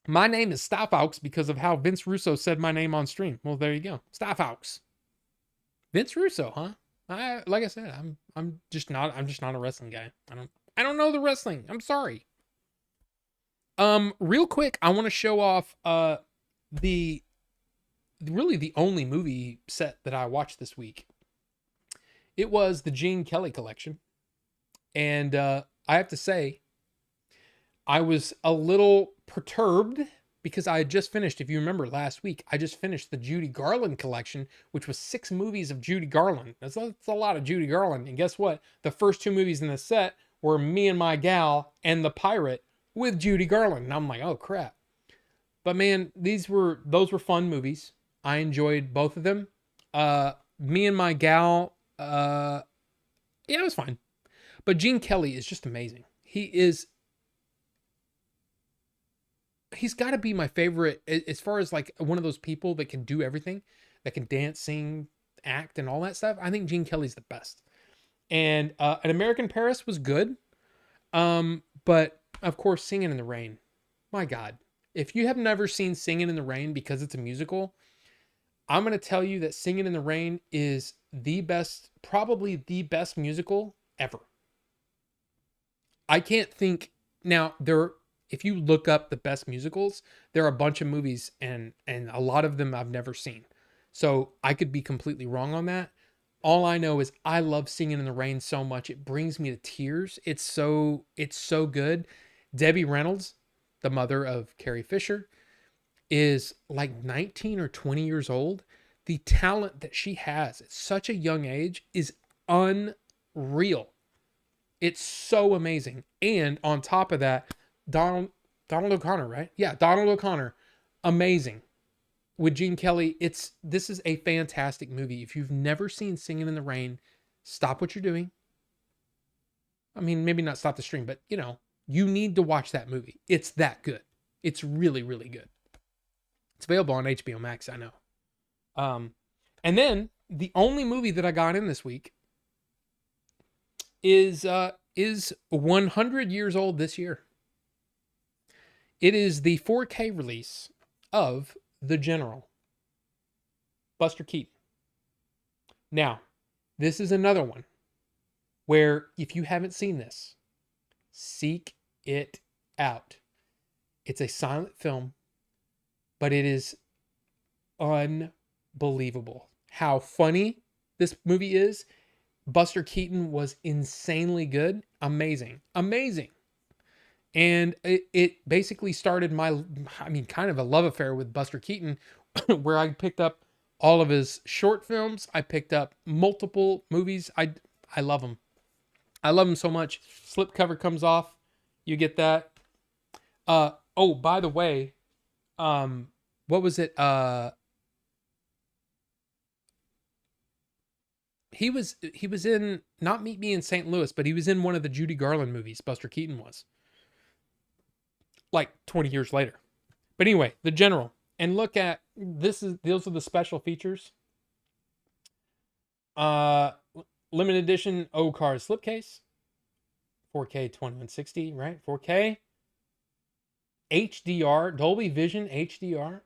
My name is Staffaux because of how Vince Russo said my name on stream. Well, there you go. Staffaux. Vince Russo, huh? Like I said, I'm just not a wrestling guy. I don't know the wrestling. I'm sorry. Real quick, I want to show off the only movie set that I watched this week. It was the Gene Kelly collection. And I have to say, I was a little perturbed because I had just finished, if you remember last week, I just finished the Judy Garland collection, which was 6 movies of Judy Garland. That's a lot of Judy Garland. And guess what? The first 2 movies in the set were Me and My Gal and The Pirate with Judy Garland. And I'm like, oh crap. But man, those were fun movies. I enjoyed both of them. Me and My Gal, yeah, it was fine. But Gene Kelly is just amazing. He's got to be my favorite as far as like one of those people that can do everything, that can dance, sing, act, and all that stuff. I think Gene Kelly's the best. And An American Paris was good. But of course, Singing in the Rain. My God. If you have never seen Singing in the Rain because it's a musical, I'm going to tell you that Singing in the Rain is probably the best musical ever. I can't think now if you look up the best musicals, there are a bunch of movies and a lot of them I've never seen. So I could be completely wrong on that. All I know is I love Singing in the Rain so much. It brings me to tears. It's so good. Debbie Reynolds, the mother of Carrie Fisher, is like 19 or 20 years old. The talent that she has at such a young age is unreal. It's so amazing. And on top of that, Donald O'Connor, right? Yeah, Donald O'Connor, amazing. With Gene Kelly, this is a fantastic movie. If you've never seen Singing in the Rain, stop what you're doing. I mean, maybe not stop the stream, but you need to watch that movie. It's that good. It's really, really good. It's available on HBO Max, I know. And then the only movie that I got in this week is 100 years old this year. It is the 4K release of The General, Buster Keaton. Now, this is another one where if you haven't seen this, seek it out. It's a silent film, but it is unbelievable how funny this movie is. Buster Keaton was insanely good. Amazing. And it basically started kind of a love affair with Buster Keaton, where I picked up all of his short films. I picked up multiple movies. I love him. I love him so much. Slipcover comes off. You get that. Oh, by the way, what was it? He was in, not Meet Me in St. Louis, but he was in one of the Judy Garland movies. Buster Keaton was. Like 20 years later. But anyway, The General. And look at those are the special features. Limited edition O-Cars slipcase. 4K 2160, right? 4K. HDR, Dolby Vision HDR.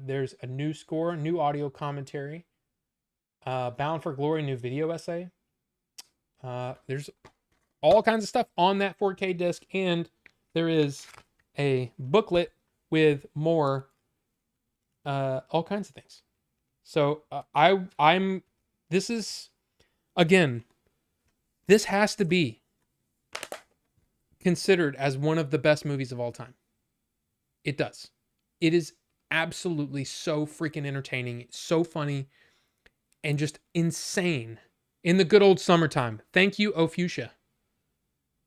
There's a new score, new audio commentary. Bound for Glory, new video essay. There's all kinds of stuff on that 4K disc, and there is a booklet with more, all kinds of things. So this is, again, this has to be considered as one of the best movies of all time. It does. It is absolutely so freaking entertaining, so funny, and just insane in the good old summertime. Thank you, Ophusia.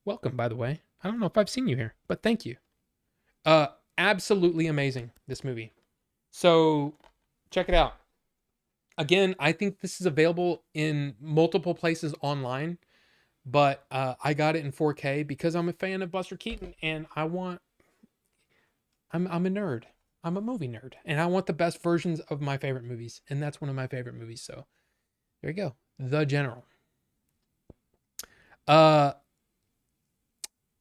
Welcome, by the way. I don't know if I've seen you here, but thank you. Absolutely amazing, this movie. So check it out. Again, I think this is available in multiple places online, but I got it in 4K because I'm a fan of Buster Keaton, and I'm a nerd. I'm a movie nerd, and I want the best versions of my favorite movies, and that's one of my favorite movies. So there you go. The General.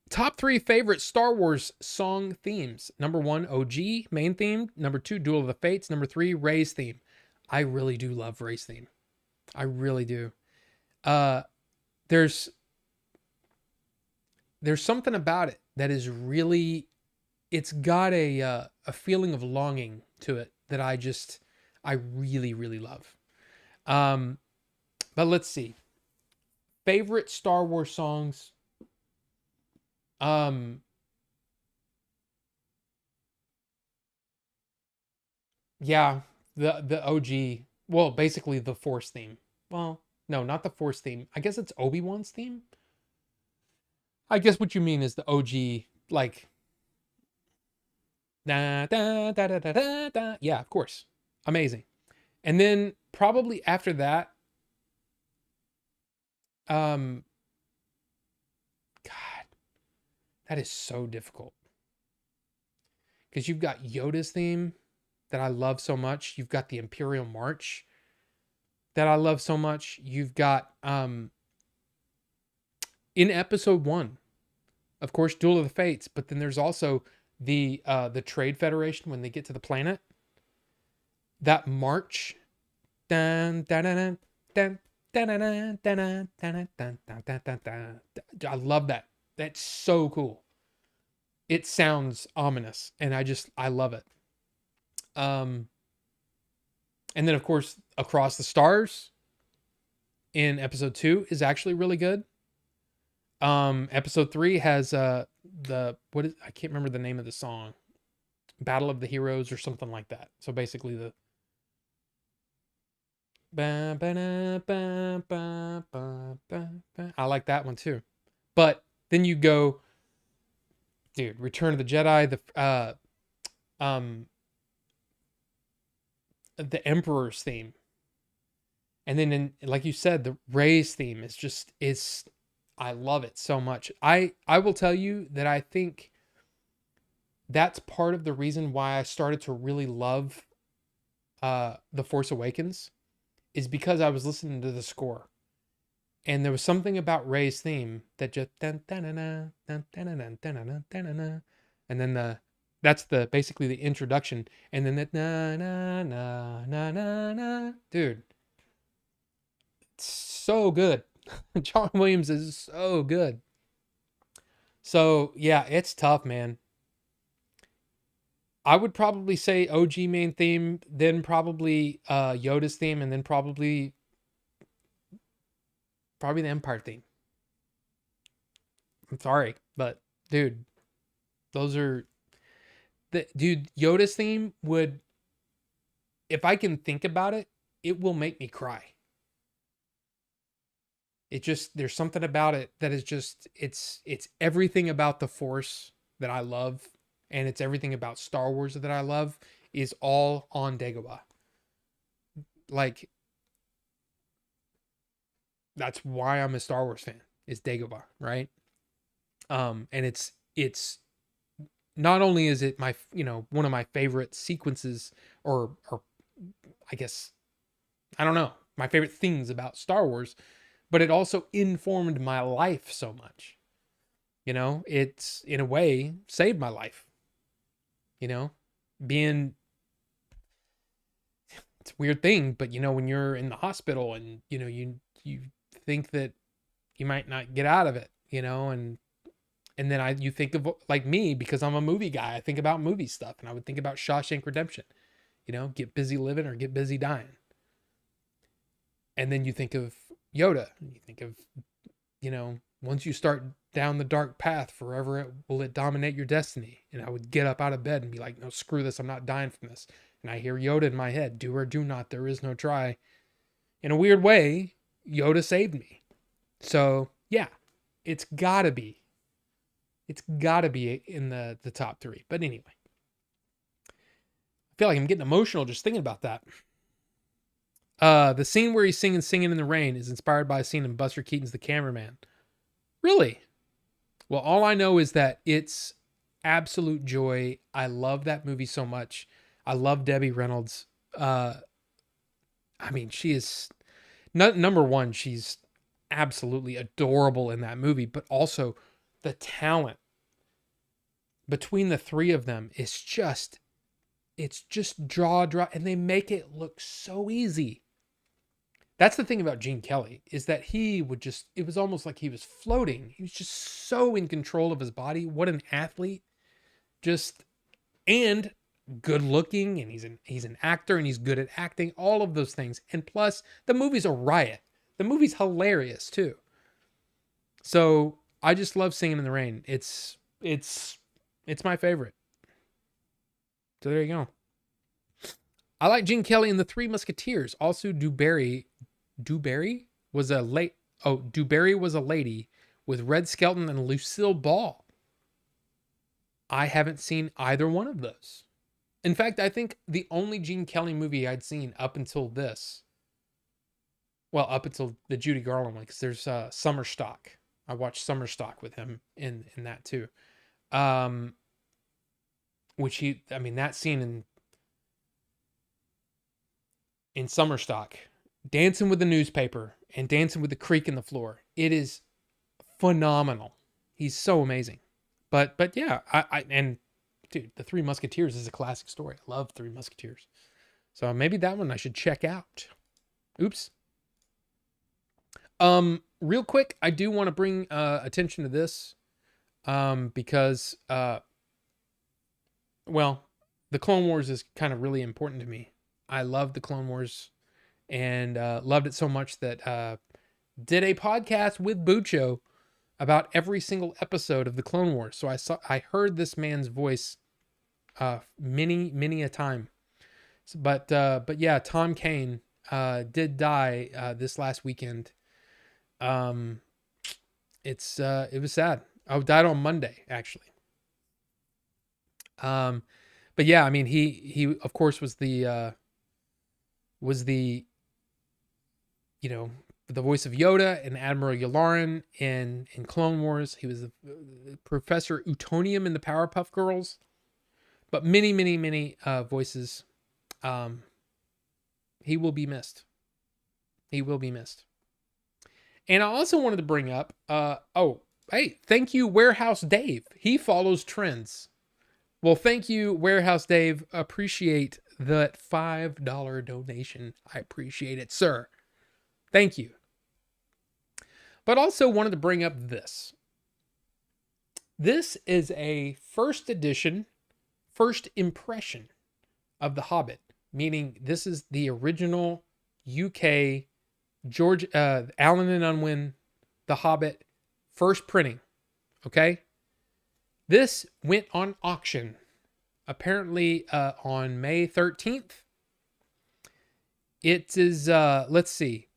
Top 3 favorite Star Wars song themes. Number 1, OG, main theme. Number 2, Duel of the Fates. Number 3, Rey's theme. I really do love Rey's theme. I really do. There's something about it that is really, it's got a feeling of longing to it that I really, really love. But let's see. Favorite Star Wars songs. Yeah, the OG, well, basically the Force theme. Well, no, not the Force theme. I guess it's Obi-Wan's theme. I guess what you mean is the OG, like, da da da da da da da. Yeah, of course. Amazing. And then probably after that, God, that is so difficult. Because you've got Yoda's theme that I love so much. You've got the Imperial March that I love so much. You've got in episode 1, of course, Duel of the Fates, but then there's also the Trade Federation when they get to the planet. That march. Dun, dun, dun, dun, dun, dun, dun, dun, dun, dun, dun, dun, dun, dun. I love that. That's so cool. It sounds ominous, and I love it. And then of course, Across the Stars, in episode 2 is actually really good. Episode 3 has I can't remember the name of the song. Battle of the Heroes or something like that. So basically the I like that one too. But then you go, dude, Return of the Jedi, the Emperor's theme. And then like you said, the Rey's theme is I love it so much. I will tell you that I think that's part of the reason why I started to really love The Force Awakens, is because I was listening to the score. And there was something about Rey's theme that just and then that's basically the introduction, and then that na na na na na na, dude, it's so good. John Williams is so good. So yeah, it's tough, man. I would probably say OG main theme, then probably Yoda's theme, and then probably the Empire theme. I'm sorry, but dude, those are Yoda's theme would, if I can think about it, it will make me cry. It just, there's something about it that is just, it's everything about the Force that I love, and it's everything about Star Wars that I love is all on Dagobah. Like, that's why I'm a Star Wars fan, is Dagobah, right? And it's not only is it my, one of my favorite sequences, or I guess, I don't know, my favorite things about Star Wars, but it also informed my life so much. It's in a way saved my life. Being, it's a weird thing, but when you're in the hospital and you think that you might not get out of it, and then you think of, like me, because I'm a movie guy, I think about movie stuff, and I would think about Shawshank Redemption, get busy living or get busy dying. And then you think of Yoda, and you think of, once you start down the dark path, forever will it dominate your destiny. And I would get up out of bed and be like, no, screw this, I'm not dying from this. And I hear Yoda in my head, do or do not, there is no try. In a weird way, Yoda saved me. So yeah, it's gotta be in the top 3. But anyway, I feel like I'm getting emotional just thinking about that. The scene where he's singing in the rain is inspired by a scene in Buster Keaton's The Cameraman. Really? Well, all I know is that it's absolute joy. I love that movie so much. I love Debbie Reynolds. She is number one. She's absolutely adorable in that movie, but also the talent between the three of them is just, it's just draw, and they make it look so easy. That's the thing about Gene Kelly, is that he would just, it was almost like he was floating. He was just so in control of his body. What an athlete. And good looking, and he's an actor, and he's good at acting, all of those things. And plus, the movie's a riot. The movie's hilarious too. So I just love Singing in the Rain. It's my favorite. So there you go. I like Gene Kelly in The Three Musketeers. Also, DuBarry was a lady with Red Skelton and Lucille Ball. I haven't seen either one of those. In fact, I think the only Gene Kelly movie I'd seen up until this, well, up until the Judy Garland one, because there's Summer Stock. I watched Summer Stock with him in that too. That scene in Summer Stock, dancing with the newspaper and dancing with the creak in the floor, it is phenomenal. He's so amazing. But yeah, dude, The Three Musketeers is a classic story. I love Three Musketeers. So maybe that one I should check out. Oops. Real quick, I do want to bring attention to this, because the Clone Wars is kind of really important to me. I love the Clone Wars, and loved it so much that did a podcast with Bucho about every single episode of the Clone Wars. So I heard this man's voice many a time. But yeah, Tom Kane did die this last weekend. It was sad. I died on Monday, actually. But yeah, I mean, he of course was the the voice of Yoda and Admiral Yularen in Clone Wars. He was Professor Utonium in the Powerpuff Girls, but many voices. He will be missed. He will be missed. And I also wanted to bring up, hey, thank you, Warehouse Dave. He follows trends. Well, thank you, Warehouse Dave. Appreciate that $5 donation. I appreciate it, sir. Thank you. But also wanted to bring up this. This is a first edition, first impression of The Hobbit, meaning this is the original UK George Allen and Unwin The Hobbit first printing. Okay? This went on auction apparently on May 13th. It is let's see.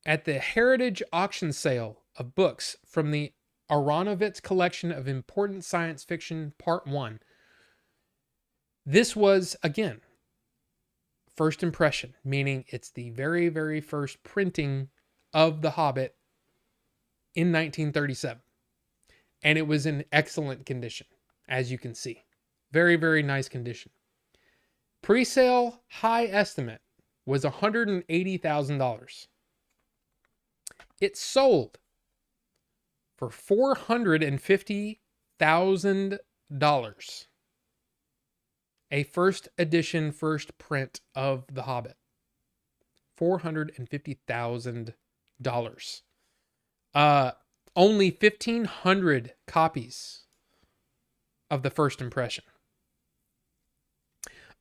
At the Heritage Auction Sale of Books from the Aronovitz Collection of Important Science Fiction Part 1. This was, again, first impression, meaning it's the very, very first printing of The Hobbit in 1937. And it was in excellent condition, as you can see. Very, very nice condition. Pre-sale high estimate was $180,000. It sold for $450,000. A first edition, first print of The Hobbit. $450,000. Only 1,500 copies of the first impression.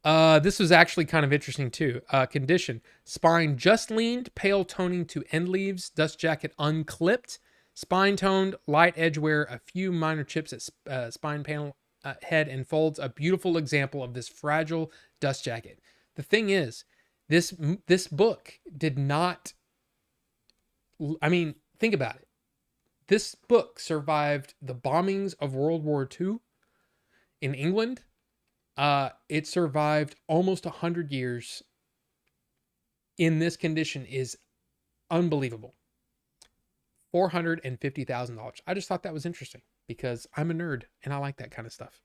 This was actually kind of interesting too. Condition: spine just leaned, pale toning to end leaves, dust jacket unclipped, spine toned, light edge wear, a few minor chips at spine panel head, and folds. A beautiful example of this fragile dust jacket. The thing is, this book did not. I mean, think about it. This book survived the bombings of World War II in England. It survived almost 100 years in this condition is unbelievable. $450,000. I just thought that was interesting because I'm a nerd and I like that kind of stuff.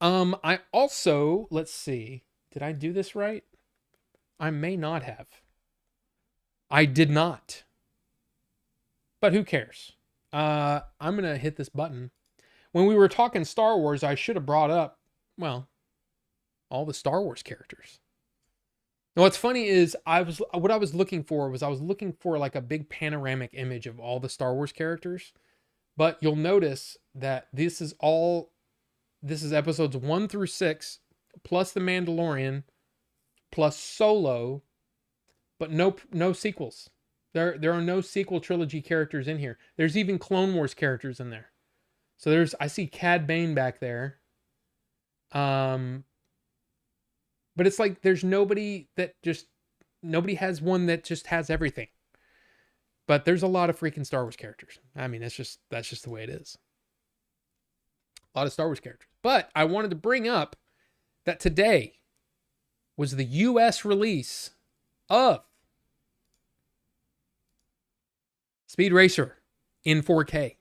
I also, let's see, did I do this right? I may not have. I did not. But who cares? I'm going to hit this button. When we were talking Star Wars, I should have brought up, well, all the Star Wars characters. Now, what's funny is I was looking for like a big panoramic image of all the Star Wars characters. But you'll notice that this is episodes 1 through 6, plus The Mandalorian, plus Solo, but no sequels. There are no sequel trilogy characters in here. There's even Clone Wars characters in there. So I see Cad Bane back there. But it's like there's nobody has one that just has everything. But there's a lot of freaking Star Wars characters. I mean, that's just the way it is. A lot of Star Wars characters. But I wanted to bring up that today was the US release of Speed Racer in 4K.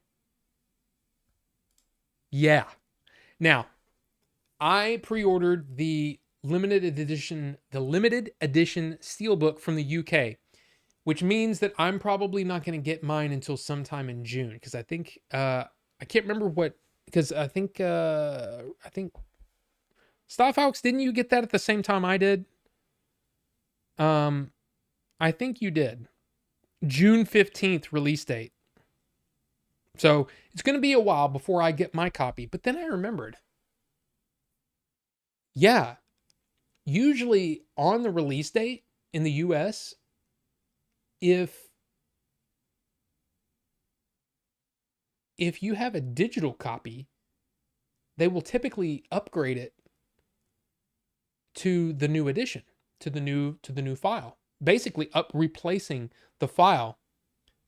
Yeah. Now, I pre-ordered the limited edition steelbook from the UK, which means that I'm probably not going to get mine until sometime in June, because I think I can't remember what, because I think Starfox, didn't you get that at the same time I did? I think you did. June 15th release date. So it's going to be a while before I get my copy. But then I remembered. Yeah. Usually on the release date in the US, if you have a digital copy, they will typically upgrade it to the new edition, to the new file. Basically replacing the file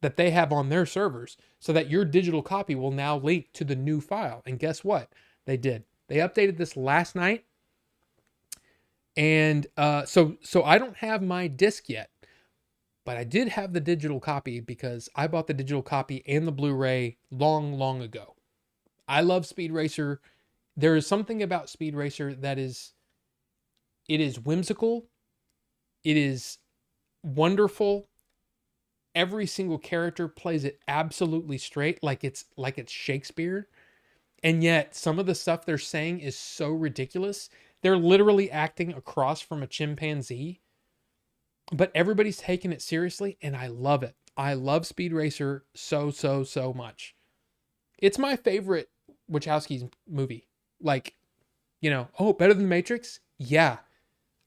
that they have on their servers so that your digital copy will now link to the new file. And guess what? They did. They updated this last night. And so I don't have my disc yet, but I did have the digital copy because I bought the digital copy and the Blu-ray long ago. I love Speed Racer. There is something about Speed Racer that is whimsical. It is wonderful. Every single character plays it absolutely straight, like it's Shakespeare. And yet some of the stuff they're saying is so ridiculous. They're literally acting across from a chimpanzee, but everybody's taking it seriously, and I love it. I love Speed Racer so much. It's my favorite Wachowski's movie. Like, better than Matrix? Yeah.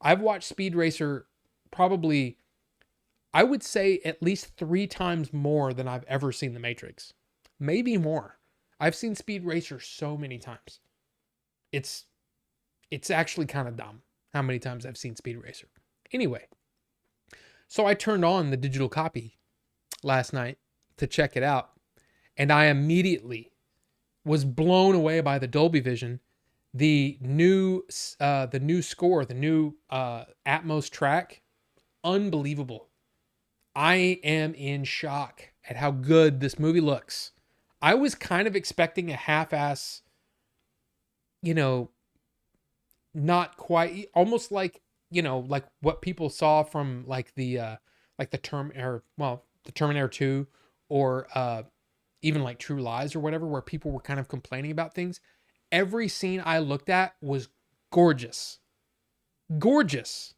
I've watched Speed Racer probably, I would say, at least 3 times more than I've ever seen The Matrix. Maybe more. I've seen Speed Racer so many times. It's actually kind of dumb how many times I've seen Speed Racer. Anyway, so I turned on the digital copy last night to check it out, and I immediately was blown away by the Dolby Vision, the new score, the new Atmos track. Unbelievable. I am in shock at how good this movie looks. I was kind of expecting a half-ass, not quite, almost like, like what people saw from the Terminator 2, or even like True Lies or whatever, where people were kind of complaining about things. Every scene I looked at was gorgeous. Gorgeous.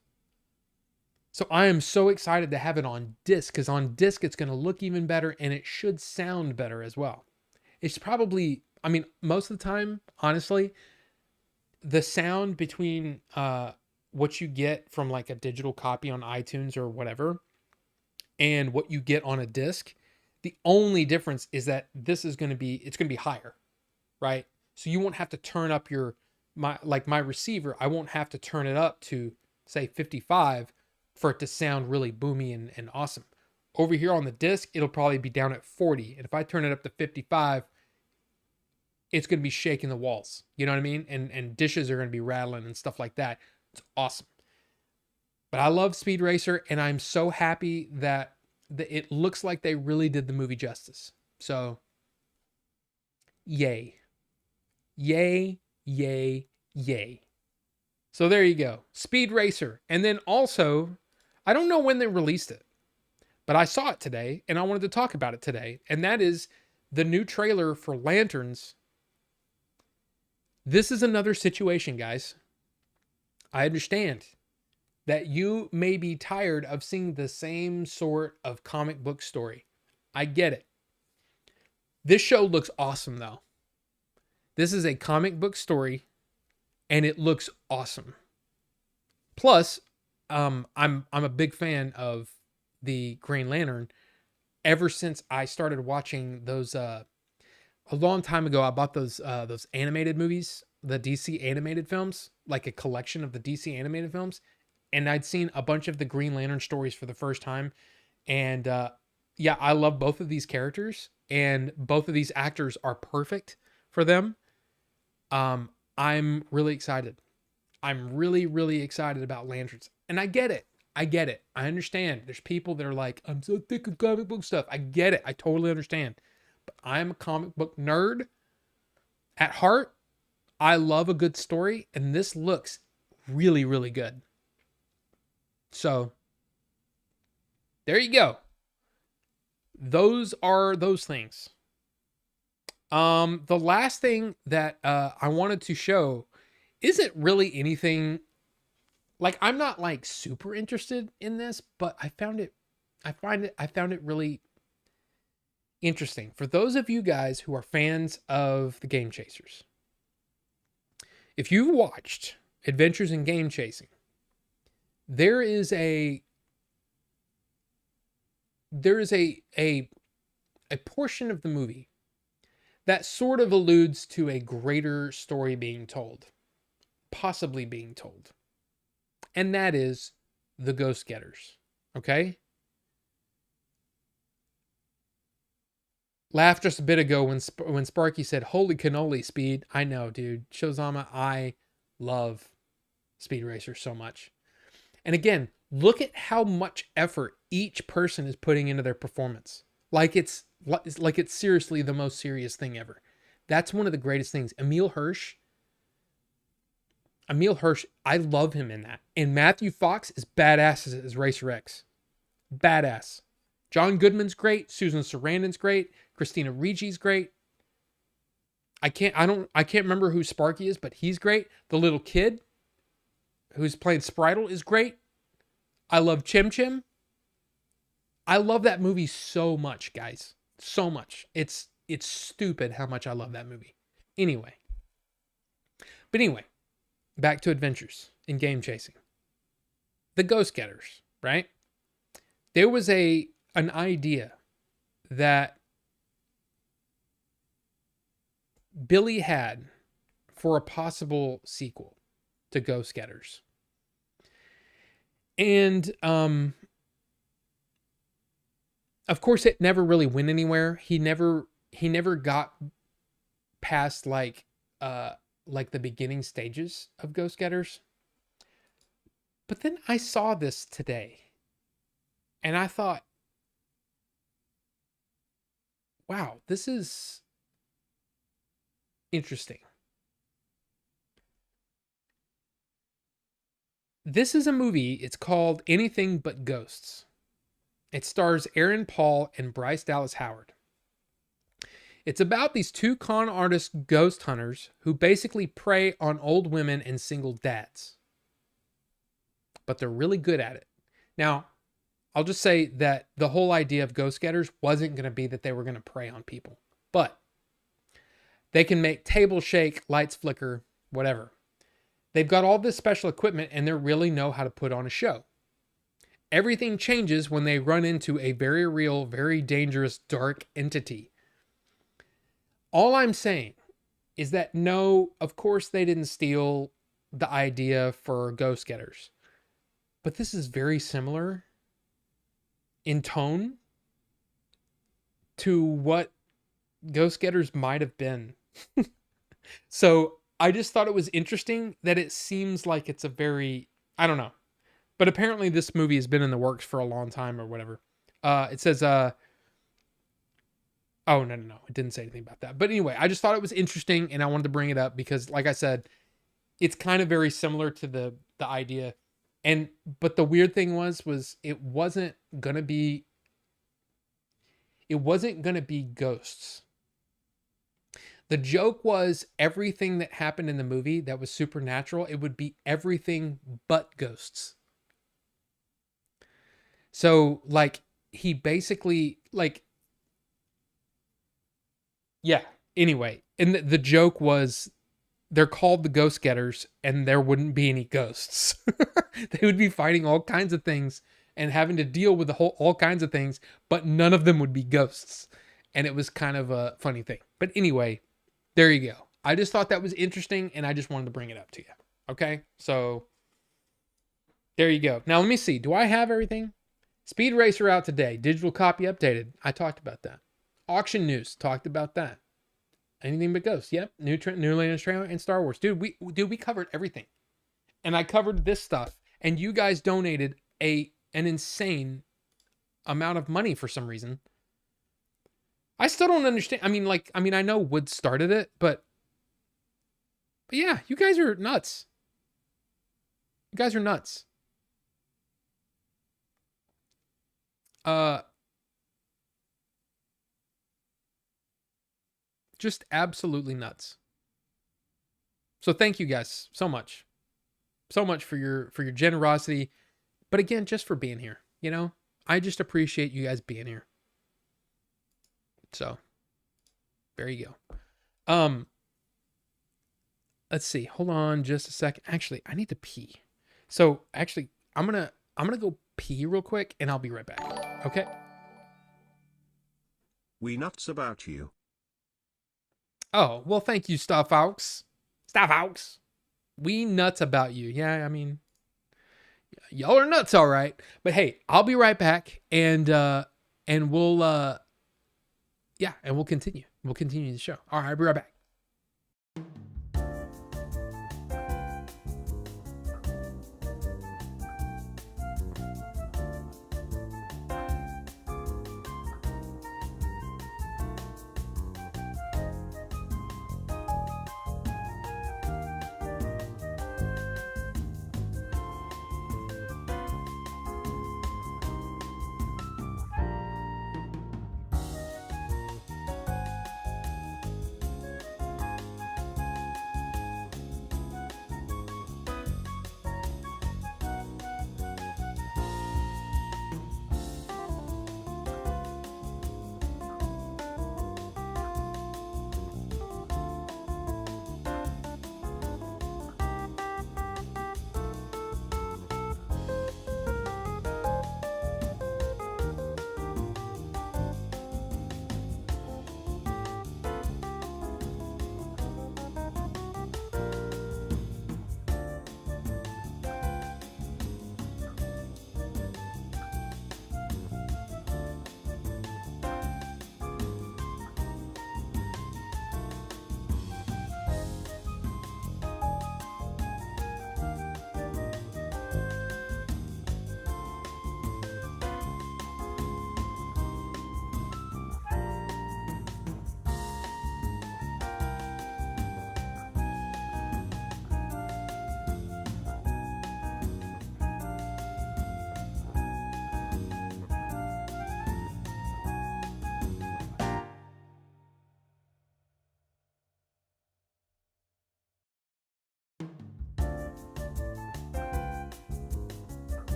So I am so excited to have it on disc, because on disc it's going to look even better, and it should sound better as well. It's probably, most of the time, honestly, the sound between what you get from like a digital copy on iTunes or whatever and what you get on a disc, the only difference is that this is going to be higher, right? So you won't have to turn up my receiver. I won't have to turn it up to say 55 for it to sound really boomy and awesome. Over here on the disc, it'll probably be down at 40. And if I turn it up to 55, it's going to be shaking the walls. You know what I mean? And dishes are going to be rattling and stuff like that. It's awesome. But I love Speed Racer, and I'm so happy that it looks like they really did the movie justice. So, yay. Yay, yay, yay. So there you go. Speed Racer. And then also, I don't know when they released it, but I saw it today, and I wanted to talk about it today. And that is the new trailer for Lanterns. This is another situation, guys. I understand that you may be tired of seeing the same sort of comic book story. I get it. This show looks awesome, though. This is a comic book story, and it looks awesome. Plus, I'm a big fan of the Green Lantern. Ever since I started watching those, a long time ago, I bought those animated movies, the DC animated films, like a collection of the DC animated films. And I'd seen a bunch of the Green Lantern stories for the first time. And yeah, I love both of these characters, and both of these actors are perfect for them. I'm really excited. I'm really excited about Lanterns. And I get it. I understand. There's people that are like, I'm so thick of comic book stuff. I get it. I totally understand. But I'm a comic book nerd at heart. I love a good story, and this looks really good. So there you go. Those are those things. The last thing that I wanted to show isn't really anything, like, I'm not like super interested in this, but I found it really interesting. For those of you guys who are fans of the Game Chasers, if you've watched Adventures in Game Chasing, there is a there is a portion of the movie that sort of alludes to a greater story being told, possibly being told. And that is the Ghost Getters. Okay? Laughed just a bit ago when Sparky said, "Holy cannoli, Speed." I know, dude. Shozama, I love Speed Racer so much. And again, look at how much effort each person is putting into their performance. Like it's seriously the most serious thing ever. That's one of the greatest things. Emil Hirsch, I love him in that. And Matthew Fox is badass as Racer X. Badass. John Goodman's great. Susan Sarandon's great. Christina Ricci's great. I can't remember who Sparky is, but he's great. The little kid who's playing Spritle is great. I love Chim Chim. I love that movie so much, guys. So much. It's stupid how much I love that movie. Anyway, back to adventures in game chasing. The Ghost Getters, right? There was an idea that Billy had for a possible sequel to Ghost Getters. And of course it never really went anywhere. He never got past like the beginning stages of Ghost Getters. But then I saw this today and I thought, wow, this is interesting. This is a movie. It's called Anything But Ghosts. It stars Aaron Paul and Bryce Dallas Howard. It's about these two con artist ghost hunters who basically prey on old women and single dads. But they're really good at it. Now, I'll just say that the whole idea of Ghost Getters wasn't going to be that they were going to prey on people. But they can make tables shake, lights flicker, whatever. They've got all this special equipment and they really know how to put on a show. Everything changes when they run into a very real, very dangerous, dark entity. All I'm saying is that no, of course they didn't steal the idea for Ghost Getters. But this is very similar in tone to what Ghost Getters might have been. So I just thought it was interesting that it seems like it's a very, I don't know. But apparently this movie has been in the works for a long time or whatever. It says, oh, no. It didn't say anything about that. But anyway, I just thought it was interesting and I wanted to bring it up because, like I said, it's kind of very similar to the idea. But the weird thing was it wasn't going to be ghosts. The joke was everything that happened in the movie that was supernatural, it would be everything but ghosts. So, like, he basically, like, yeah, anyway. And the joke was they're called the Ghost Getters and there wouldn't be any ghosts. They would be fighting all kinds of things and having to deal with all kinds of things, but none of them would be ghosts. And it was kind of a funny thing. But anyway, there you go. I just thought that was interesting and I just wanted to bring it up to you. Okay? So there you go. Now let me see. Do I have everything? Speed Racer out today. Digital copy updated. I talked about that. Auction news. Talked about that. Anything But Ghosts. Yep. New Landers trailer and Star Wars. Dude, we covered everything. And I covered this stuff. And you guys donated an insane amount of money for some reason. I still don't understand. I know Wood started it, but yeah, you guys are nuts. You guys are nuts. Just absolutely nuts. So thank you guys so much. So much for your generosity. But again, just for being here, you know? I just appreciate you guys being here. So there you go. Let's see. Hold on just a second. Actually, I need to pee. So actually, I'm gonna go pee real quick and I'll be right back. Okay? We nuts about you. Oh, well, thank you, Star Fox. Star Fox. We nuts about you. Yeah, I mean, y'all are nuts, all right. But hey, I'll be right back, and we'll yeah, and we'll continue. We'll continue the show. All right, I'll be right back.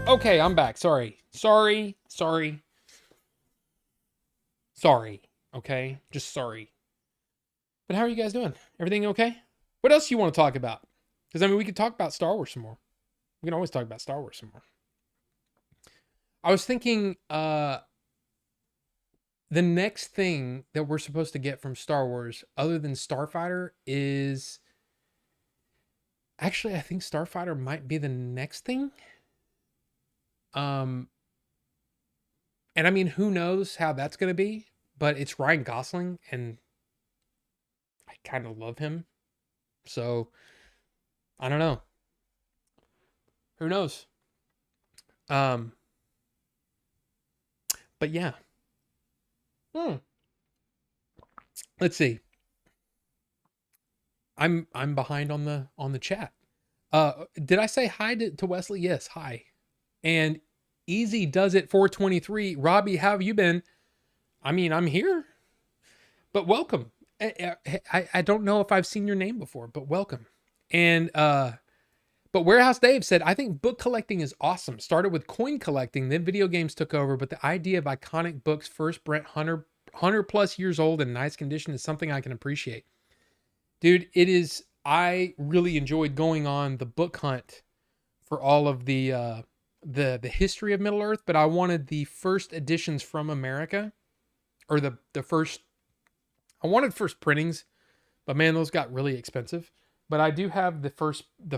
Okay, I'm back. Sorry. Okay, just sorry. But how are you guys doing? Everything okay? What else do you want to talk about? Because I mean, we could talk about Star Wars some more. We can always talk about Star Wars some more. I was thinking, the next thing that we're supposed to get from Star Wars, other than Starfighter, is actually I think Starfighter might be the next thing. And I mean, who knows how that's going to be? But it's Ryan Gosling, and I kind of love him. So I don't know. Who knows? Um, but yeah. Let's see. I'm behind on the chat. Did I say hi to Wesley? Yes, hi. And Easy does it 423. Robbie, how have you been? I mean, I'm here. But welcome. I don't know if I've seen your name before, but welcome. And but Warehouse Dave said, I think book collecting is awesome. Started with coin collecting, then video games took over, but the idea of iconic books first Brent 100 plus years old in nice condition is something I can appreciate. Dude, it is. I really enjoyed going on the book hunt for all of the history of Middle Earth, but I wanted the first editions from America. or the first. I wanted first printings, but man, those got really expensive. But I do have the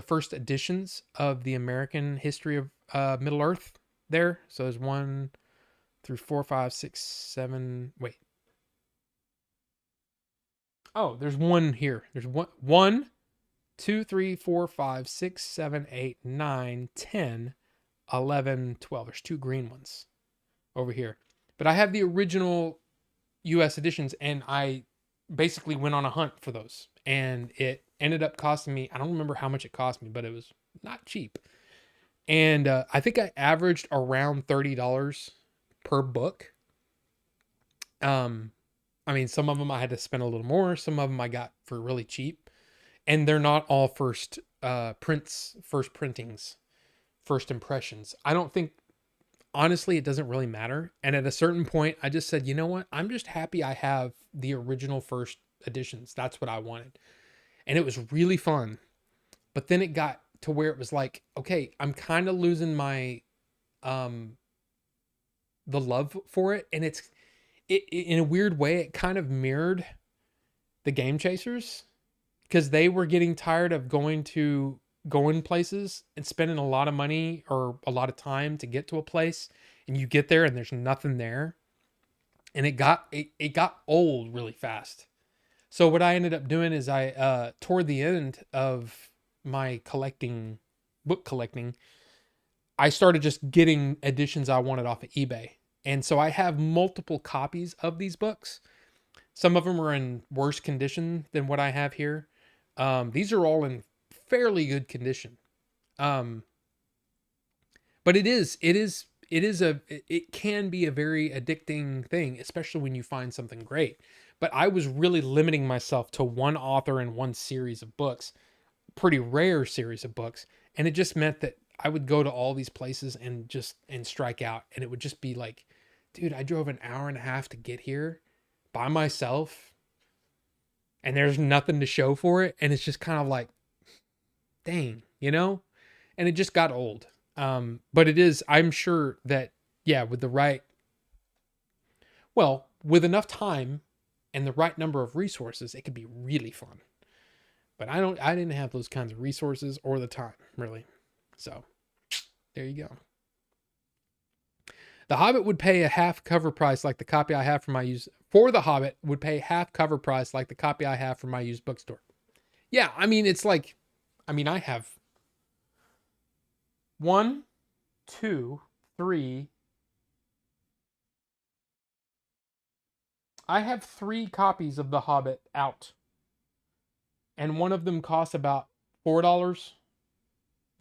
first editions of the American history of Middle Earth there. So there's 1 through 4, 5, 6, 7. Wait. Oh, there's one here. There's one, 2, 3, 4, 5, 6, 7, 8, 9, 10, 11, 12. There's two green ones over here. But I have the original US editions, and I basically went on a hunt for those. And it ended up costing me, I don't remember how much it cost me, but it was not cheap. And I think I averaged around $30 per book. I mean, some of them I had to spend a little more. Some of them I got for really cheap. And they're not all first first printings, first impressions. I don't think, honestly, it doesn't really matter. And at a certain point, I just said, you know what? I'm just happy I have the original first editions. That's what I wanted. And it was really fun. But then it got to where it was like, okay, I'm kind of losing my the love for it. And it in a weird way, it kind of mirrored the Game Chasers, because they were getting tired of going places and spending a lot of money or a lot of time to get to a place, and you get there and there's nothing there, and it got old really fast. So what I ended up doing is I toward the end of my book collecting, I started just getting editions I wanted off of eBay. And so I have multiple copies of these books. Some of them are in worse condition than what I have here. These are all in fairly good condition. Um, but it can be a very addicting thing, especially when you find something great. But I was really limiting myself to one author and one series of books, pretty rare series of books. And it just meant that I would go to all these places and strike out. And it would just be like, dude, I drove an hour and a half to get here by myself, and there's nothing to show for it. And it's just kind of like, dang, and it just got old. But I'm sure that, yeah, with enough time and the right number of resources, it could be really fun. But I didn't have those kinds of resources or the time, really. So there you go. The Hobbit would pay a half cover price like the copy I have for my used for The Hobbit would pay half cover price like the copy I have from my used bookstore. Yeah, I mean, it's like, I have 1, 2, 3. I have 3 copies of The Hobbit out, and one of them costs about $4.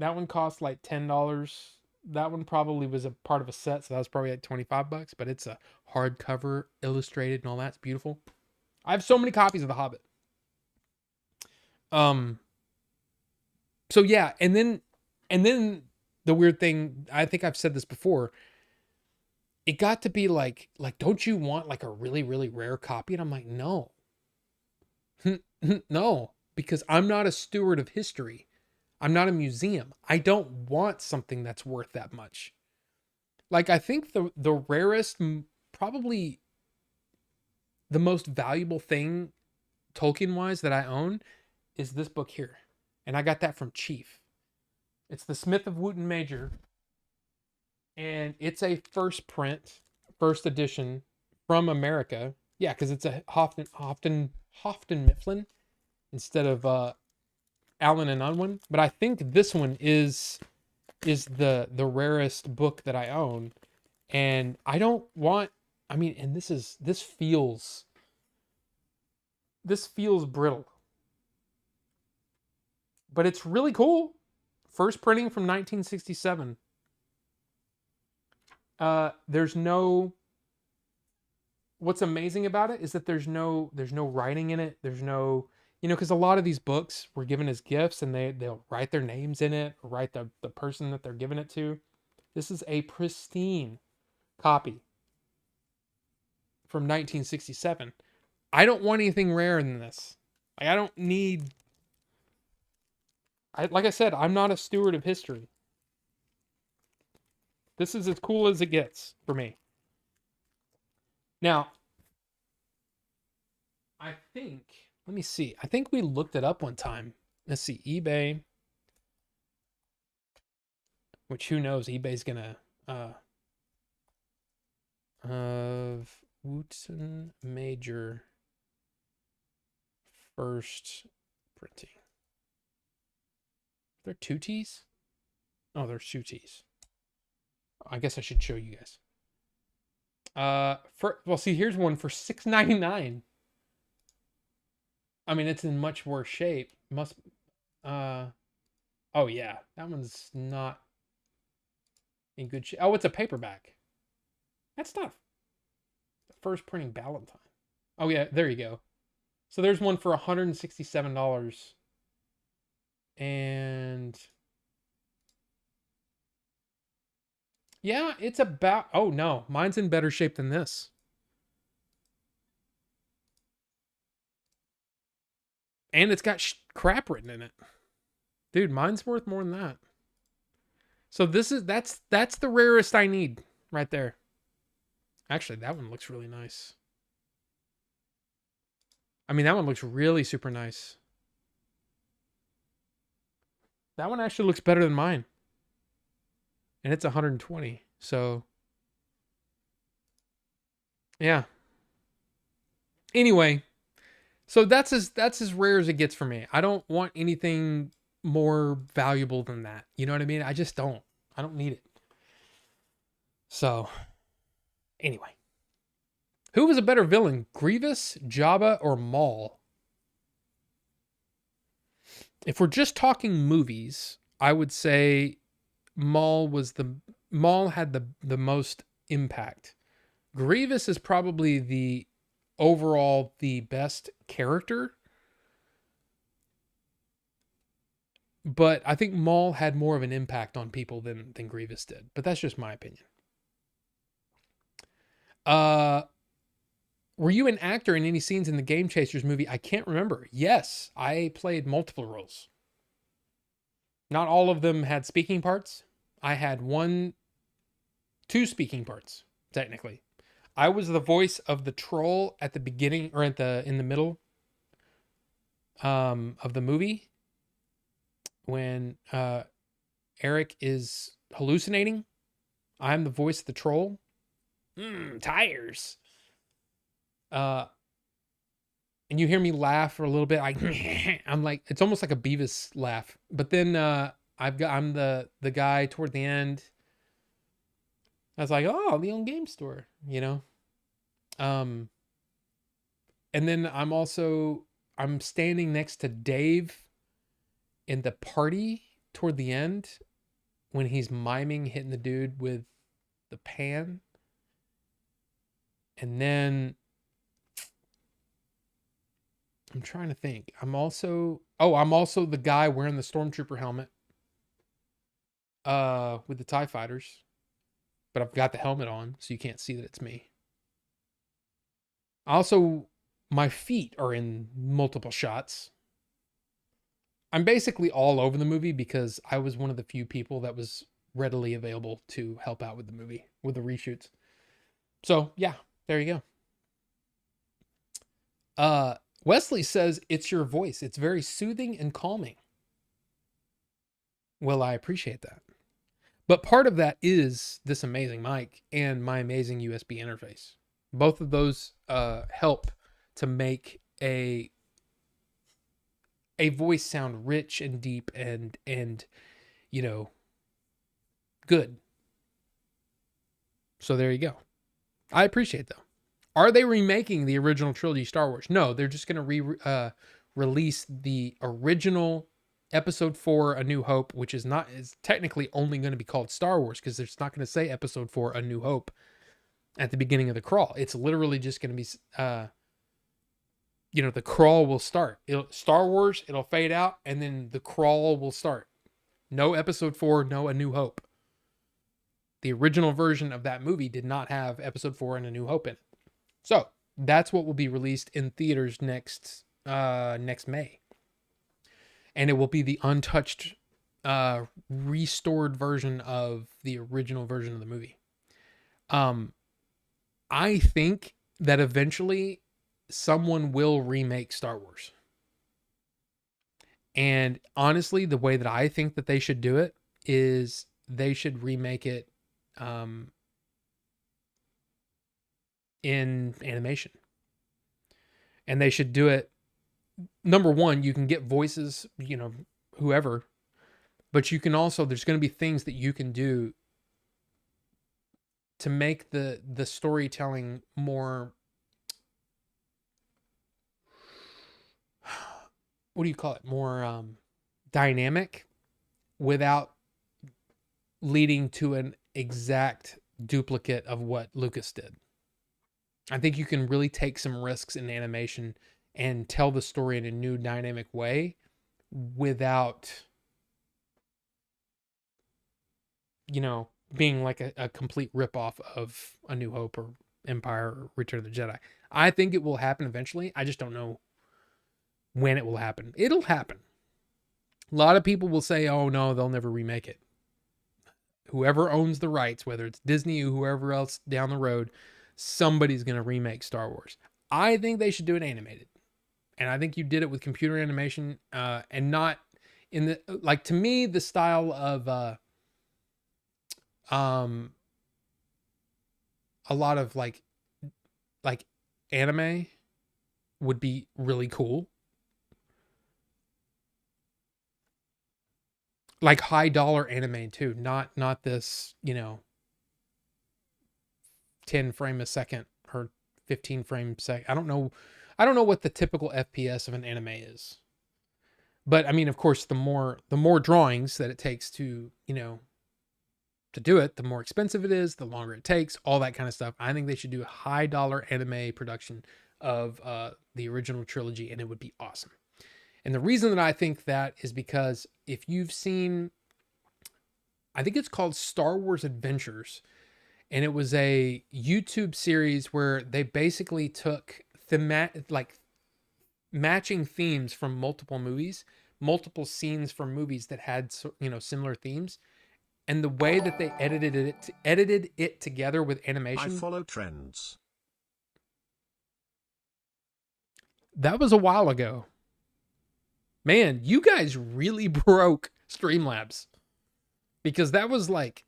That one costs like $10. That one probably was a part of a set, so that was probably like $25. But it's a hardcover, illustrated, and all that. It's beautiful. I have so many copies of The Hobbit. So yeah, and then the weird thing, I think I've said this before, it got to be like, don't you want like a really, really rare copy? And I'm like, no. No, because I'm not a steward of history. I'm not a museum. I don't want something that's worth that much. Like, I think the rarest, probably the most valuable thing Tolkien wise that I own is this book here. And I got that from Chief. It's The Smith of Wootton Major. And it's a first print, first edition from America. Yeah, because it's a Houghton Mifflin instead of Allen and Unwin. But I think this one is the rarest book that I own. And I don't want, and this feels brittle. But it's really cool. First printing from 1967. What's amazing about it is that there's no writing in it. There's no, because a lot of these books were given as gifts, and they'll write their names in it, or write the person that they're giving it to. This is a pristine copy from 1967. I don't want anything rarer than this. Like, I don't need, like I said, I'm not a steward of history. This is as cool as it gets for me. Now, I think, let me see. I think we looked it up one time. Let's see, eBay, which who knows, eBay's gonna of Wootson Major first printing. There two T's? Oh, there's two T's. I guess I should show you guys. Well, see, here's one for $6.99. I mean, it's in much worse shape. Oh yeah, that one's not in good shape. Oh, it's a paperback. That's not the first printing Ballantine. Oh yeah, there you go. So there's one for $167. And yeah, it's about, oh no, mine's in better shape than this. And it's got crap written in it. Dude, mine's worth more than that. So that's the rarest I need right there. Actually, that one looks really nice. I mean, that one looks really super nice. That one actually looks better than mine. And it's 120. So yeah. Anyway, so that's as rare as it gets for me. I don't want anything more valuable than that. You know what I mean? I just don't. I don't need it. So anyway. Who was a better villain, Grievous, Jabba, or Maul? If we're just talking movies, I would say Maul had the most impact. Grievous is probably the overall the best character, but I think Maul had more of an impact on people than Grievous did. But that's just my opinion. Were you an actor in any scenes in the Game Chasers movie? I can't remember. Yes, I played multiple roles. Not all of them had speaking parts. I had two speaking parts, technically. I was the voice of the troll at the beginning or in the middle of the movie when Eric is hallucinating. I'm the voice of the troll. Tires. And you hear me laugh for a little bit. I'm like, it's almost like a Beavis laugh. But then I'm the guy toward the end. I was like, oh, the own game store, you know. And then I'm standing next to Dave in the party toward the end when he's miming hitting the dude with the pan. And then I'm trying to think. I'm also the guy wearing the stormtrooper helmet with the TIE fighters. But I've got the helmet on, so you can't see that it's me. Also, my feet are in multiple shots. I'm basically all over the movie because I was one of the few people that was readily available to help out with the movie, with the reshoots. So, yeah, there you go. Wesley says, it's your voice. It's very soothing and calming. Well, I appreciate that. But part of that is this amazing mic and my amazing USB interface. Both of those help to make a voice sound rich and deep and you know, good. So there you go. I appreciate though. Are they remaking the original trilogy Star Wars? No, they're just going to release the original Episode 4 A New Hope, which is technically only going to be called Star Wars because it's not going to say Episode 4 A New Hope at the beginning of the crawl. It's literally just going to be the crawl will start. Star Wars, it'll fade out, and then the crawl will start. No Episode 4, no A New Hope. The original version of that movie did not have Episode 4 and A New Hope in it. So that's what will be released in theaters next May. And it will be the untouched, restored version of the original version of the movie. I think that eventually someone will remake Star Wars. And honestly, the way that I think that they should do it is they should remake it in animation. And they should do it. Number one, you can get voices, whoever, but you can also, there's going to be things that you can do to make the storytelling more, what do you call it, more dynamic, without leading to an exact duplicate of what Lucas did. I think you can really take some risks in animation and tell the story in a new dynamic way without, being like a complete ripoff of A New Hope or Empire or Return of the Jedi. I think it will happen eventually. I just don't know when it will happen. It'll happen. A lot of people will say, oh no, they'll never remake it. Whoever owns the rights, whether it's Disney or whoever else down the road, somebody's going to remake Star Wars. I think they should do it animated. And I think you did it with computer animation, and not in the, like, to me, the style of a lot of like anime would be really cool. Like high dollar anime too, not this, 10 frame a second or 15 frame second. I don't know what the typical FPS of an anime is. But I mean, of course, the more drawings that it takes to, to do it, the more expensive it is, the longer it takes, all that kind of stuff. I think they should do a high dollar anime production of the original trilogy, and it would be awesome. And the reason that I think that is because if you've seen, I think it's called Star Wars Adventures, and it was a YouTube series where they basically took matching themes from multiple movies, multiple scenes from movies that had, similar themes, and the way that they edited it together with animation. I follow trends. That was a while ago. Man, you guys really broke Streamlabs, because that was like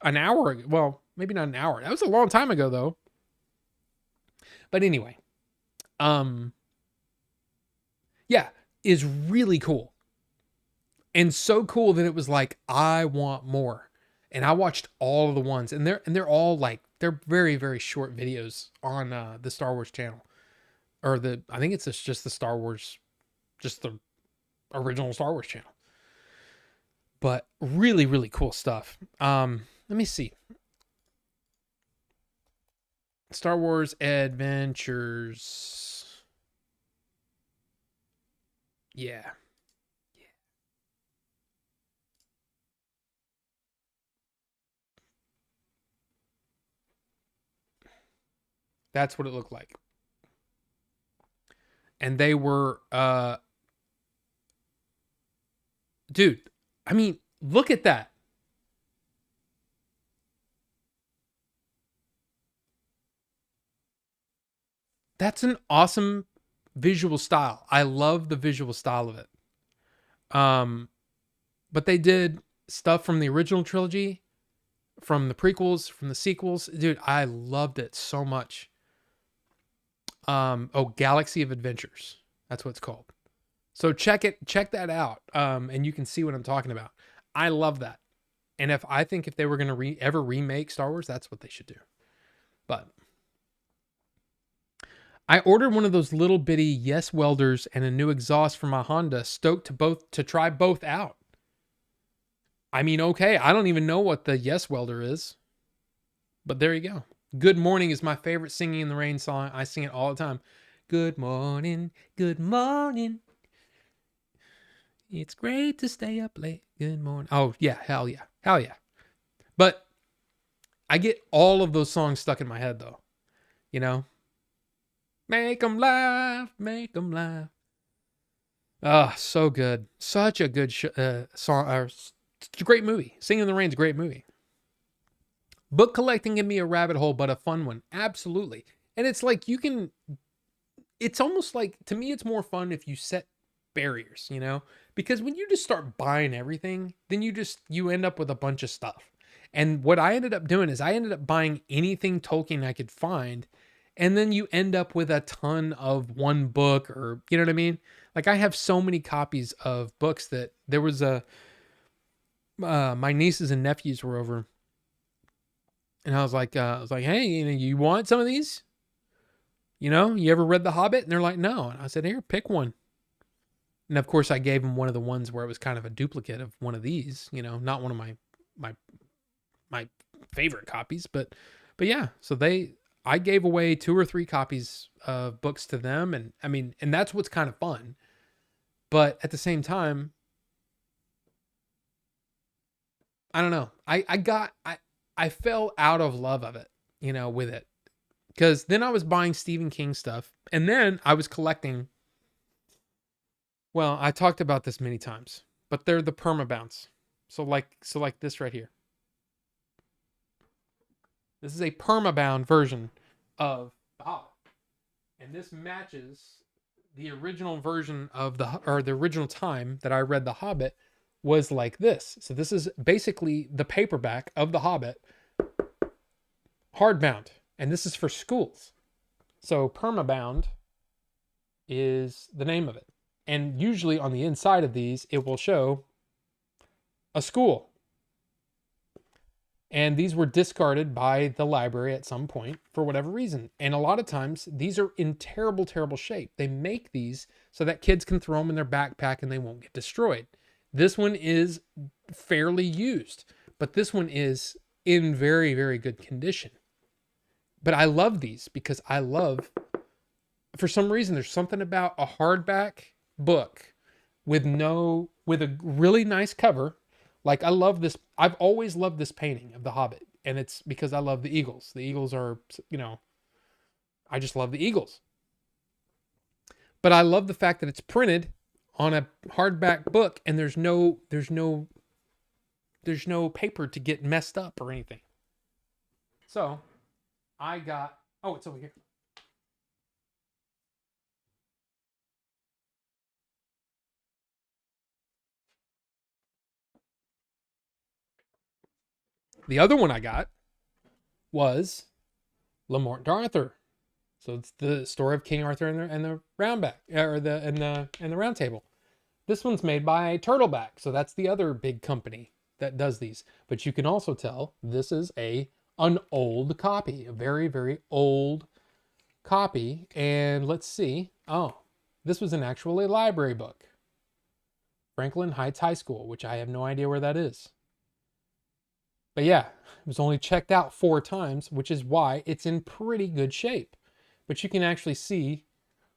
an hour ago. Well, maybe not an hour. That was a long time ago though. But anyway, yeah, is really cool. And so cool that it was like, I want more. And I watched all of the ones, and they're all like, they're very, very short videos on the Star Wars channel, or I think it's just the Star Wars, just the original Star Wars channel. But really, really cool stuff. Let me see. Star Wars Adventures. Yeah. That's what it looked like. And they were dude, I mean, look at that. That's an awesome visual style. I love the visual style of it. But they did stuff from the original trilogy, from the prequels, from the sequels. Dude, I loved it so much. Galaxy of Adventures. That's what it's called. So check that out. And you can see what I'm talking about. I love that. And if they were going to ever remake Star Wars, that's what they should do. But I ordered one of those little bitty Yes welders and a new exhaust for my Honda, stoked to try both out. I mean, okay, I don't even know what the Yes welder is, but there you go. Good Morning is my favorite Singing in the Rain song. I sing it all the time. Good morning, good morning. It's great to stay up late. Good morning. Oh, yeah, hell yeah. Hell yeah. But I get all of those songs stuck in my head, though. Make them laugh, make them laugh. Ah, so good. Such a good song. It's a great movie. Singing in the Rain's a great movie. Book collecting can be a rabbit hole, but a fun one. Absolutely. And it's like you can it's almost like, to me, it's more fun if you set barriers, you know? Because when you just start buying everything, then you end up with a bunch of stuff. And what I ended up doing is I ended up buying anything Tolkien I could find. And then you end up with a ton of one book, or, you know what I mean? Like, I have so many copies of books that there was my nieces and nephews were over, and I was like, hey, you want some of these? You ever read The Hobbit? And they're like, no. And I said, here, pick one. And of course, I gave them one of the ones where it was kind of a duplicate of one of these. Not one of my my favorite copies, but yeah. So I gave away 2 or 3 copies of books to them, and I mean, and that's what's kind of fun. But at the same time, I don't know. I fell out of love of it, with it. Because then I was buying Stephen King stuff, and then I was collecting. Well, I talked about this many times, but they're the permabounds. So like this right here. This is a permabound version of The Hobbit, and this matches the original version of the original time that I read The Hobbit was like this. So this is basically the paperback of The Hobbit, hardbound, and this is for schools. So permabound is the name of it. And usually on the inside of these, it will show a school. And these were discarded by the library at some point for whatever reason. And a lot of times, these are in terrible, terrible shape. They make these so that kids can throw them in their backpack and they won't get destroyed. This one is fairly used, but this one is in very, very good condition. But I love these because for some reason, there's something about a hardback book with a really nice cover. Like, I love this. I've always loved this painting of the Hobbit, and it's because I love the eagles. The eagles are, I just love the eagles. But I love the fact that it's printed on a hardback book, and there's no paper to get messed up or anything. So I got, oh, it's over here. The other one I got was Le Morte d'Arthur. So it's the story of King Arthur and the Roundback, or the Round Table. This one's made by Turtleback, so that's the other big company that does these. But you can also tell this is an old copy, a very, very old copy. And let's see. Oh, this was an actually library book. Franklin Heights High School, which I have no idea where that is. But yeah, it was only checked out 4 times, which is why it's in pretty good shape. But you can actually see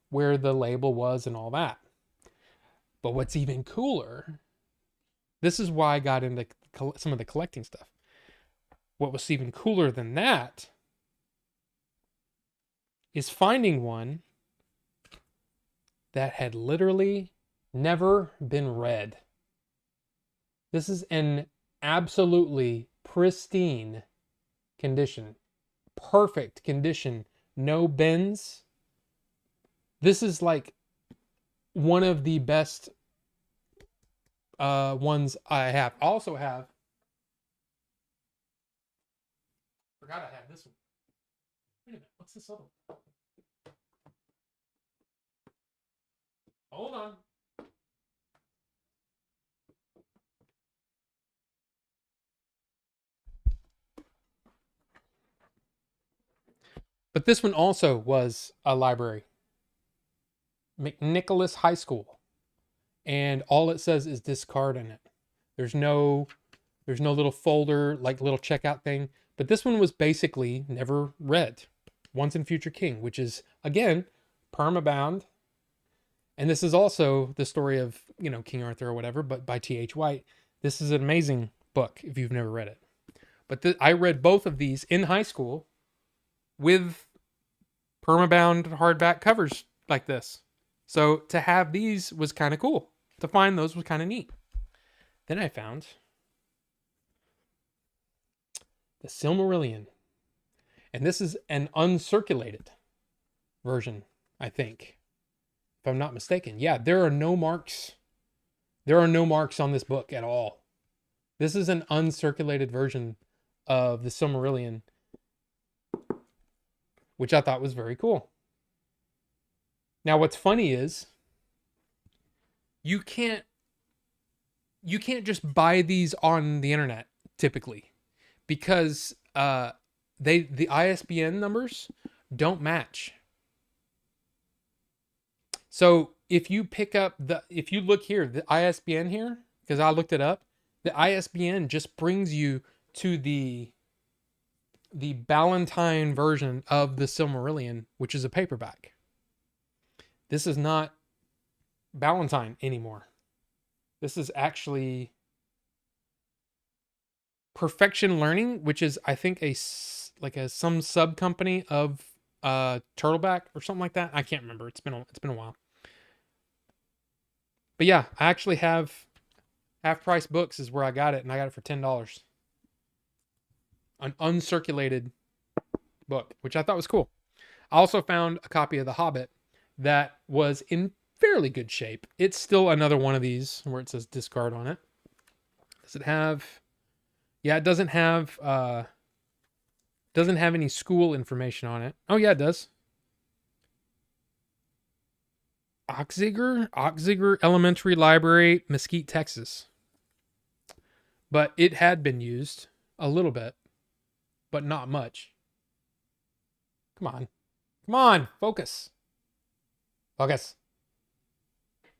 where the label was and all that. But what's even cooler, this is why I got into some of the collecting stuff. What was even cooler than that is finding one that had literally never been read. This is an absolutely pristine condition, perfect condition, no bends. This is like one of the best ones I have. I also have, forgot I had this one. Wait a minute, what's this other one? Hold on. But this one also was a library. McNicholas High School. And all it says is discard in it. There's no little folder, like little checkout thing. But this one was basically never read. Once and Future King, which is, again, permabound. And this is also the story of, King Arthur or whatever, but by T.H. White. This is an amazing book if you've never read it. But I read both of these in high school with permabound hardback covers like this. So to have these was kind of cool. To find those was kind of neat. Then I found the Silmarillion. And this is an uncirculated version. I think, if I'm not mistaken. Yeah, there are no marks. There are no marks on this book at all. This is an uncirculated version of the Silmarillion, which I thought was very cool. Now, what's funny is you can't just buy these on the internet typically, because the ISBN numbers don't match. So if you look here, the ISBN here, because I looked it up, the ISBN just brings you to the Ballantine version of the Silmarillion, which is a paperback. This is not Ballantine anymore. This is actually Perfection Learning, which is, I think, some sub company of Turtleback or something like that. I can't remember. It's been a while. But yeah, I actually have Half Price Books is where I got it, and I got it for $10. An uncirculated book, which I thought was cool. I also found a copy of The Hobbit that was in fairly good shape. It's still another one of these where it says discard on it. Does it have... Yeah, it doesn't have any school information on it. Oh yeah, it does. Oxziger Elementary Library, Mesquite, Texas. But it had been used a little bit, but not much. Come on, focus.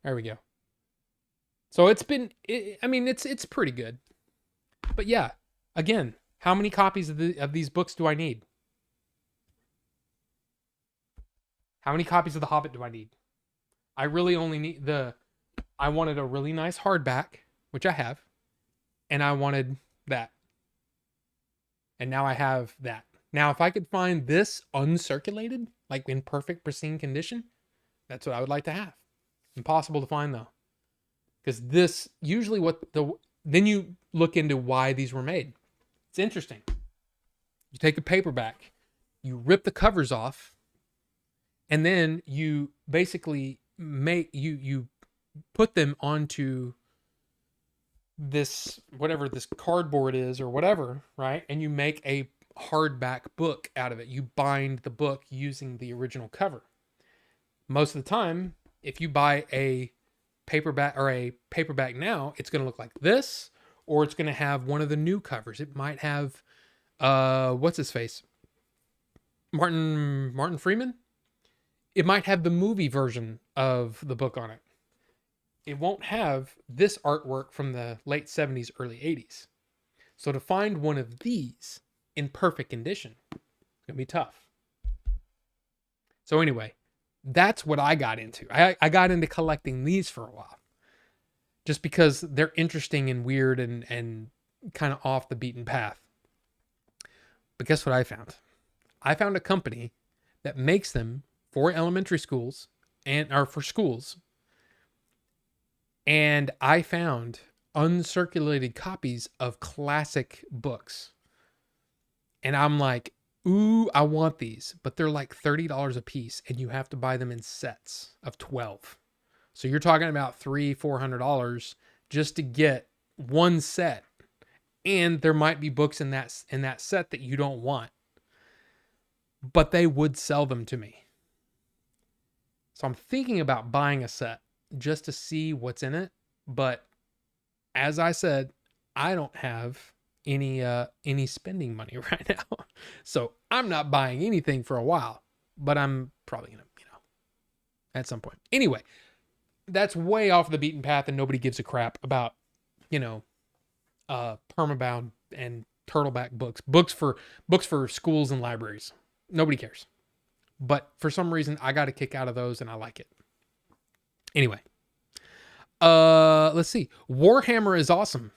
There we go. So it's pretty good. But yeah, again, how many copies of these books do I need? How many copies of The Hobbit do I need? I really only need I wanted a really nice hardback, which I have, and I wanted that. And now I have that. Now, if I could find this uncirculated, like in perfect, pristine condition, that's what I would like to have. Impossible to find, though. Because this, usually then you look into why these were made. It's interesting. You take a paperback, you rip the covers off, and then you basically you put them onto this, whatever this cardboard is or whatever, right? And you make a hardback book out of it. You bind the book using the original cover. Most of the time, if you buy a paperback now, it's going to look like this, or it's going to have one of the new covers. It might have what's his face? Martin Freeman? It might have the movie version of the book on it. It won't have this artwork from the late 70s, early 80s. So to find one of these in perfect condition, it's going to be tough. So anyway, that's what I got into. I got into collecting these for a while. Just because they're interesting and weird and kind of off the beaten path. But guess what I found? I found a company that makes them for elementary schools or for schools. And I found uncirculated copies of classic books. And I'm like, ooh, I want these. But they're like $30 a piece, and you have to buy them in sets of 12. So you're talking about $300-$400 just to get one set. And there might be books in that set that you don't want. But they would sell them to me. So I'm thinking about buying a set just to see what's in it. But as I said, I don't have any spending money right now. So I'm not buying anything for a while. But I'm probably going to, at some point. Anyway, that's way off the beaten path, and nobody gives a crap about, permabound and turtleback books for schools and libraries. Nobody cares. But for some reason, I got a kick out of those, and I like it. Anyway, let's see. Warhammer is awesome.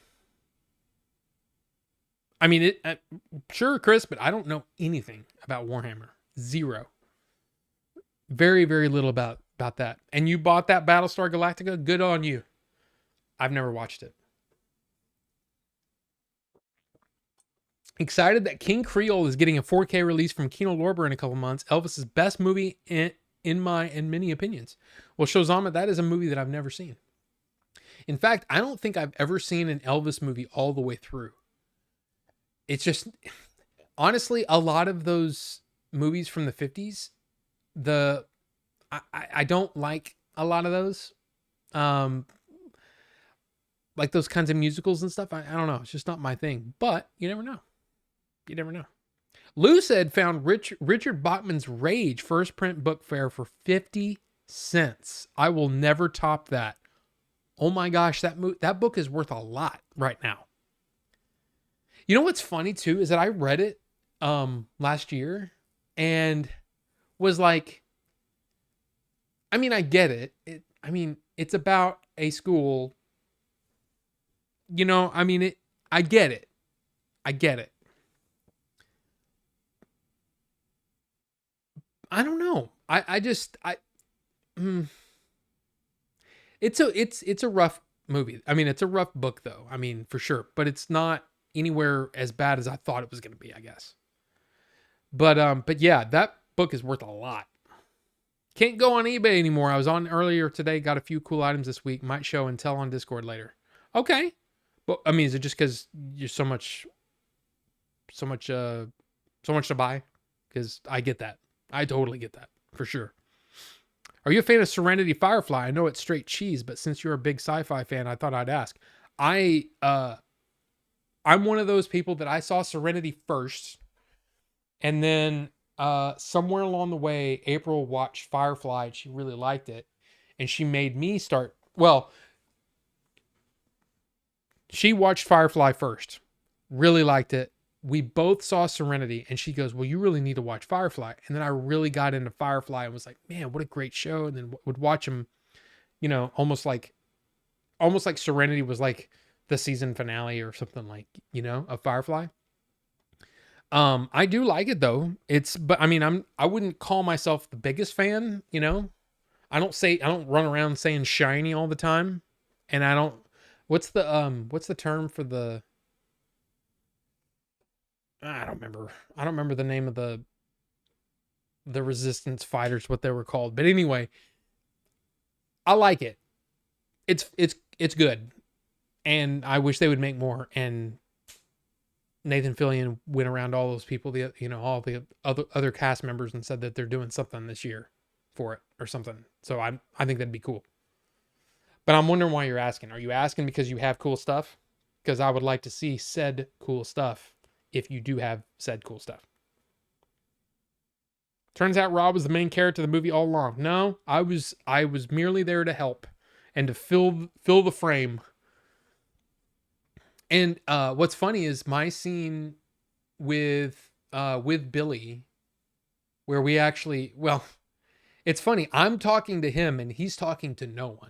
I mean, sure, Chris, but I don't know anything about Warhammer. Zero. Very, very little about that. And you bought that Battlestar Galactica? Good on you. I've never watched it. Excited that King Creole is getting a 4K release from Kino Lorber in a couple months. Elvis's best movie in many opinions. Well, Shozama, that is a movie that I've never seen. In fact, I don't think I've ever seen an Elvis movie all the way through. It's just, honestly, a lot of those movies from the 50s, I don't like a lot of those. Like those kinds of musicals and stuff. I don't know. It's just not my thing. But you never know. You never know. Lou said found Richard Bachman's Rage first print book fair for 50 cents. I will never top that. Oh my gosh, that book is worth a lot right now. You know what's funny too is that I read it last year and was like, I mean, I get it. It's about a school. You know, I mean, I get it. I get it. I don't know. It's a rough movie. I mean, it's a rough book though. I mean, for sure, but it's not anywhere as bad as I thought it was going to be, I guess. But yeah, that book is worth a lot. Can't go on eBay anymore. I was on earlier today, got a few cool items this week. Might show and tell on Discord later. Okay. But I mean, is it just because you're so much to buy? Because I get that. I totally get that for sure. Are you a fan of Serenity Firefly? I know it's straight cheese, but since you're a big sci-fi fan, I thought I'd ask. I'm one of those people that I saw Serenity first, and then somewhere along the way, April watched Firefly. And she really liked it, and she made me start. Well, she watched Firefly first, really liked it. We both saw Serenity, and she goes, well, you really need to watch Firefly. And then I really got into Firefly and was like, man, what a great show. And then would watch them, you know, almost like Serenity was like the season finale or something, like, you know, of Firefly. I do like it though. But I mean, I wouldn't call myself the biggest fan, you know. I don't run around saying shiny all the time. And what's the term for the, I don't remember the name of the resistance fighters, what they were called. But anyway, I like it. It's good. And I wish they would make more. And Nathan Fillion went around all those people, all the other cast members, and said that they're doing something this year for it or something. So I think that'd be cool. But I'm wondering why you're asking. Are you asking because you have cool stuff? Because I would like to see said cool stuff. If you do have said cool stuff. Turns out Rob was the main character of the movie all along. No, I was merely there to help and to fill the frame. And what's funny is my scene with Billy, where we actually, well, it's funny. I'm talking to him and he's talking to no one.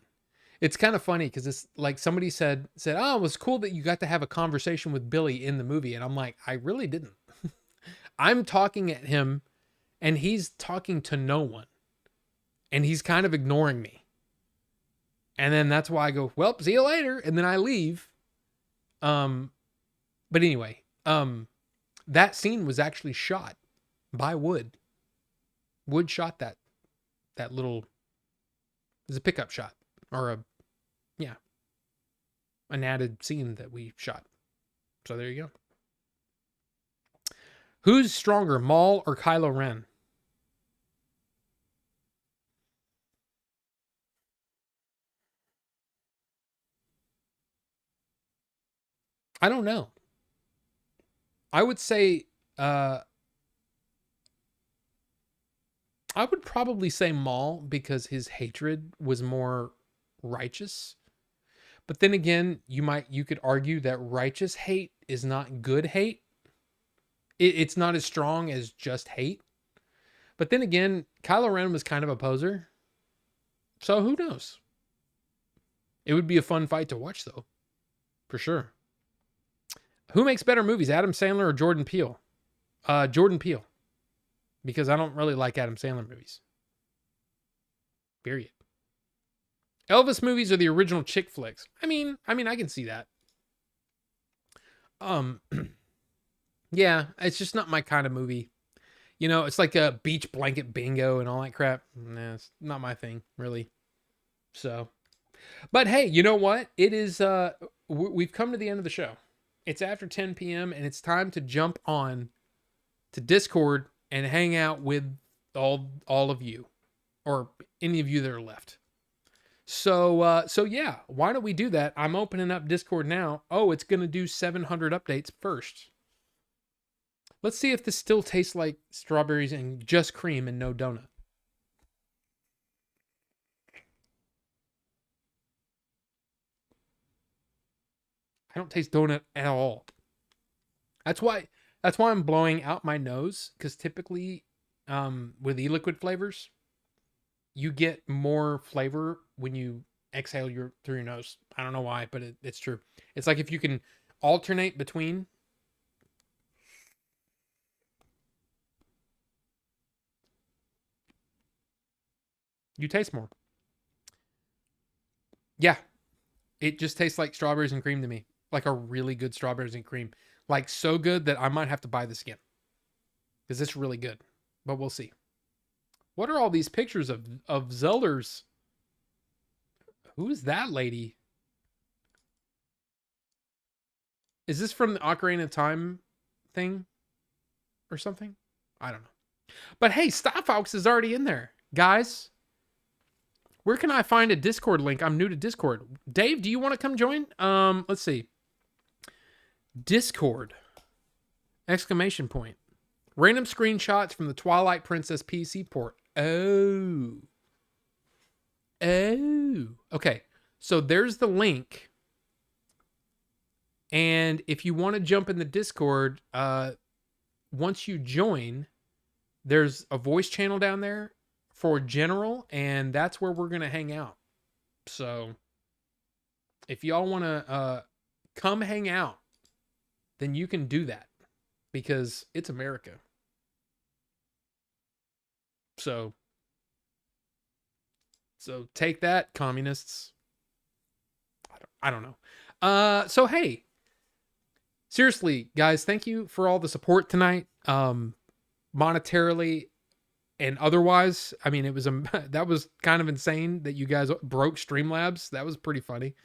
It's kind of funny because it's like somebody said, oh, it was cool that you got to have a conversation with Billy in the movie. And I'm like, I really didn't. I'm talking at him and he's talking to no one. And he's kind of ignoring me. And then that's why I go, well, see you later. And then I leave. But anyway, that scene was actually shot by Wood. Wood shot that little, it was a pickup shot or an added scene that we shot. So there you go. Who's stronger, Maul or Kylo Ren? I don't know. I would say, I would probably say Maul because his hatred was more righteous. But then again, you could argue that righteous hate is not good hate. It's not as strong as just hate. But then again, Kylo Ren was kind of a poser. So who knows? It would be a fun fight to watch though. For sure. Who makes better movies, Adam Sandler or Jordan Peele? Jordan Peele. Because I don't really like Adam Sandler movies. Period. Elvis movies are the original chick flicks. I mean, I can see that. Yeah, it's just not my kind of movie. You know, it's like a beach blanket bingo and all that crap. Nah, it's not my thing, really. So, but hey, you know what? It is, we've come to the end of the show. It's after 10 p.m. and it's time to jump on to Discord and hang out with all of you, or any of you that are left. So yeah, why don't we do that? I'm opening up Discord now. Oh, it's gonna do 700 updates first. Let's see if this still tastes like strawberries and just cream and no donut. I don't taste donut at all. That's why I'm blowing out my nose, because typically with e-liquid flavors, you get more flavor when you exhale through your nose. I don't know why, but it's true. It's like if you can alternate between. You taste more. Yeah. It just tastes like strawberries and cream to me. Like a really good strawberries and cream. Like so good that I might have to buy this again. Because it's really good. But we'll see. What are all these pictures of Zellers? Who's that lady? Is this from the Ocarina of Time thing? Or something? I don't know. But hey, Star Fox is already in there. Guys, where can I find a Discord link? I'm new to Discord. Dave, do you want to come join? Let's see. Discord. Exclamation point. Random screenshots from the Twilight Princess PC port. Oh. Okay. So there's the link. And if you want to jump in the Discord, once you join, there's a voice channel down there for general, and that's where we're going to hang out. So if y'all want to come hang out, then you can do that, because it's America. So take that, communists. I don't know. So hey, seriously, guys, thank you for all the support tonight. Monetarily and otherwise. I mean, it was that was kind of insane that you guys broke Streamlabs. That was pretty funny.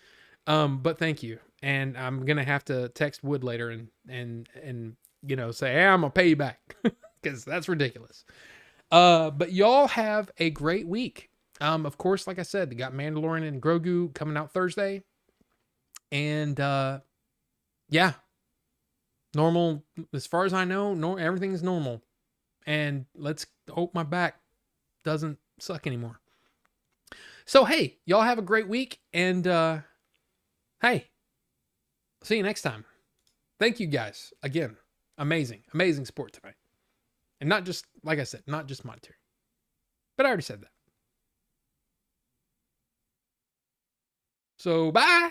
But thank you. And I'm gonna have to text Wood later and you know, say, hey, I'm gonna pay you back, because that's ridiculous. But y'all have a great week. Of course, like I said, they got Mandalorian and Grogu coming out Thursday. And yeah. Normal, as far as I know, everything's normal. And let's hope my back doesn't suck anymore. So hey, y'all have a great week, and hey, see you next time. Thank you guys again. Amazing support tonight. And not just, like I said, not just monetary. But I already said that. So bye.